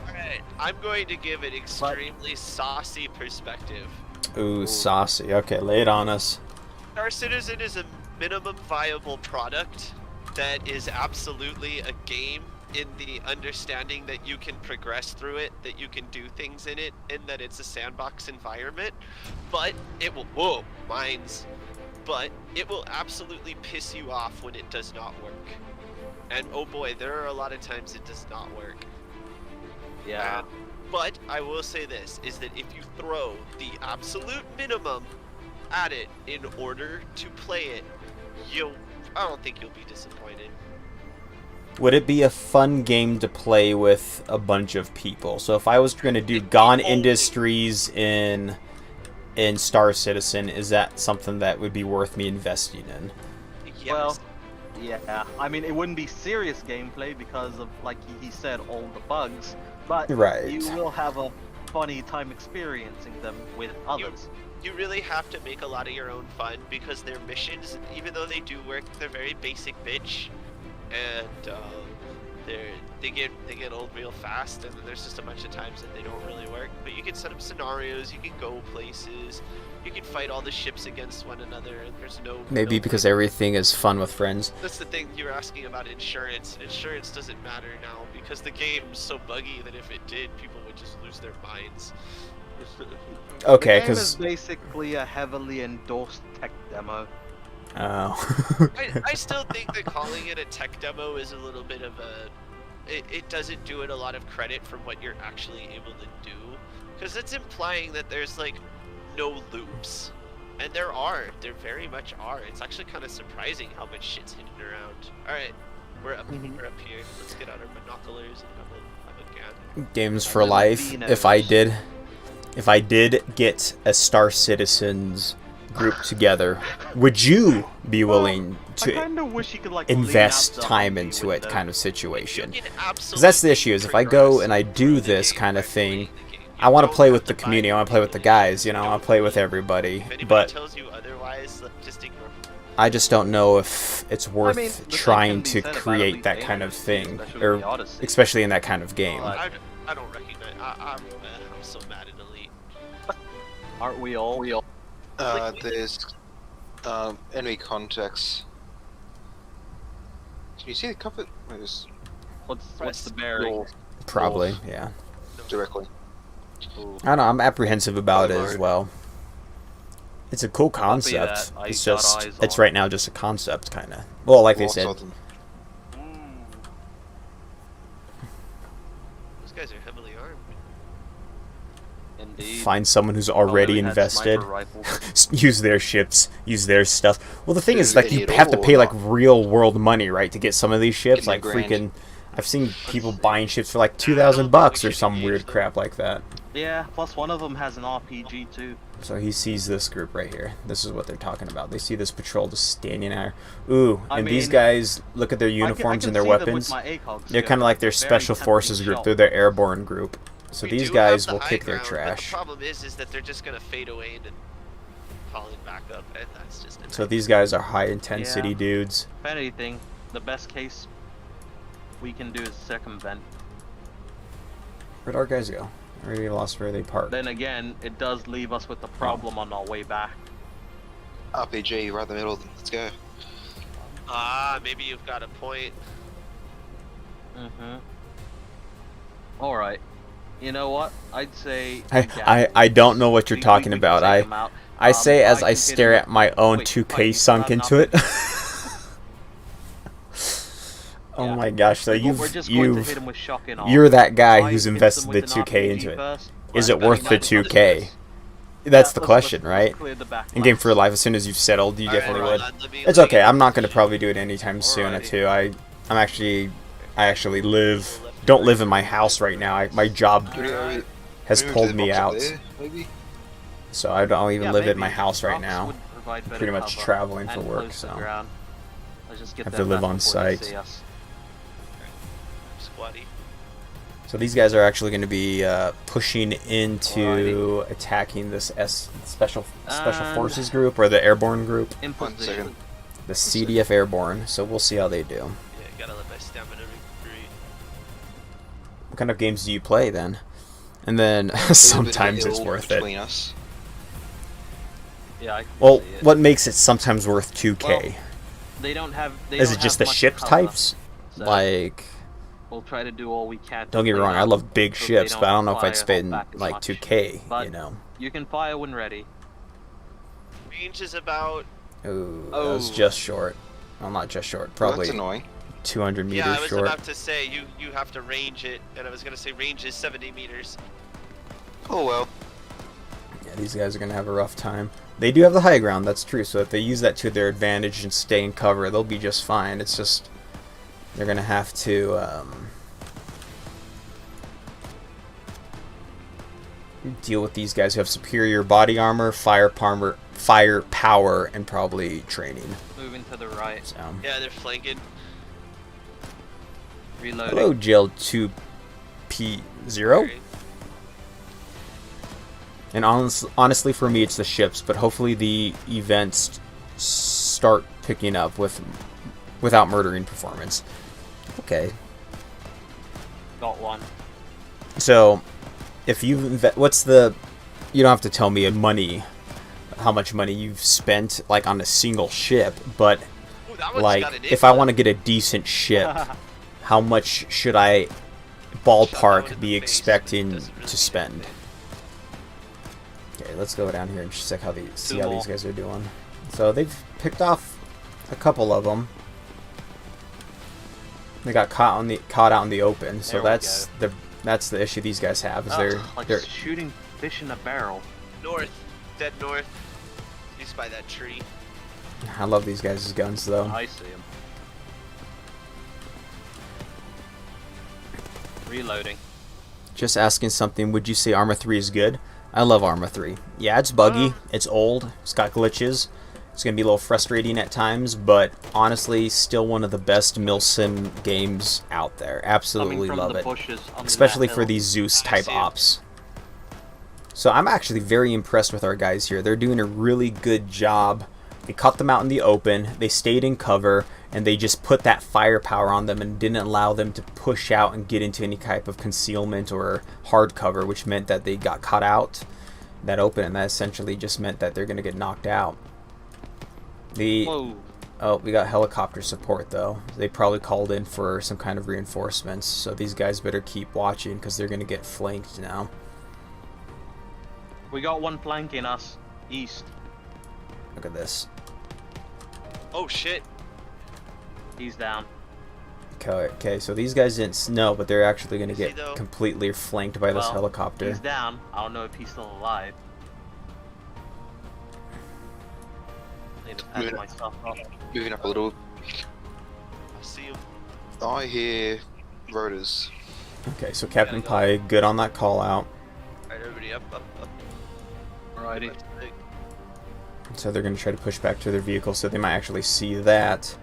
Alright, I'm going to give an extremely saucy perspective. Ooh, saucy. Okay, lay it on us. Star Citizen is a minimum viable product that is absolutely a game in the understanding that you can progress through it, that you can do things in it, and that it's a sandbox environment. But it will, but it will absolutely piss you off when it does not work. And oh boy, there are a lot of times it does not work. Yeah. But I will say this, is that if you throw the absolute minimum at it in order to play it, I don't think you'll be disappointed. Would it be a fun game to play with a bunch of people? So if I was going to do Gone Industries in Star Citizen, is that something that would be worth me investing in? Yes. Well, yeah. I mean, it wouldn't be serious gameplay because of, like he said, all the bugs. But Right. you will have a funny time experiencing them with others. You really have to make a lot of your own fun because their missions, even though they do work, they're very basic bitch. And They get old real fast, and then there's just a bunch of times that they don't really work. But you can set up scenarios, you can go places, you can fight all the ships against one another, and there's no... Maybe because everything is fun with friends. That's the thing you were asking about insurance. Insurance doesn't matter now, because the game's so buggy that if it did, people would just lose their minds. Okay, the game because... is basically a heavily endorsed tech demo. Oh. I still think that calling it a tech demo is a little bit of a... It doesn't do it a lot of credit from what you're actually able to do. Because it's implying that there's, like, no loops. And there very much are. It's actually kind of surprising how much shit's hidden around. Alright, we're up here. Let's get out our binoculars and have a gun. Games for life. If I did get a Star Citizens group together, would you be willing I to kinda wish you could, like, invest lean out time the into it window. kind of situation? You can Because that's the issue, is if I go and I do this kind of thing, I want to play with the community, I want to play with the guys, you know, I want to play with everybody, If anybody but tells you otherwise, just ignore. I just don't know if it's worth mean, the thing trying can be to said about create Elite that Dangerous, kind of thing, especially or with the Odyssey. especially in that kind of game. I don't recognize. I'm so mad at Elite. Aren't we all? There's enemy contacts. Can you see the cover? There's What's the bearing? Probably, yeah. directly. I don't know, I'm apprehensive about it as well. It's a cool concept. that. It's I got just, eyes it's on. right now just a concept, kind of. Well, like they Lots said, of them. Those guys are heavily armed. Indeed. find someone who's already Had invested, sniper rifles. use their ships, use their stuff. Well, the thing is, Dude, like, you idiot, have to pay, like, or real world money, right, to get some of these ships. Give me a Like, grand. freaking... I've seen people buying ships for, like, $2,000 or some weird crap like that. Yeah, plus one of them has an RPG too. So he sees this group right here. This is what they're talking about. They see this patrol just standing there. Ooh, I and these mean, guys, look at their I uniforms can and their see them with weapons. my ACOG They're scope. kind of like their Very special tempting forces group. shot. They're their airborne group. So We these do guys have will the kick high their ground, trash. But the problem is that they're just gonna fade away and falling back up, and that's just. So these guys are high intensity Yeah. dudes. If anything, the best case we can do is circumvent. Where'd our guys go? I already lost where they parked. Then again, it does leave us with the problem on our way back. RPG right in the middle. Let's go. Maybe you've got a point. Mm-hmm. Alright. You know what? I'd say... I don't know what you're talking can about. take 'em out. I say as I I can stare hit 'em at my own Wait, 2K wait, sunk I'm into it. not- Oh Yeah. my gosh! So But we're just going to hit 'em with shock and awe. you're that guy I who's hit invested them the with an 2K RPG into it. first, Is but it worth the let's- 2K? That's Yeah, the let's- question, let's right? clear the back In Game lines. for Life, as soon as you've settled, you Alright, definitely hold would. on, let me It's okay. I'm not gonna probably do it anytime soon, Alrighty. too. I actually don't live in my house right now. My job has Move to pulled the me box up out, there, maybe? so I don't even Yeah, live at maybe. my house right Rocks now. would provide better Pretty much cover traveling for and work, close to the so ground. Let's just get have to them live back on before they site. see us. Squatty. So these guys are actually going to be pushing into attacking this special And- forces group, or the airborne group, In 1 position. second. the CDF airborne. So we'll see how they do. Yeah, gotta let my stamina recuperate. What kind of games do you play then? And then There's a bit of sometimes it's ill worth it. between us. Yeah, I can Well, see it. what makes it sometimes worth 2K? Well, they don't have. They Is don't it just have the much ship cover, types? so Like, we'll try to do all we can. to don't get me play wrong, I them love big so they ships, but I don't know if fire I'd spend back as like much. 2K, But you know. You can fire when ready. Range is about. Ooh, that was Oh. just short. Well, not just short, Well, probably that's annoying. 200 meters Yeah, I was short. about to say you have to range it, and I was gonna say range is 70 meters. Oh well. Yeah, these guys are going to have a rough time. They do have the high ground, that's true, so if they use that to their advantage and stay in cover, they'll be just fine. It's just, they're going to have to deal with these guys who have superior body armor, firepower, and probably training. Moving to the right. So. Yeah, they're flanking. Reloading. Hello, Jill 2P0. And honestly, for me, it's the ships, but hopefully the events start picking up without murdering performance. Okay. got one. So, if you what's the? You don't have to tell me how much money you've spent like on a single ship, but Ooh, that one's like got an if I igloo. want to get a decent ship, how much should I ballpark be expecting to spend? Okay, let's go down here and just check how see how these guys are doing. So they've picked off a couple of them. They got caught out in the open, so that's the issue these guys have. Is they're shooting fish in a barrel. North, dead north. He's by that tree. I love these guys' guns though. I see him. Reloading. Just asking something. Would you say Arma 3 is good? I love Arma 3. Yeah, it's buggy. It's old. It's got glitches. It's going to be a little frustrating at times, but honestly, still one of the best milsim games out there. Absolutely love it. Especially for these Zeus type ops. So I'm actually very impressed with our guys here. They're doing a really good job. They caught them out in the open. They stayed in cover, and they just put that firepower on them and didn't allow them to push out and get into any type of concealment or hard cover, which meant that they got caught out that open, and that essentially just meant that they're going to get knocked out. Oh, we got helicopter support though. They probably called in for some kind of reinforcements, so these guys better keep watching because they're going to get flanked now. We got one flanking us east. Look at this. Oh shit. He's down. Okay, so these guys didn't know, but they're actually going to get completely flanked by this helicopter. He's down. I don't know if he's still alive. Need to patch my stuff up. Moving up a little. I see him. I hear rotors. Okay, so Captain Pie, good on that call out. Alright, everybody up. Alrighty. So they're going to try to push back to their vehicle, so they might actually see that.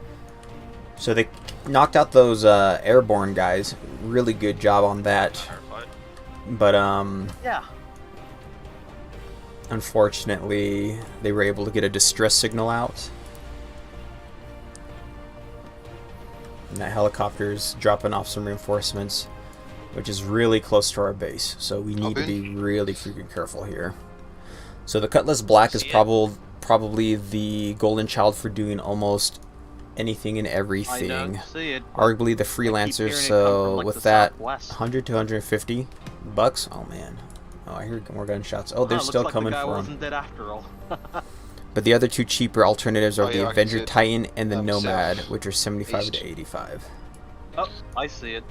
So they knocked out those airborne guys. Really good job on that. But yeah. Unfortunately, they were able to get a distress signal out. And that helicopter's dropping off some reinforcements, which is really close to our base. So we need to be really freaking careful here. So the Cutlass Black is probably the golden child for doing almost anything and everything. I don't see it. Arguably the freelancer, so like with that, 100 to 150 bucks. Oh man. Oh, I hear more gunshots. Oh, they're still like coming the guy for wasn't dead after all. But the other two cheaper alternatives are the Avenger I Titan and the Nomad, south, which are 75 east. to 85. Oh, I see it.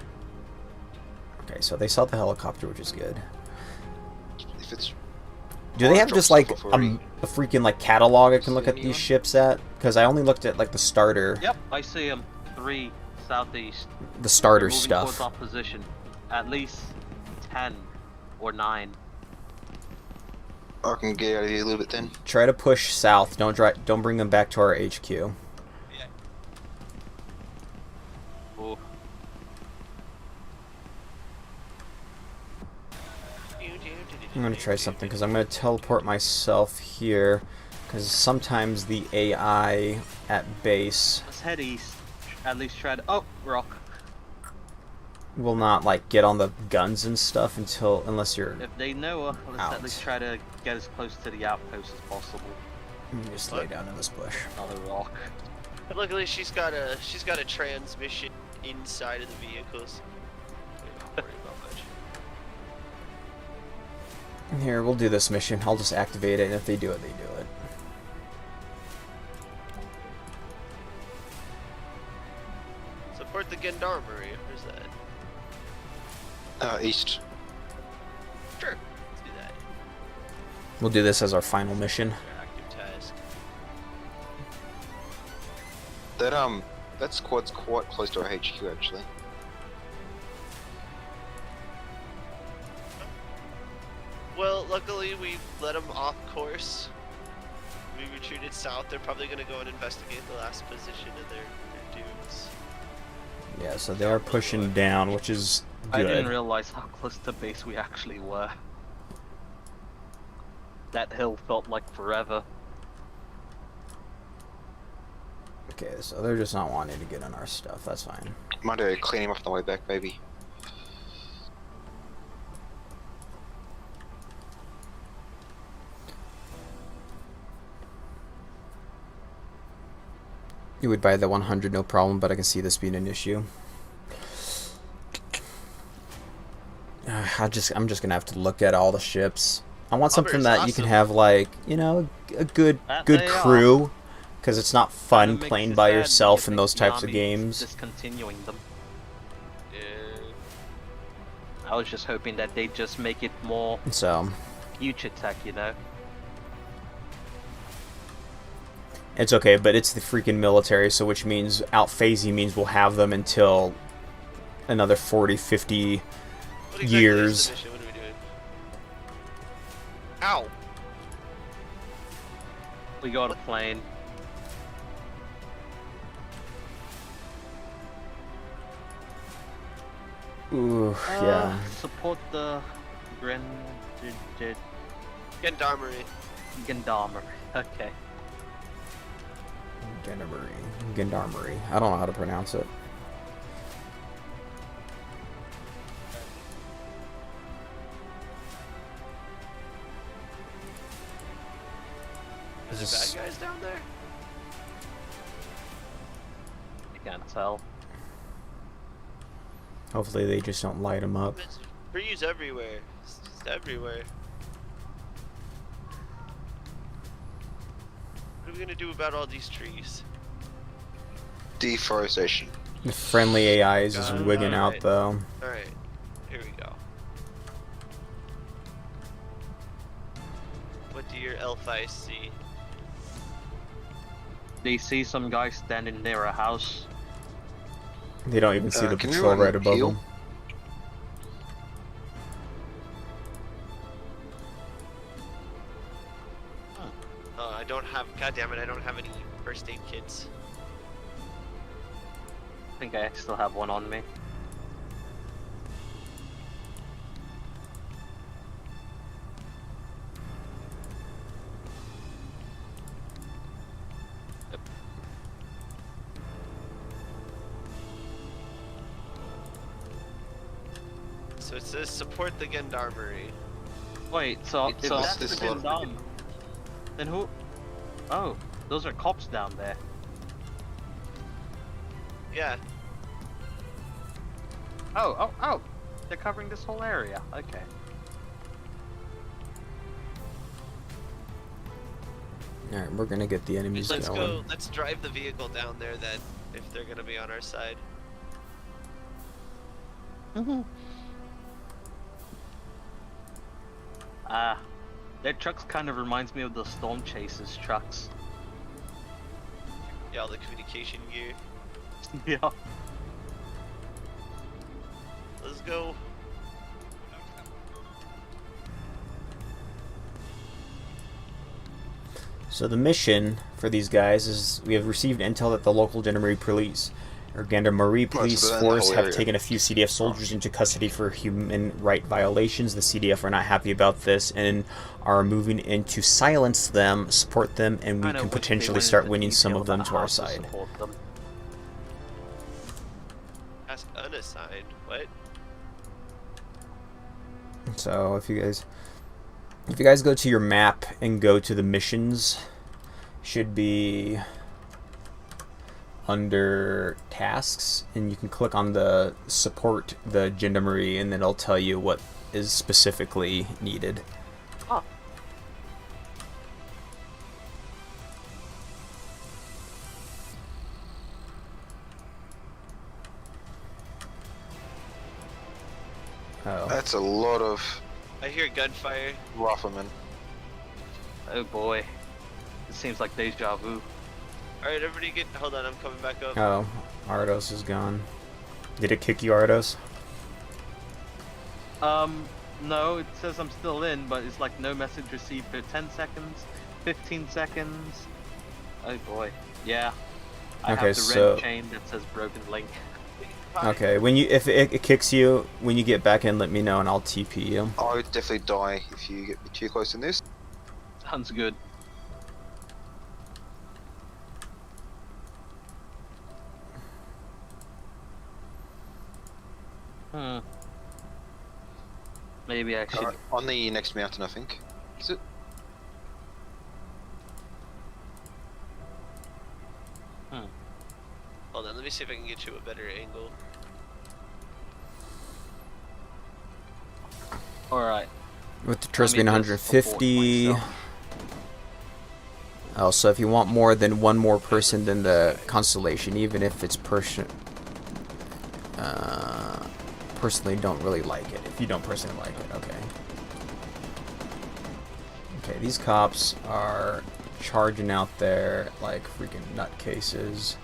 Okay, so they saw the helicopter, which is good. If it's Do they have drop just like stuff a already. freaking like catalog I can look at See these anyone? ships at? Because I only looked at like the starter, Yep, I see him. 3 southeast. the starter Moving stuff. towards our position. At least 10 or 9. I can get out of here a little bit then. Try to push south. Don't bring them back to our HQ. Yeah. Oh, I'm going to try something because I'm going to teleport myself here because sometimes the AI at base let's head east. At least try to. Oh, rock. will not like get on the guns and stuff unless you're. If they know her, let's Out. at least try to get as close to the outpost as possible. Let me just lay down in this bush. Another rock. Luckily, she's got a transmission inside of the vehicles. Don't worry about much. Here, we'll do this mission. I'll just activate it, and if they do it, they do it. Support the Gendarmerie. Where's that? East. Sure. Let's do that. We'll do this as our final mission. Active task. That squad's quite close to our HQ actually. Well, luckily we let them off course. We retreated south. They're probably gonna go and investigate the last position of their dudes. Yeah, so they are pushing down, which is I didn't good. realize how close to base we actually were. That hill felt like forever. Okay, so they're just not wanting to get on our stuff. That's fine. Might clean him off on the way back, baby. You would buy the 100 no problem, but I can see this being an issue. I'm just gonna have to look at all the ships. I want something that you can have, like, you know, a good crew, because it's not fun playing by yourself in those types of games. Discontinuing them. I was just hoping that they'd just make it more future tech, you know. It's okay, but it's the freaking military, so which means outphasing means we'll have them until another 40, 50 years. What are we doing? Ow! We got a plane. Ooh, yeah. Support the Gendarmerie. Gendarmerie. Okay. Gendarmerie. I don't know how to pronounce it. Is there bad guys down there? I can't tell. Hopefully they just don't light them up. There's trees everywhere. It's just everywhere. What are we gonna do about all these trees? Deforestation. The friendly AI is just wigging out, though. Alright, here we go. What do your elf eyes see? They see some guy standing near a house. They don't even see the can you patrol run right above heal? them. Oh, I don't have. God damn it! I don't have any first aid kits. I think I still have one on me. So it says support the Gendarmerie. Wait, so lost that's this the one. Gundam. Then who? Oh, those are cops down there. Yeah. Oh! They're covering this whole area. Okay. Alright, we're gonna get the enemies Let's going. go. Let's drive the vehicle down there then, if they're gonna be on our side. Their trucks kind of reminds me of the Storm Chasers trucks. Yeah, all the communication gear. Yeah. Let's go. So the mission for these guys is we have received intel that the local Gendarmerie Police so they're in the Force whole have area. taken a few CDF soldiers into custody for human right violations. The CDF are not happy about this and are moving in to silence them, support them, and we Kinda can wish they potentially went start into winning some detail of them about to our how side. support them. Ask unassigned. What? So if you guys go to your map and go to the missions, should be under tasks, and you can click on the support the Gendarmerie, and then it'll tell you what is specifically needed. Oh. Oh. That's a lot of I hear gunfire. riflemen. Oh boy. It seems like deja vu. Alright, everybody get. Hold on, I'm coming back up. Oh, Ardos is gone. Did it kick you, Ardos? No, it says I'm still in, but it's like no message received for 10 seconds, 15 seconds. Oh boy. Yeah. I Okay, have the so- red chain that says broken link. Okay, when you if it kicks you, when you get back in, let me know and I'll TP you. I would definitely die if you get me too close in this. Sounds good. Maybe I should. On the next mountain, I think. Is it? me see if I can get you a better angle. Alright. With the turrets being 150. Oh, so if you want more than one more person than the constellation, even if it's personally don't really like it. If you don't personally like it, okay. Okay, these cops are charging out there like freaking nutcases.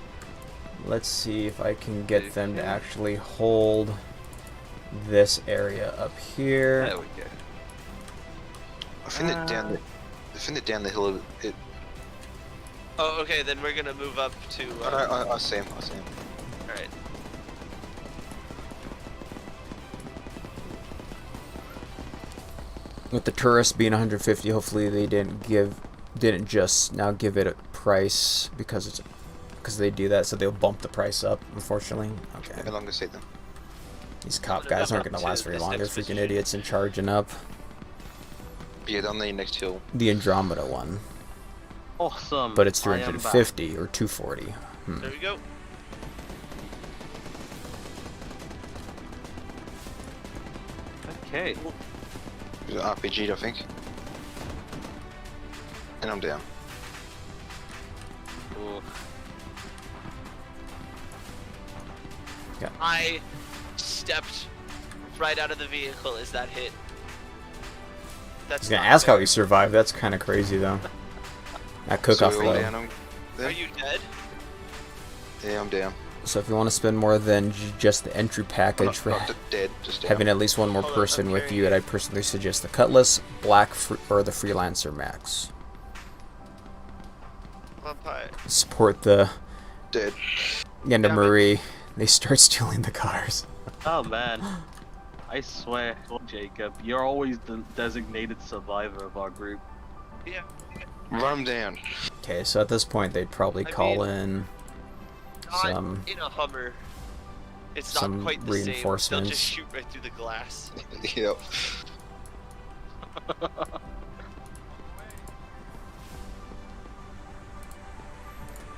Let's see if I can get them to actually hold this area up here. There we go. I think that down the hill. Oh, okay. Then we're gonna move up to. I see him. I see him. All right. With the tourists being 150, hopefully they didn't just now give it a price because they do that, so they'll bump the price up. Unfortunately, okay. No longer see them. These cop guys aren't gonna last very long. They're freaking idiots and charging up. Yeah, on the next hill. The Andromeda one. Awesome. But it's 350 or 240. There we go. Okay. There's an RPG, I think. And I'm down. Ooh. I stepped right out of the vehicle as that hit. I That's was gonna not ask how fair. he survived. That's kind of crazy though. That cook-off So we're all though. down on them? Are you dead? Yeah, I'm down. So if you want to spend more than just the entry package for Not dead, just down. having at least one more Hold on, person I'm with carrying you, it. I'd personally suggest the Cutlass, Black, or the Freelancer Max. Vampire. Support the Dead. Yenda Damn it. Marie. They start stealing the cars. Oh man. I swear, Jacob, you're always the designated survivor of our group. Yeah. Run down. Okay, so at this point they'd probably I call mean, in Not some in a Hummer. It's some not quite the same. They'll reinforcements. just shoot right through the glass. Yep.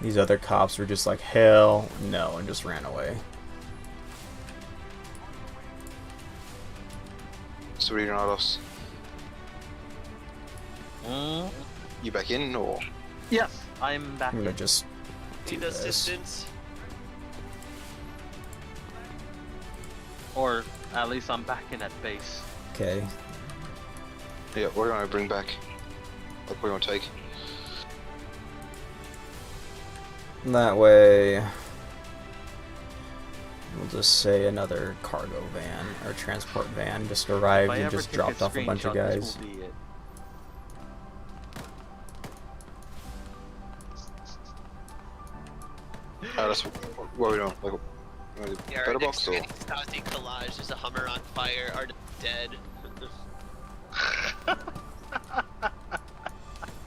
These other cops were just like, hell no, and just ran away. So we're not us. Mm. You back in or? Yes, I'm back. I'm gonna just do Need this. assistance? Or at least I'm back in at base. Okay. Yeah, what do you want to bring back? Like, what do you want to take? That way, we'll just say another cargo van or transport van just arrived If I and ever just take dropped off a bunch of screenshot, guys. this will be it. That's what are we doing? Like, Yeah, better our box or? Antistasi collage. There's a Hummer on fire. Are dead.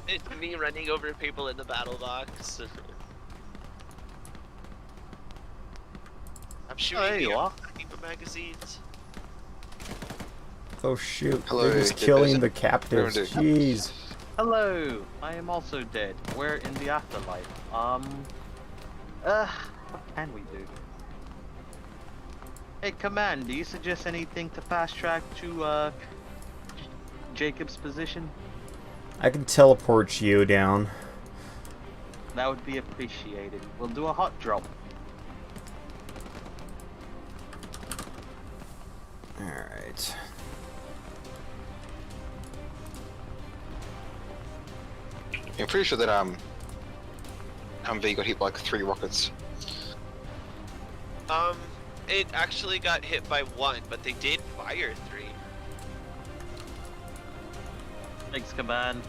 It's me running over people in the battle box. I'm shooting there you the are. keep magazines. Oh shoot, Hello, they're just dead killing person. the captives. What do we do? Jeez. Hello, I am also dead. We're in the afterlife. What can we do? Hey, Command, do you suggest anything to fast track to, Jacob's position? I can teleport you down. That would be appreciated. We'll do a hot drop. Alright. I'm pretty sure that Humvee got hit by like 3 rockets. It actually got hit by 1, but they did fire 3. Thanks, Command.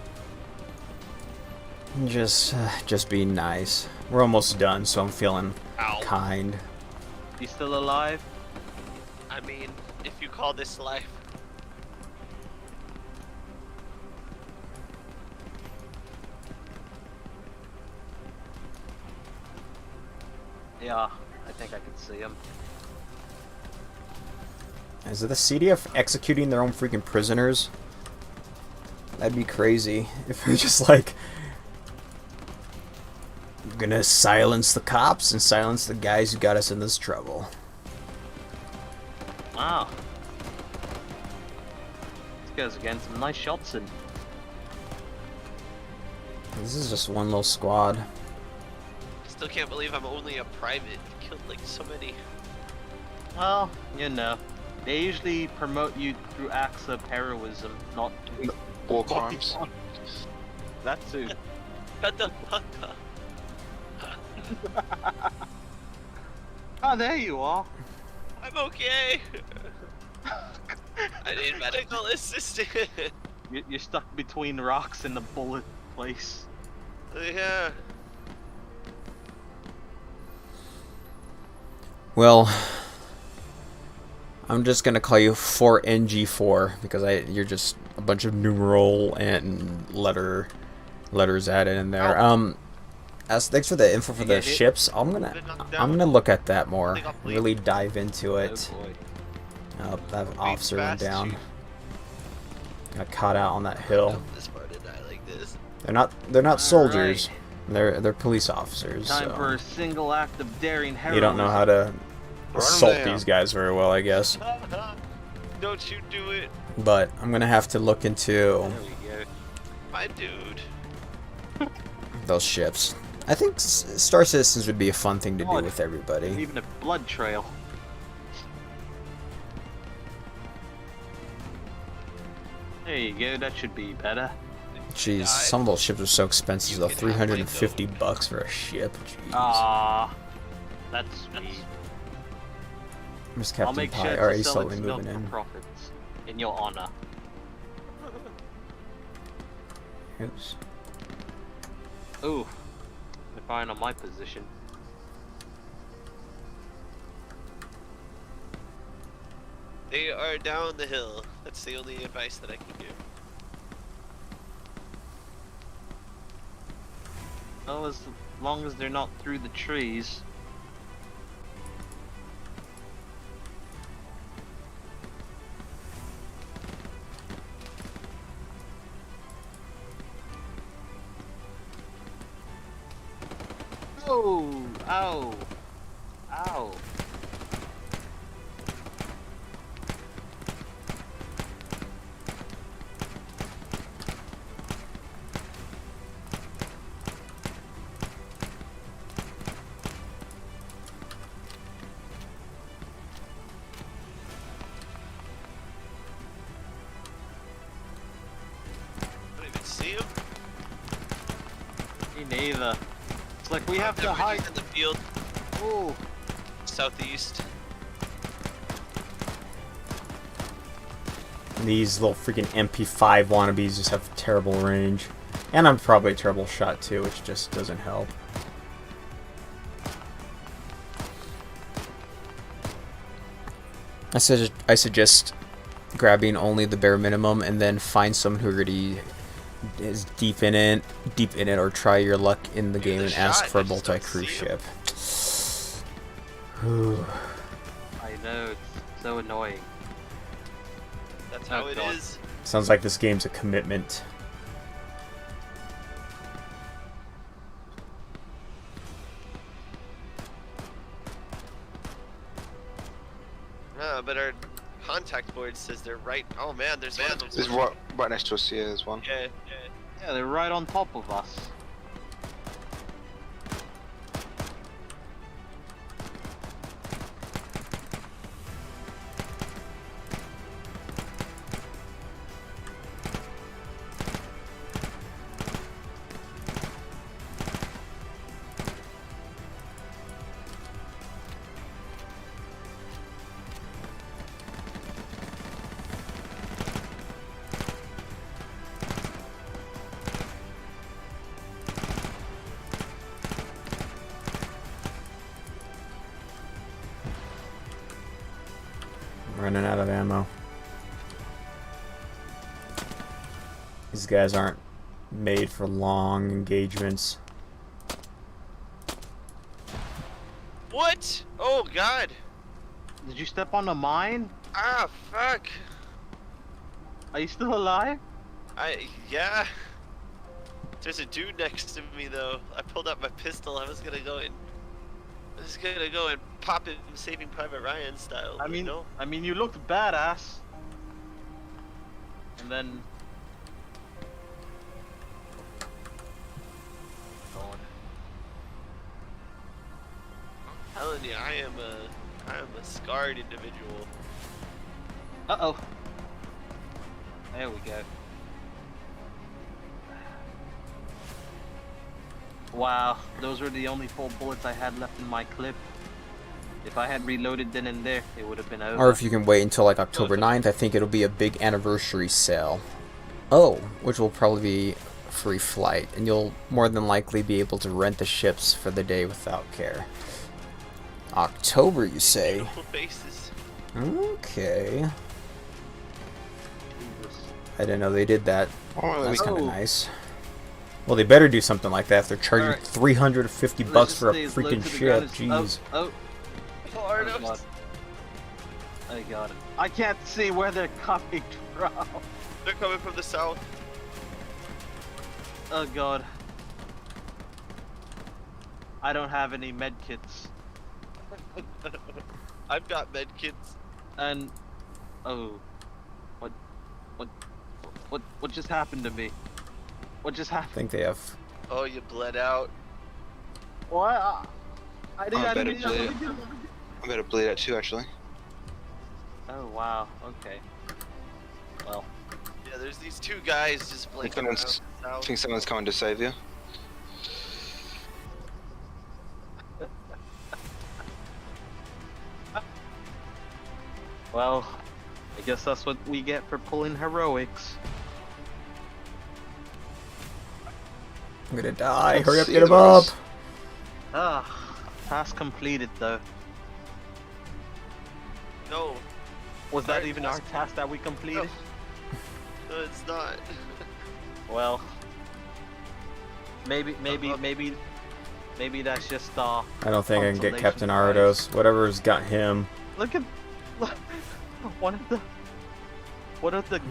Just be nice. We're almost done, so I'm feeling Ow. kind. You still alive? I mean, if you call this life. Yeah, I think I can see him. Is it the CDF executing their own freaking prisoners? That'd be crazy if we just like I'm gonna silence the cops and silence the guys who got us in this trouble. Wow. These guys are getting some nice shots in. This is just one little squad. Still can't believe I'm only a private. Killed like so many. Well, you know, they usually promote you through acts of heroism, not War crimes. that too. Oh, there you are. I'm okay. I need medical assistance. You're stuck between rocks in the bullet place. Yeah. Well, I'm just gonna call you 4NG4 because you're just a bunch of numeral and letters added in there. Thanks for the info for the ships. I'm gonna look at that more. Really dive into it. Oh boy. That officer went down. Got caught out on that hill. This part did I like this. They're not soldiers. They're police officers. Time So for a single act of daring heroism. you don't know how to assault down. these guys very well, I guess. Don't you do it. But I'm gonna have to look into There we go. My dude. those ships. I think Star Citizens would be a fun thing to do Blood. with everybody. Even a blood trail. There you go, that should be better. Jeez, some of those ships are so expensive though. You can have one, $350 for a ship. Jeez. Ah, that's sweet. Where's I'll Captain make Pie? sure Alright, to he's sell slowly its milk moving for in. profits. In your honor. Oops. Ooh, they're firing on my position. They are down the hill. That's the only advice that I can give. Well, as long as they're not through the trees. Oh! Ow! Ow! I don't even see him. Me neither. It's like we have to hide. in the field. Ooh! Southeast. These little freaking MP5 wannabes just have terrible range. And I'm probably a terrible shot too, which just doesn't help. I suggest grabbing only the bare minimum and then find someone who already is deep in it, or try your luck in the game and ask for a multi-cruise ship. I know, it's so annoying. That's how it God. is. Sounds like this game's a commitment. But our contact board says they're right. Oh man, there's one of them. There's right next to us here, there's one. Yeah. Yeah, they're right on top of us. Running out of ammo. These guys aren't made for long engagements. What? Oh god. Did you step on a mine? Ah, fuck. Are you still alive? Yeah. There's a dude next to me though. I pulled out my pistol. I was gonna go and pop him, Saving Private Ryan style. I mean, no. I mean, you looked badass. And then. God. I'm telling you, I am a scarred individual. Uh-oh. There we go. Wow, those were the only 4 bullets I had left in my clip. If I had reloaded then and there, it would have been over. Or if you can wait until like October 9th, I think it'll be a big anniversary sale. Oh, which will probably be free flight, and you'll more than likely be able to rent the ships for the day without care. October, you say? Beautiful faces. Okay. I didn't know they did that. Oh, That's kind of Oh. nice. Well, they better do something like that if they're charging Alright. 350 Let's bucks just for a stay as low freaking to the ship. ground Jeez. Oh, Oh, God. Arnos. I got it. I can't see where they're coming from. They're coming from the south. Oh god. I don't have any med kits. I've got med kits. And oh, what just happened to me? What just I happened? think they have. Oh, you bled out. What? I didn't. I I better didn't. play it. I better bleed out too, actually. Oh wow. Okay. Well. Yeah, there's these 2 guys just I blinking think around someone's, the I south. think someone's coming to save you. Well, I guess that's what we get for pulling heroics. I'm gonna die. Let's Hurry up, see get him the up. rest. Ah, task completed though. No, Was that Alright, even our task- task that we completed? no, it's not. Well, maybe that's just I don't think I can get consolation Captain prize. Ardos. Whatever's got him. Look one of the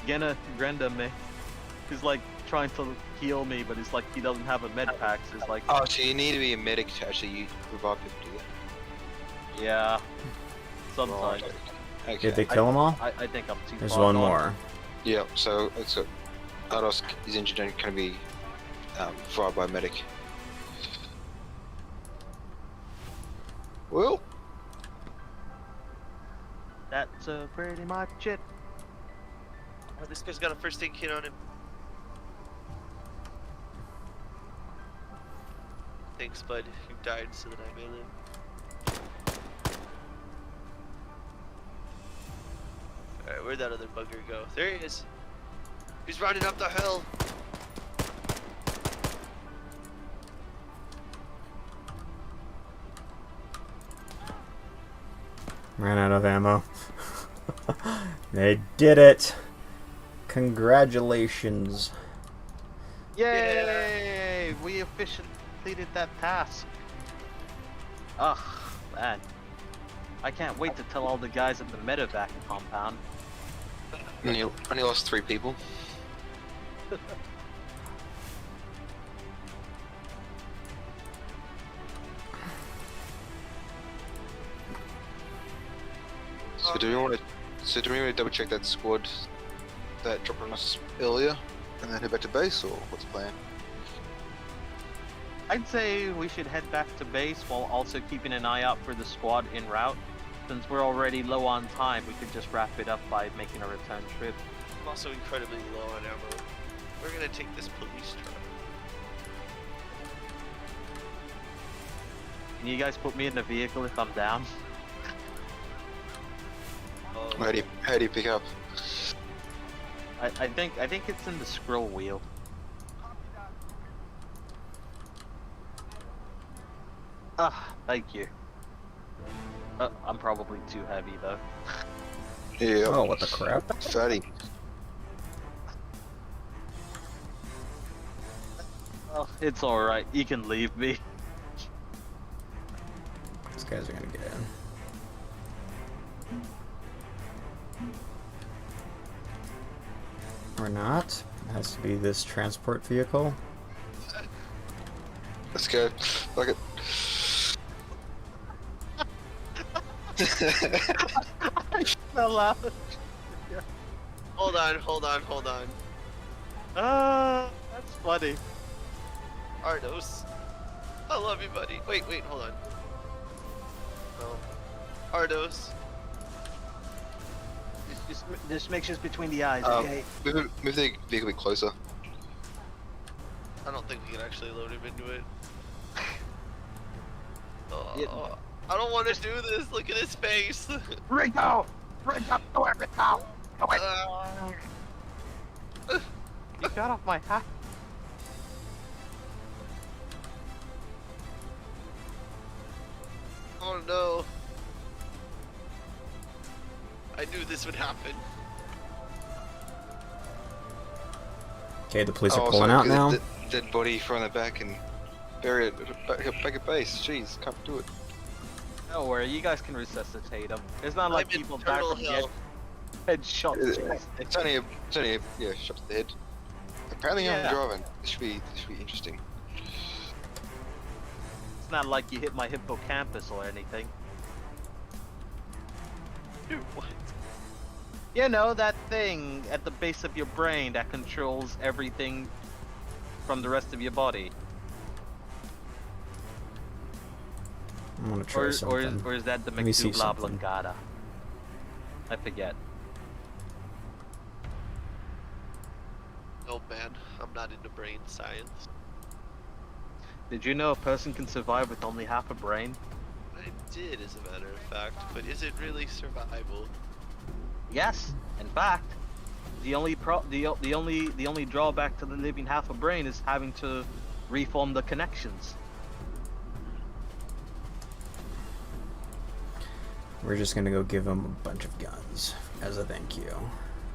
Grenda me. He's like trying to heal me, but it's like he doesn't have a med pack. So it's like, Oh, so you need to be a medic to actually revive people, do you? yeah, sometimes. Okay. Did they kill them all? I think I'm too There's far one gone. more. Yeah, so Ardos is injured and can be revived by a medic. Well, That's pretty much it. Oh, this guy's got a first aid kit on him. Thanks, bud. You died so that I may live. Alright, where'd that other bugger go? There he is. He's running up the hill. Ran out of ammo. They did it. Congratulations. Yay! We officially completed that task. Ugh, man. I can't wait to tell all the guys at the medevac compound. only lost 3 people. So do we want to double check that squad that dropped on us earlier, and then head back to base, or what's the plan? I'd say we should head back to base while also keeping an eye out for the squad en route. Since we're already low on time, we could just wrap it up by making a return trip. I'm also incredibly low on ammo. We're gonna take this police truck. Can you guys put me in the vehicle if I'm down? Oh, How do you pick up? I think it's in the scroll wheel. Ah, thank you. I'm probably too heavy though. Yeah. Oh, what the crap? Fatty. Oh, it's alright. You can leave me. These guys are gonna get in. Or not. Has to be this transport vehicle. Let's go. Fuck it. Fell out. Hold on. That's funny. Ardos. I love you, buddy. Wait, hold on. No. Ardos. Just make sure it's between the eyes, okay? Move the vehicle a bit closer. I don't think we can actually load him into it. Yeah. I don't want to do this. Look at his face. Rico! Rico! Do it, Rico! Do it! You got off my hat. Oh no. I knew this would happen. Okay, the police are Oh, pulling sorry, out now. Dead body from the back and bury it back at base. Jeez, can't do it. Don't worry, you guys can resuscitate him. It's not like I'm in people die Turtle from Hill. headshots. It's only a shot to the head. Apparently Yeah. I'm driving. This should be interesting. It's not like you hit my hippocampus or anything. Dude, what? You know, that thing at the base of your brain that controls everything from the rest of your body. I'm gonna try something. Or is that the Let me see McDougal something. oblongata? I forget. Oh man, I'm not into brain science. Did you know a person can survive with only half a brain? I did, as a matter of fact, but is it really survival? Yes. In fact, the only drawback to the living half a brain is having to reform the connections. We're just gonna go give him a bunch of guns as a thank you.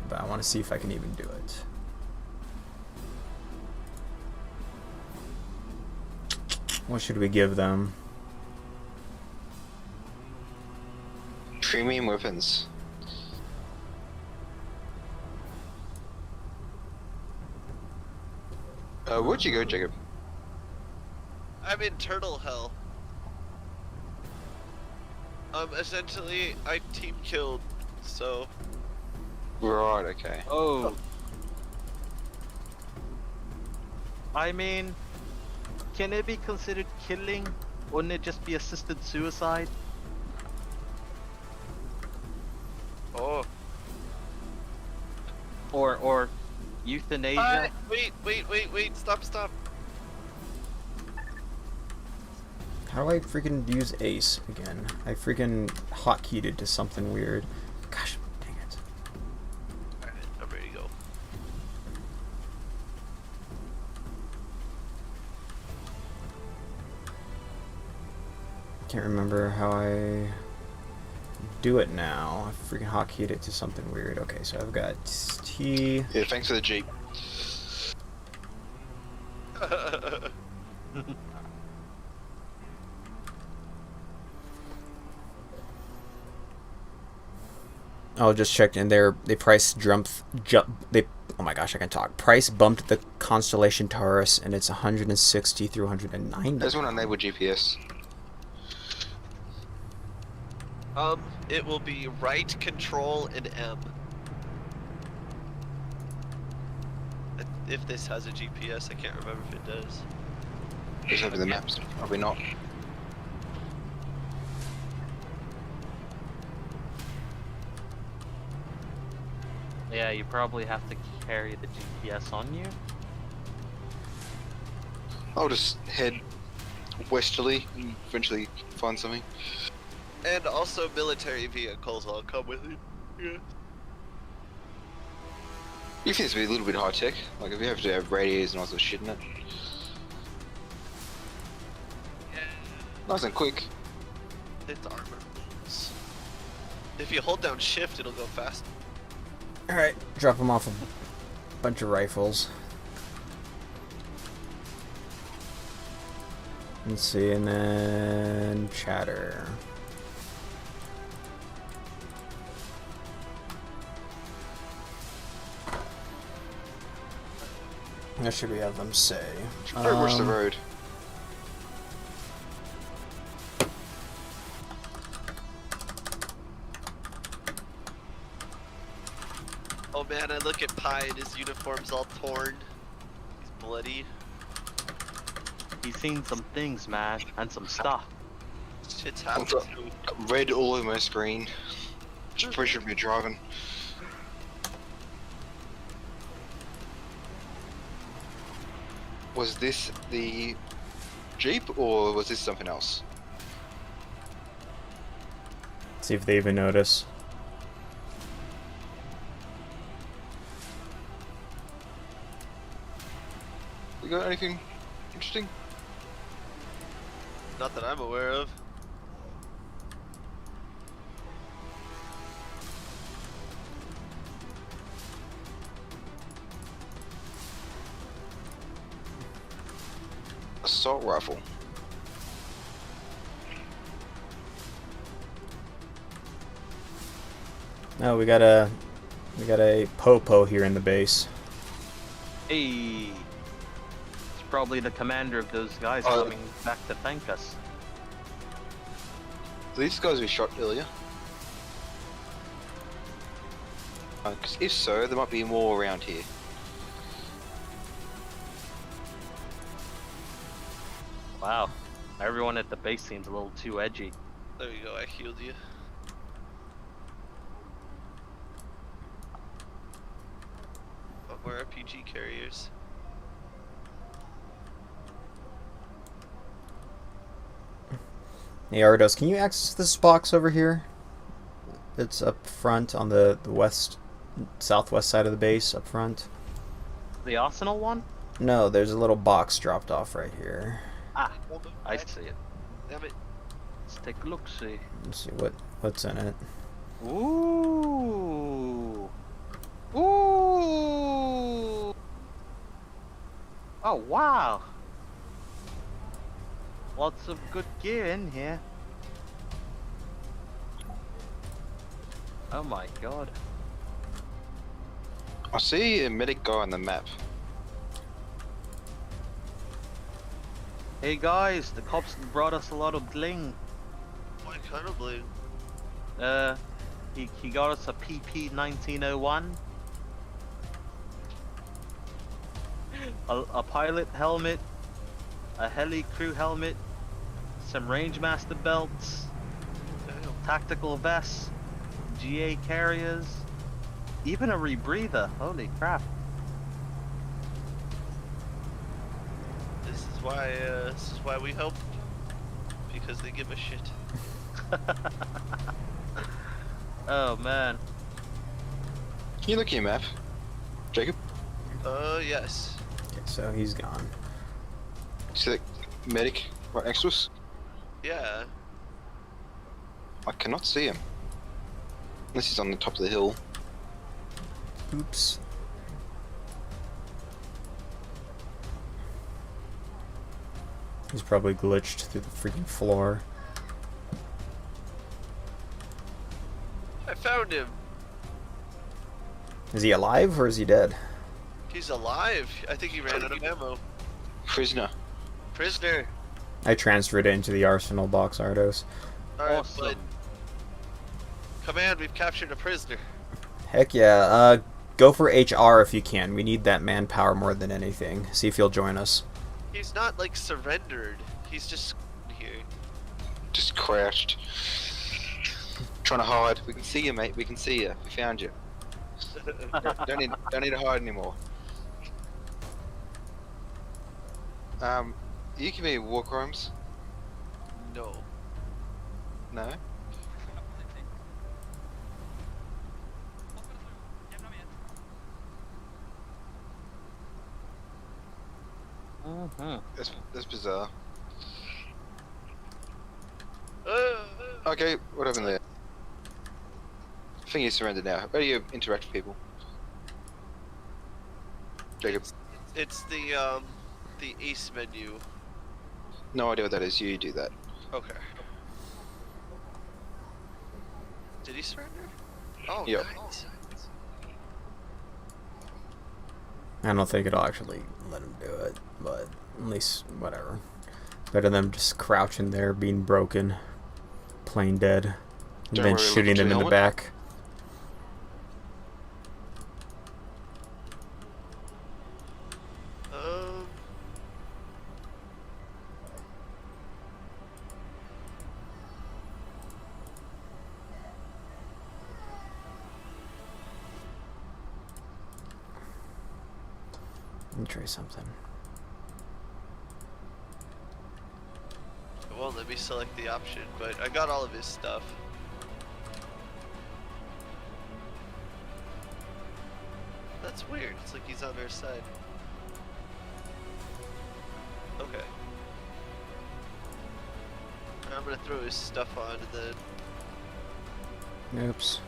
But I want to see if I can even do it. What should we give them? Premium weapons. Where'd you go, Jacob? I'm in Turtle Hell. Essentially, I team killed, so... Right, okay. Oh. I mean, can it be considered killing? Wouldn't it just be assisted suicide? Oh. Or euthanasia? Wait, stop. How do I freaking use Ace again? I freaking hotkeyed it to something weird. Gosh, dang it. Alright, I'm ready to go. Can't remember how I do it now. I freaking hotkeyed it to something weird. Okay, so I've got T. Yeah, thanks for the Jeep. Oh, just checked in there. They oh my gosh, I can talk. Price bumped the Constellation Taurus, and it's 160 through 190. There's one unable GPS. It will be right, control, and M. If this has a GPS, I can't remember if it does. Just over the maps. Probably not. Yeah, you probably have to carry the GPS on you. I'll just head westerly and eventually find something. And also military vehicles will come with it. Yeah. You think it's be a little bit high tech? Like if you have to have radios and all sorts of shit in it. Yeah. Nice and quick. It's armor. If you hold down shift, it'll go fast. Alright, drop them off a bunch of rifles. Let's see, and then chatter. What should we have them say? Very much the road. Oh man, I look at Pi and his uniform's all torn. He's bloody. He's seen some things, man, and some stuff. Shit's I've happening. got red all over my screen. Just pressure me driving. Was this the Jeep or was this something else? See if they even notice. You got anything interesting? Not that I'm aware of. Assault rifle. No, we got a popo here in the base. Hey, it's probably the commander of those guys coming back to thank us. These guys we shot earlier. 'Cause if so, there might be more around here. Wow, everyone at the base seems a little too edgy. There you go, I healed you. Oh, more RPG carriers. Hey Ardos, can you access this box over here? It's up front on the southwest side of the base, up front. The arsenal one? No, there's a little box dropped off right here. Ah, I see it. Damn it. Let's take a look, see. Let's see what's in it. Ooh. Ooh. Oh, wow. Lots of good gear in here. Oh my god. I see a medic guy on the map. Hey guys, the cops brought us a lot of bling. What kind of blue? He got us a PP 1901. A pilot helmet, a heli crew helmet, some Rangemaster belts, Damn. tactical vests, GA carriers, even a rebreather. Holy crap. This is why we help. Because they give a shit. Oh man. Can you look at your map, Jacob? Yes. Okay, so he's gone. See that medic right next to us? Yeah. I cannot see him. Unless he's on the top of the hill. Oops. He's probably glitched through the freaking floor. I found him. Is he alive or is he dead? He's alive. I think he ran out of ammo. Prisoner. Prisoner. I transferred it into the arsenal box, Ardos. Alright, Awesome. bud. Command, we've captured a prisoner. Heck yeah. Go for HR if you can. We need that manpower more than anything. See if he'll join us. He's not like surrendered. He's just here. Just crouched. Trying to hide. We can see you, mate. We can see you. We found you. Don't need to hide anymore. You give me war crimes? No. No? That's bizarre. Okay, what happened there? I think you surrendered now. How do you interact with people? Jacob? It's the ace menu. No idea what that is. You do that. Okay. Did he surrender? Oh, Yep. nice. I don't think it'll actually let him do it, but at least, whatever. Better than just crouching there, being broken, plain dead, and then shooting them in the back. Let me try something. It won't let me select the option, but I got all of his stuff. That's weird. It's like he's on our side. Okay. I'm gonna throw his stuff on and then... Oops.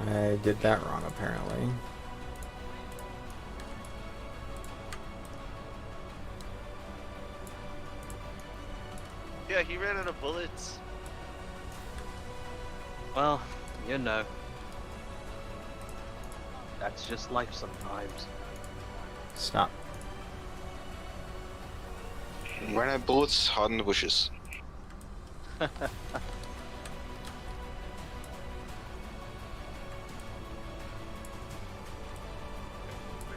I did that wrong, apparently. Yeah, he ran out of bullets. Well, you know. That's just life sometimes. Stop. Ran out of bullets, hide in the bushes. Where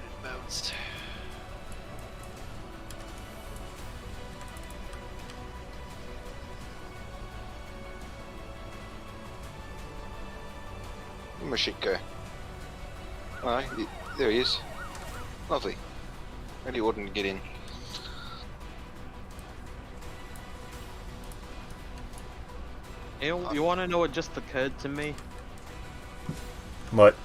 did it bounce? Where should go? Alright, there he is. Lovely. Really wouldn't get in. You want to know what just occurred to me? What?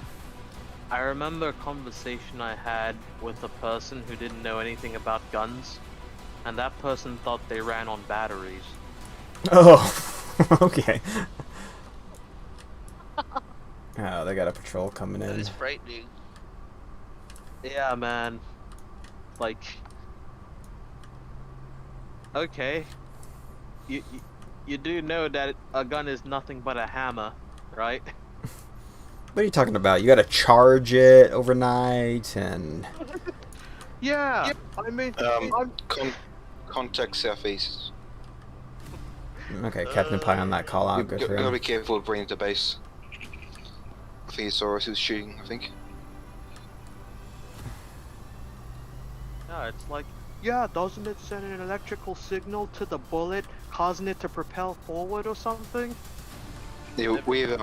I remember a conversation I had with a person who didn't know anything about guns, and that person thought they ran on batteries. Oh, okay. Oh, they got a patrol coming That in. is frightening. Yeah, man. Like, okay, you do know that a gun is nothing but a hammer, right? What are you talking about? You gotta charge it overnight and... Yeah, I mean, Contact southeast. Okay, Captain Pie on that call out. You Good for gotta him. be careful of bringing it to base. I think he saw us, he was shooting, I think. yeah, it's like, yeah, doesn't it send an electrical signal to the bullet, causing it to propel forward or something? Yeah, we have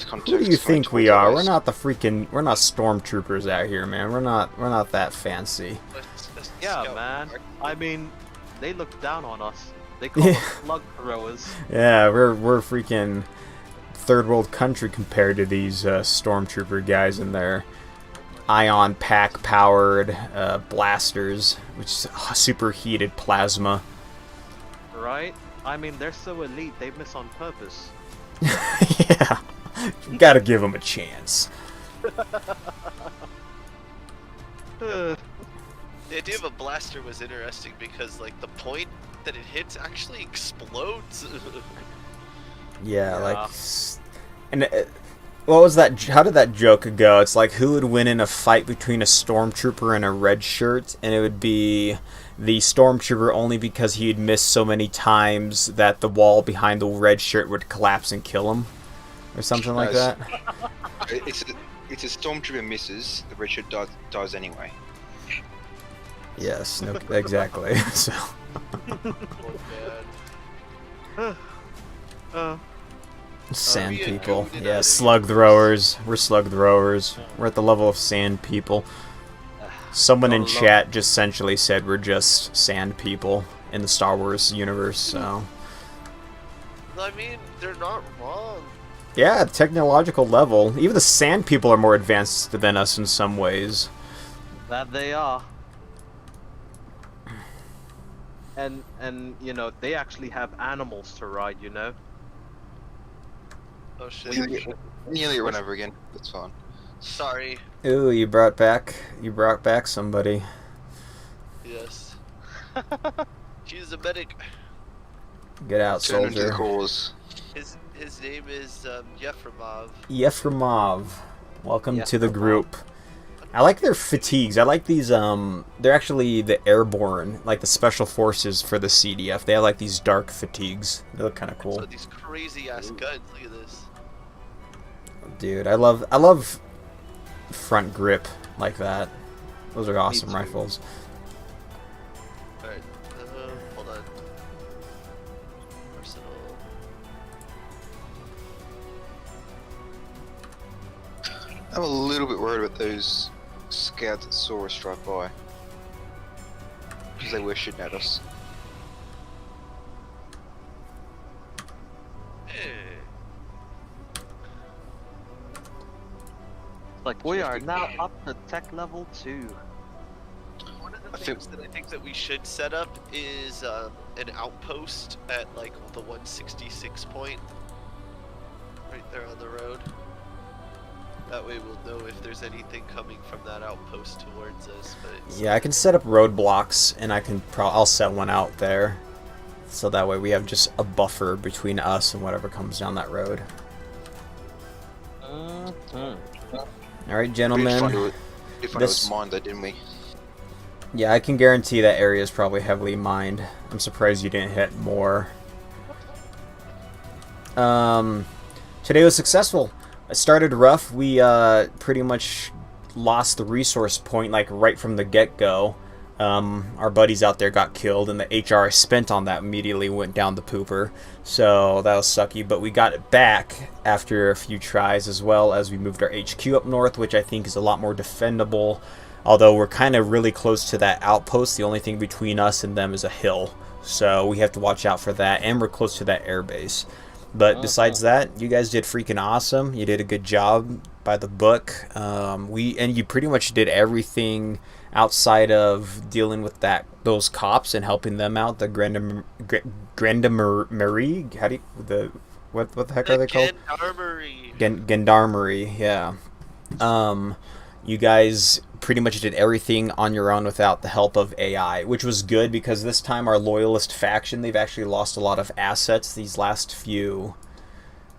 contacts. Who do you coming think we towards our are? base. We're not the freaking... We're not stormtroopers out here, man. We're not that fancy. Let's Yeah, scout. man. I mean, they look down on us. They call Yeah. us slug throwers. Yeah, we're freaking third world country compared to these stormtrooper guys and their ion pack powered blasters, which is superheated plasma. Right? I mean, they're so elite, they miss on purpose. Yeah, you gotta give them a chance. Uh, The idea of a blaster was interesting because, like, the point that it hits actually explodes. Yeah, Yeah. like, and what was that? How did that joke go? It's like, who would win in a fight between a stormtrooper and a red shirt, and it would be the stormtrooper only because he'd missed so many times that the wall behind the red shirt would collapse and kill him, or something like Nice. that. It's a stormtrooper misses, the red shirt dies anyway. Yes, no, exactly. So, Oh, man. sand we people. included Yeah, other slug users. throwers. We're slug throwers. We're at the level of sand people. Someone in chat just essentially said we're just sand people in the Star Wars universe, so... I mean, they're not wrong. Yeah, at technological level. Even the sand people are more advanced than us in some ways. that they are. And you know, they actually have animals to ride, you know? Oh shit. Nearly run over again. That's fine. Sorry. Ooh, you brought back somebody. Yes. She's a medic. Get out, Turn into the soldier. cause. His name is Yefremov. Yefremov. Welcome to the group. I like their fatigues. I like these, they're actually the airborne, like the special forces for the CDF. They have like these dark fatigues. They look kind of cool. So these crazy ass guns, look at this. Dude, I love front grip like that. Those are awesome too. rifles. Alright, hold on. Arsenal. I'm a little bit worried about those scouts that saw us drive by. Because they were shooting at us. Like we are now up to tech level 2. One of the things that I think that we should set up is an outpost at like the 166 point, right there on the road. That way we'll know if there's anything coming from that outpost towards us. But Yeah, I can set up roadblocks, and I'll set one out there, so that way we have just a buffer between us and whatever comes down that road. All right, gentlemen. We found it was mined though, didn't we? Yeah, I can guarantee that area is probably heavily mined. I'm surprised you didn't hit more. Today was successful. It started rough. We pretty much lost the resource point like right from the get-go. Our buddies out there got killed, and the HR I spent on that immediately went down the pooper. So that was sucky, but we got it back after a few tries, as well as we moved our HQ up north, which I think is a lot more defendable. Although we're kind of really close to that outpost, the only thing between us and them is a hill. So we have to watch out for that, and we're close to that airbase. But besides that, you guys did freaking awesome. You did a good job by the book. And you pretty much did everything outside of dealing with those cops and helping them out. The Gendarmerie. How do you, what the heck are they called? Gendarmerie. Yeah. You guys pretty much did everything on your own without the help of AI, which was good because this time our Loyalist faction, they've actually lost a lot of assets these last few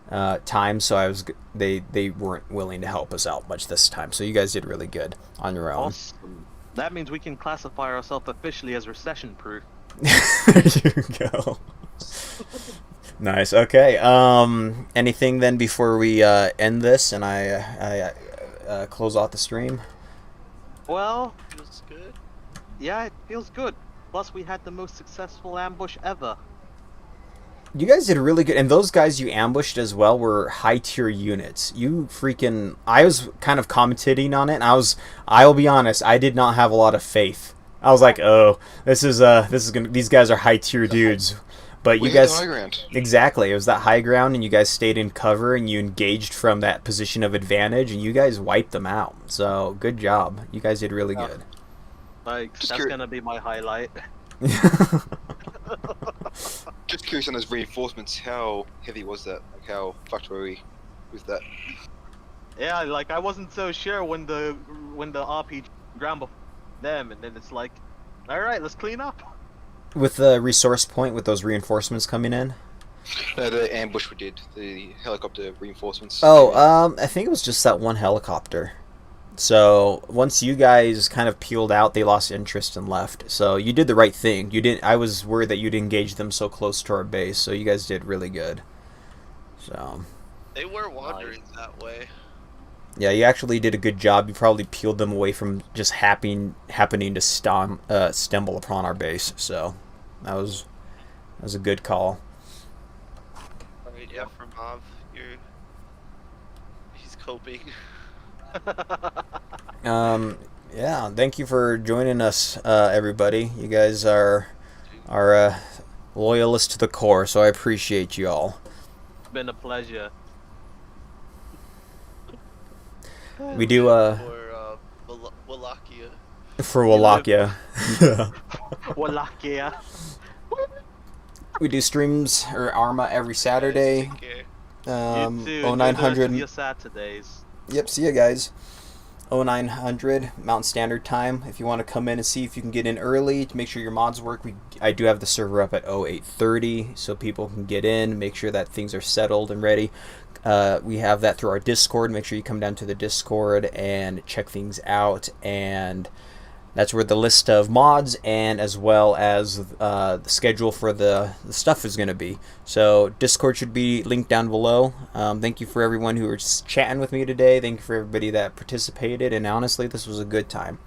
times, so they weren't willing to help us out much this time. So you guys did really good on your own. Awesome. That means we can classify ourselves officially as recession-proof. There you go. Nice. Okay. Anything then before we end this and I close off the stream? Well, feels good. Yeah, it feels good. Plus, we had the most successful ambush ever. You guys did really good, and those guys you ambushed as well were high-tier units. You freaking... I was kind of commentating on it, and I'll be honest, I did not have a lot of faith. I was like, oh, this is gonna... These guys are high-tier dudes. But you guys... high ground. Exactly, it was that high ground, and you guys stayed in cover, and you engaged from that position of advantage, and you guys wiped them out. So, good job. You guys did really good. Like, that's gonna be my highlight. Just curious on those reinforcements, how heavy was that? Like, how fucked were we with that? Yeah, like, I wasn't so sure when the RPG ground before them, and then it's like, alright, let's clean up. With the resource point, with those reinforcements coming in? No, the ambush we did, the helicopter reinforcements. Oh, I think it was just that one helicopter. So once you guys kind of peeled out, they lost interest and left. So you did the right thing. You didn't. I was worried that you'd engage them so close to our base. So you guys did really good. So they were wandering that way. Yeah, you actually did a good job. You probably peeled them away from just happening to stumble upon our base. So that was a good call. Alright, yeah, from Mav, he's coping. Yeah, thank you for joining us, everybody. You guys are loyalists to the core, so I appreciate you all. It's been a pleasure. We do For Wallachia. for Wallachia. Wallachia. We do streams or Arma every Saturday. You too. 0900. Your Saturdays. Yep, see you guys. 0900 Mountain Standard Time. If you want to come in and see if you can get in early to make sure your mods work, I do have the server up at 0830 so people can get in, make sure that things are settled and ready. We have that through our Discord. Make sure you come down to the Discord and check things out. And that's where the list of mods and as well as the schedule for the stuff is going to be. So Discord should be linked down below. Thank you for everyone who was chatting with me today. Thank you for everybody that participated. And honestly, this was a good time.